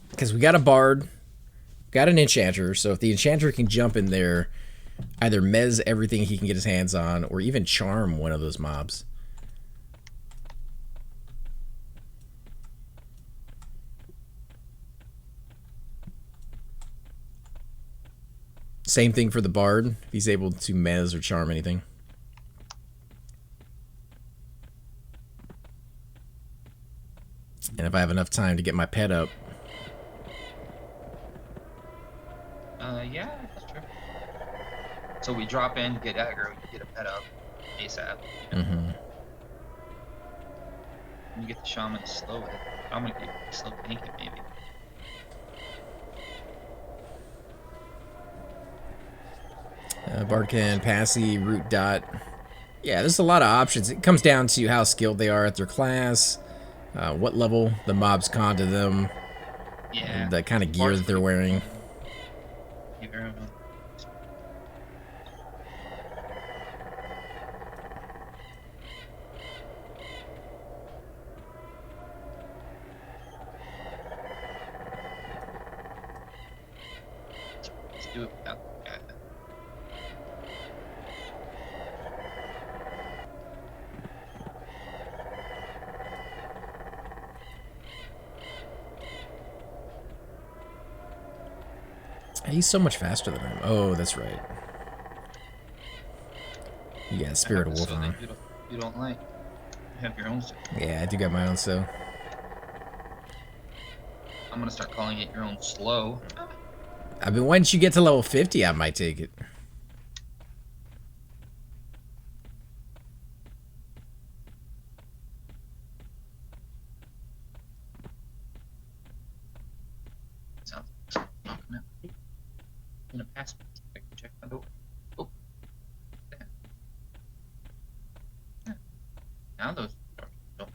Because we got a bard, got an enchanter, so if the enchanter can jump in there, either mez everything he can get his hands on, or even charm one of those mobs. Same thing for the bard, if he's able to mez or charm anything. And if I have enough time to get my pet up. Yeah, that's true. So we drop in, get aggro, you get a pet up ASAP. You know? Mm-hmm. You get the shaman to slow it. I'm gonna get slow tank it maybe. Bard Passy, Root Dot. Yeah, there's a lot of options. It comes down to how skilled they are at their class, what level the mob's con to them. Yeah. the kind of gear Parts that they're would be wearing. pretty very well. Let's do it without that. He's so much faster than I am. Oh, that's right. You got I Spirit have of the Wolf so on. that you don't like. You have your own so. Yeah, I do got my own so. I'm gonna start calling it your own slow. I mean, once you get to level 50, I might take it. Sounds knocking at me. I'm gonna pass. I can check my door. Oh, damn. Yeah. Now those doors don't.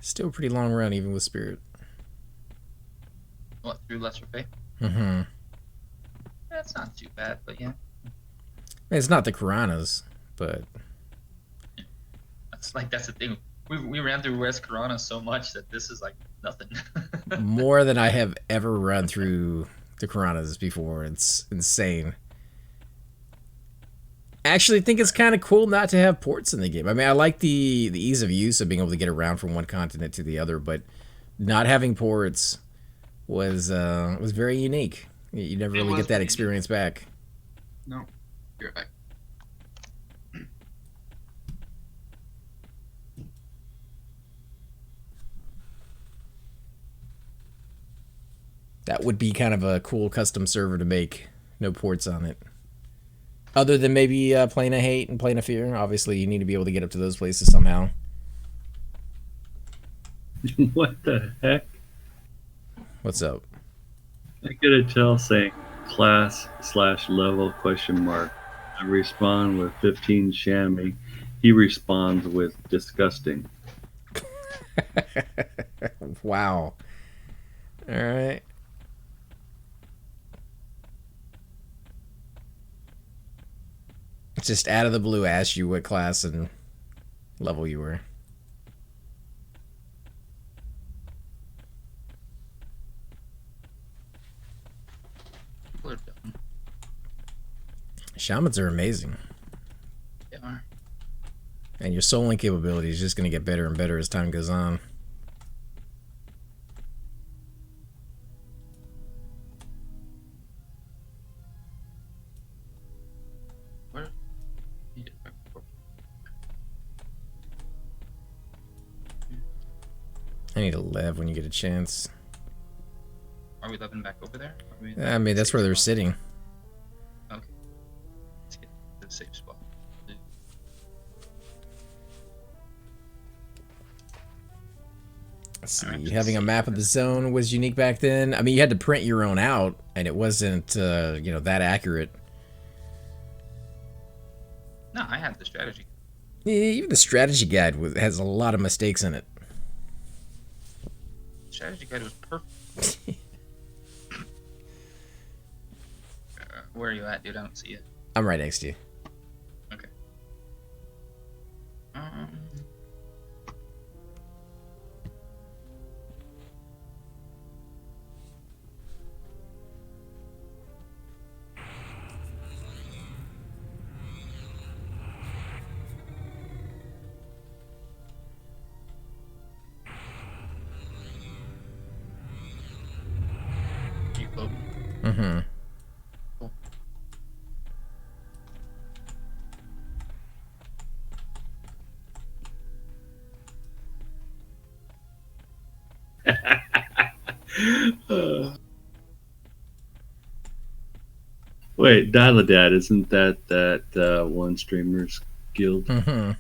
Still a pretty long run, even with Spirit. What, through lesser pay? Mm-hmm. That's not too bad, but yeah. It's not the Karanas, but That's the thing. We ran through West Corona so much that this is like nothing. more than I have ever run through the Karanas before. It's insane. I actually think it's kind of cool not to have ports in the game. I mean, I like the ease of use of being able to get around from one continent to the other, but not having ports was very unique. You never really get that experience back. No, you're back. That would be kind of a cool custom server to make. No ports on it. Other than maybe Plane of Hate and Plane of Fear. Obviously, you need to be able to get up to those places somehow. What the heck? What's up? I get a tell saying class/level question mark. I respond with 15 chamois. He responds with disgusting. Wow. All right. Just out of the blue, asked you what class and level you were. People are dumb. Shamans are amazing. They are. And your souling capability is just going to get better and better as time goes on. Where? I need a lev when you get a chance. Are we living back over there? I mean, that's where they're sitting. Okay. Let's get to the safe spot. Let's see. Having a map of the zone was unique back then. I mean, you had to print your own out, and it wasn't, that accurate. No, I had the strategy. Even the strategy guide has a lot of mistakes in it. The strategy guide was perfect. Where are you at, dude? I don't see you. I'm right next to you. Okay. You close. Mm-hmm. Cool. Wait, Dial-A-Dad, isn't that one streamer's guild? Mm-hmm.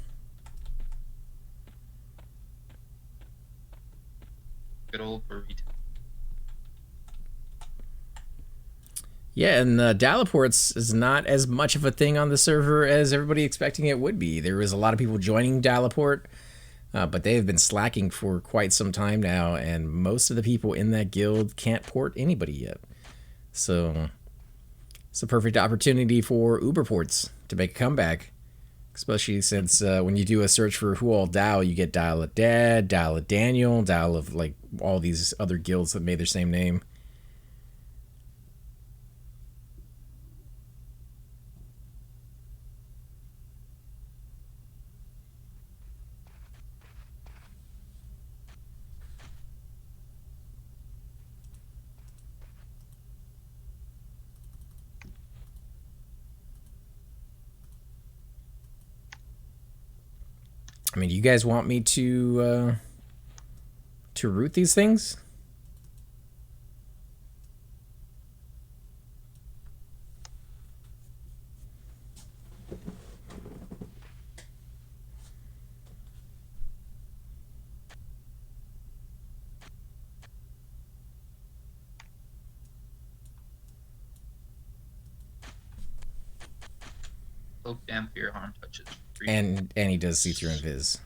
Good old burrito. Yeah, and Dial-A-Ports is not as much of a thing on the server as everybody expecting it would be. There was a lot of people joining Dial-A-Port, but they have been slacking for quite some time now, and most of the people in that guild can't port anybody yet. So it's a perfect opportunity for Uber ports to make a comeback, especially since when you do a search for who all Dial, you get Dial-A-Dad, Dial-A-Daniel, Dial of like all these other guilds that made their same name. I mean, do you guys want me to root these things? Cloak, damn, fear, harm, touches. And he does see through invis.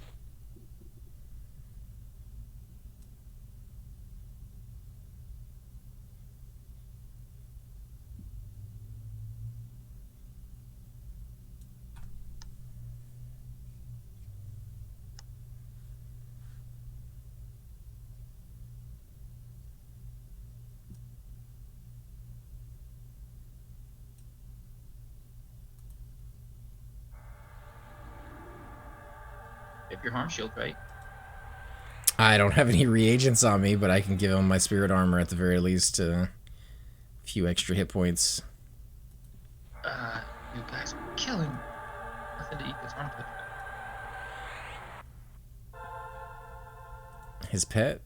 If your harm shield, right? I don't have any reagents on me, but I can give him my spirit armor at the very least. A few extra hit points. You guys are killing me. Nothing to eat this harm touch. His pet?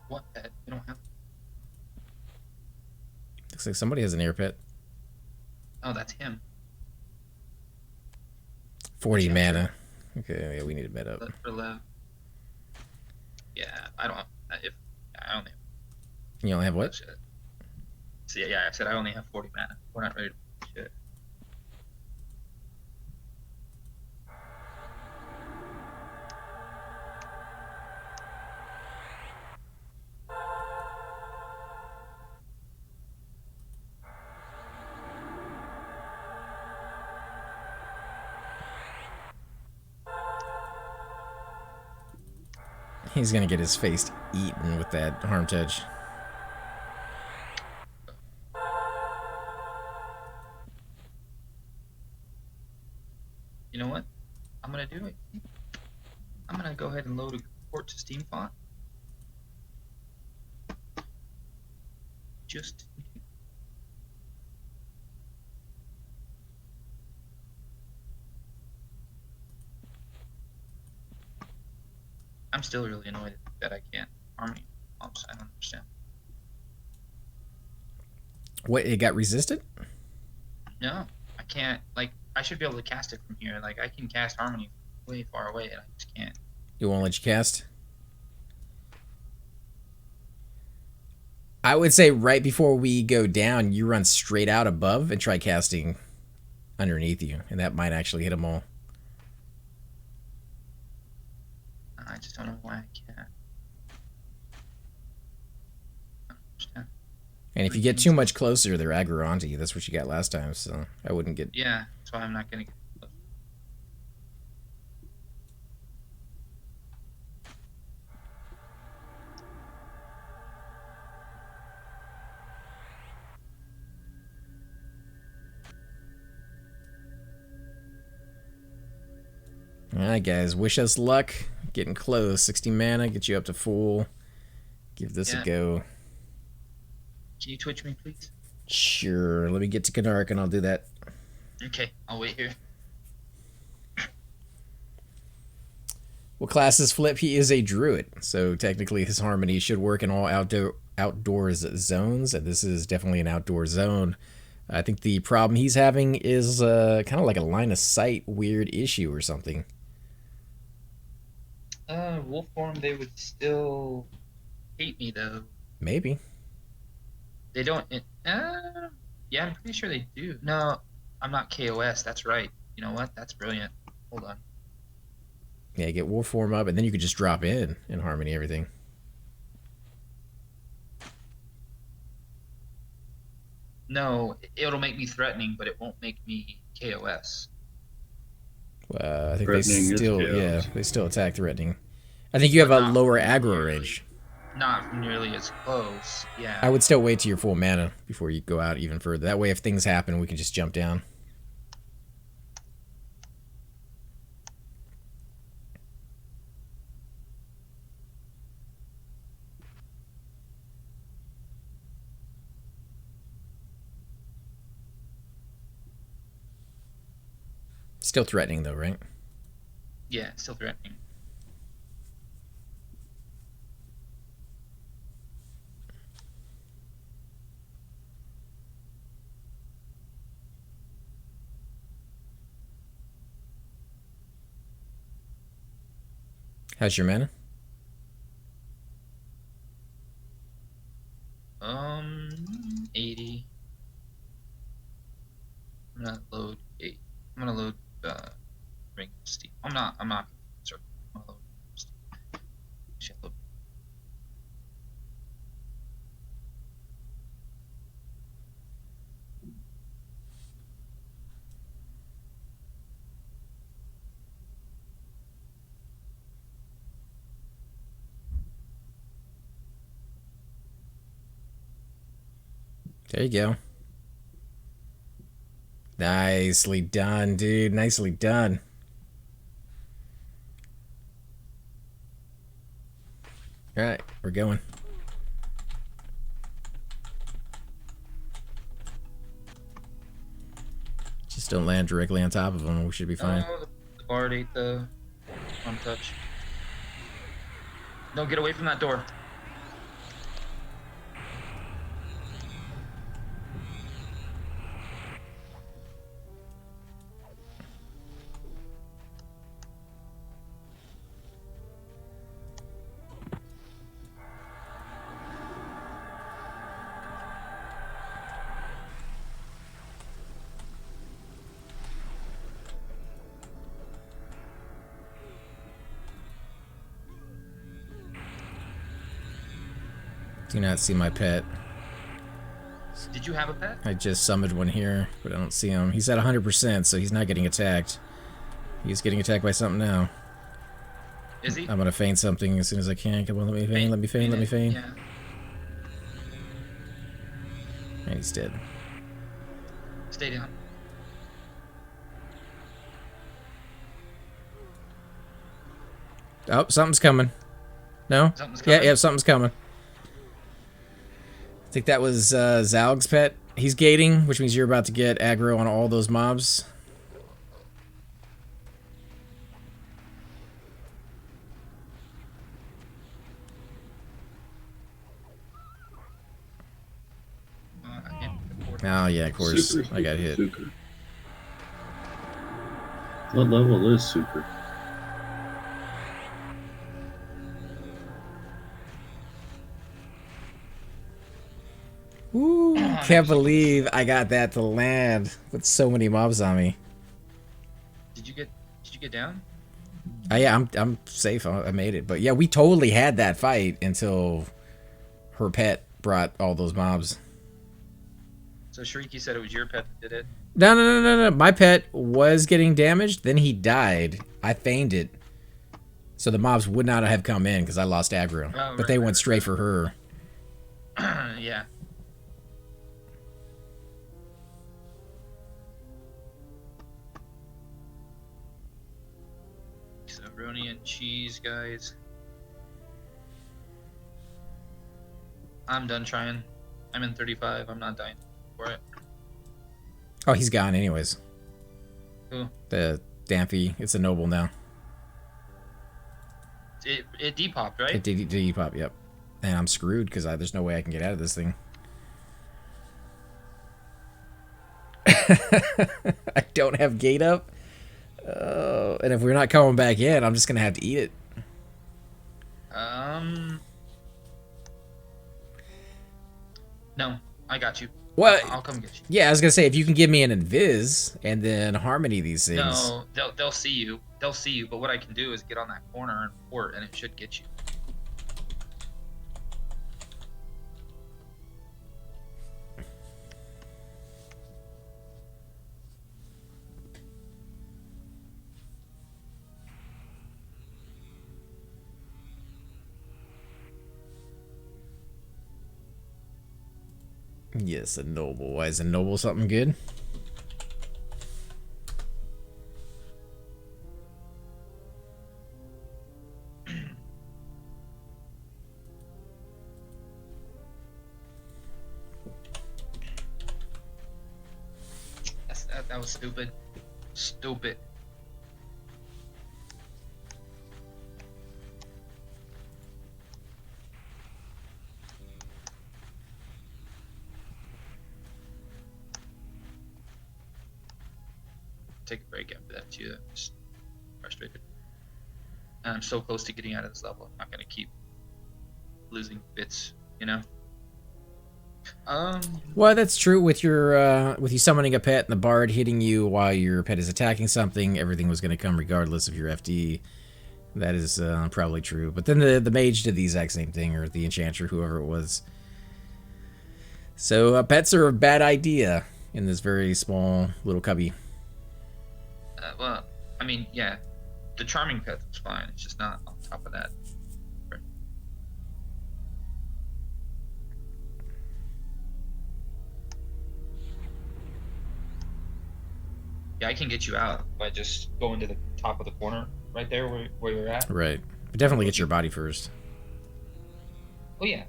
What pet? You don't have. Looks like somebody has an air pet. Oh, that's him. 40 mana. Okay, yeah, we need to med up. For left. Yeah, I don't. If I only. You only have what? Shit. So yeah, I said I only have 40 mana. We're not ready to shit. He's gonna get his face eaten with that harm touch. You know what? I'm gonna do it. I'm gonna go ahead and load a port to Steam font. Just. I'm still really annoyed that I can't harmony pumps. I don't understand. What, it got resisted? No, I can't. Like, I should be able to cast it from here. Like, I can cast harmony way far away, and I just can't. It won't let you cast? I would say right before we go down, you run straight out above and try casting underneath you, and that might actually hit them all. I just don't know why I can't. I don't understand. And if you get too much closer, they're aggro onto you. That's what you got last time, so I wouldn't get... Yeah, that's why I'm not gonna get close. Alright, guys. Wish us luck. Getting close. 60 mana. Get you up to full. Give this a go. Can you Twitch me, please? Sure. Let me get to Canark and I'll do that. Okay, I'll wait here. Well, classes flip. He is a druid, so technically his harmony should work in all outdoors zones, and this is definitely an outdoor zone. I think the problem he's having is kind of like a line of sight weird issue or something. Wolf form, they would still hate me though. Maybe. They don't. Yeah, I'm pretty sure they do. No, I'm not KOS. That's right. You know what? That's brilliant. Hold on. Yeah, get wolf form up, and then you could just drop in harmony everything. No, it'll make me threatening, but it won't make me KOS. I think Threatening is chaos. they still attack threatening. I think you have a Not lower nearly. aggro range. Not nearly as close. Yeah. I would still wait to your full mana before you go out even further. That way, if things happen, we can just jump down. Still threatening though, right? Yeah, still threatening. How's your mana? 80. I'm gonna load 8. I'm gonna load Ring of Steel. I'm not. Sorry. I'm gonna load Steel. Shit, load. There you go. Nicely done, dude. Nicely done. All right, we're going. Just don't land directly on top of them. We should be fine. Oh, the bard ate the one touch. No, get away from that door. Do not see my pet. Did you have a pet? I just summoned one here, but I don't see him. He's at 100%, so he's not getting attacked. He's getting attacked by something now. Is he? I'm gonna feign something as soon as I can. Come on, let me feign, let me feign, let me feign. Yeah. And he's dead. Stay down. Oh, something's coming. No? Something's coming? Yeah, something's coming. I think that was Zalg's pet. He's gating, which means you're about to get aggro on all those mobs. Oh, yeah, of course. Super, I got hit. Super. What level is Super? Woo! Can't believe I got that to land with so many mobs on me. Did you get down? Yeah, I'm safe. I made it. But yeah, we totally had that fight until her pet brought all those mobs. So Shrieky said it was your pet that did it. No. My pet was getting damaged. Then he died. I feigned it. So the mobs would not have come in because I lost aggro. Oh, but they went straight for her. Yeah. So Roni and cheese, guys. I'm done trying. I'm in 35. I'm not dying for it. Oh, he's gone anyways. Who? The Damphy. It's a noble now. it depopped, right? It did pop, yep. And I'm screwed because there's no way I can get out of this thing. I don't have gate up. And if we're not coming back in, I'm just going to have to eat it. No, I got you. Well, I'll come get you. Yeah, I was going to say, if you can give me an invis and then harmony these things. No, they'll see you. They'll see you, but what I can do is get on that corner and port, and it should get you. Yes, a noble. Why is a noble something good? That was stupid. Stupid. Take a break after that too. I'm just frustrated. And I'm so close to getting out of this level. I'm not gonna keep losing bits, you know? Well, that's true with your with you summoning a pet and the bard hitting you while your pet is attacking something. Everything was going to come regardless of your FD. That is probably true. But then the mage did the exact same thing, or the enchanter, whoever it was. So pets are a bad idea in this very small little cubby. Well, I mean, yeah, the charming pet is fine. It's just not on top of that. Yeah, I can get you out by just going to the top of the corner right there where you're at. Right. But definitely get your body first. Oh, yeah.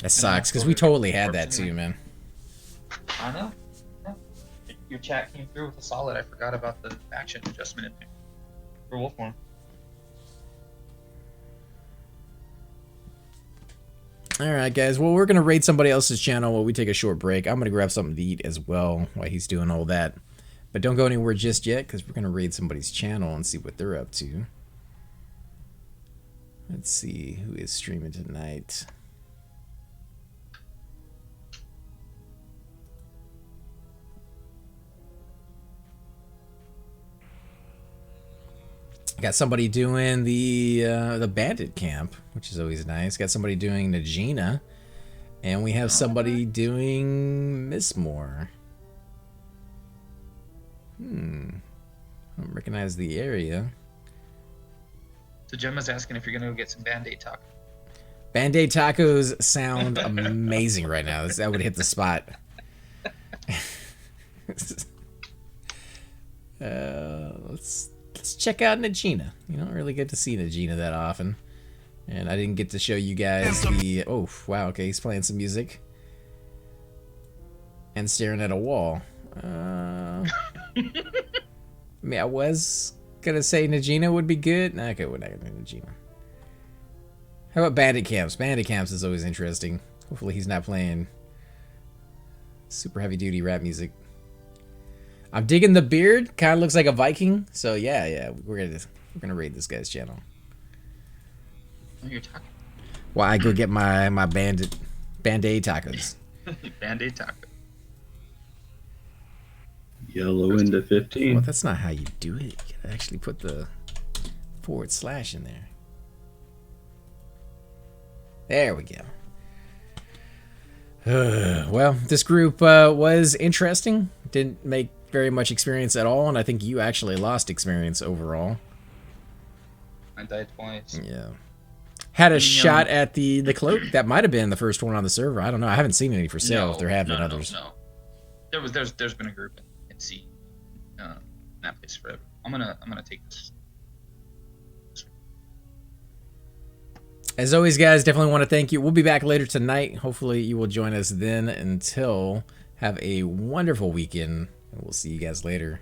That sucks, because we totally had that too, man. I know. Yeah. Your chat came through with a solid. I forgot about the action adjustment in there for Wolfhorn. Alright, guys. Well, we're going to raid somebody else's channel while we take a short break. I'm going to grab something to eat as well while he's doing all that. But don't go anywhere just yet, because we're going to raid somebody's channel and see what they're up to. Let's see who is streaming tonight. Got somebody doing the bandit camp, which is always nice. Got somebody doing Najina, and we have somebody doing Mistmoore. I don't recognize the area. So Gemma's asking if you're gonna go get some Band-Aid tacos. Band-Aid tacos sound amazing right now. That would hit the spot. Let's check out Najina. You don't really get to see Najina that often. And I didn't get to show you guys the... Oh, wow, okay, he's playing some music. And staring at a wall. I mean, I was gonna say Najina would be good. Okay, we're not gonna do Najina. How about Bandit Camps? Bandit Camps is always interesting. Hopefully he's not playing super heavy-duty rap music. I'm digging the beard. Kind of looks like a Viking. So yeah, we're gonna raid this guy's channel. Oh, you're talking. While I go get my Band-Aid tacos. Band-Aid taco. Yellow into 15. Well, that's not how you do it. You gotta actually put the / in there. There we go. Well, this group was interesting. Didn't make very much experience at all, and I think you actually lost experience overall. I died twice. Yeah. Had a shot at the cloak. That might have been the first one on the server. I don't know. I haven't seen any for sale. If there have been others. No. There's been a group in C. That place forever. I'm gonna take this. As always, guys, definitely want to thank you. We'll be back later tonight. Hopefully, you will join us then. Until, have a wonderful weekend, and we'll see you guys later.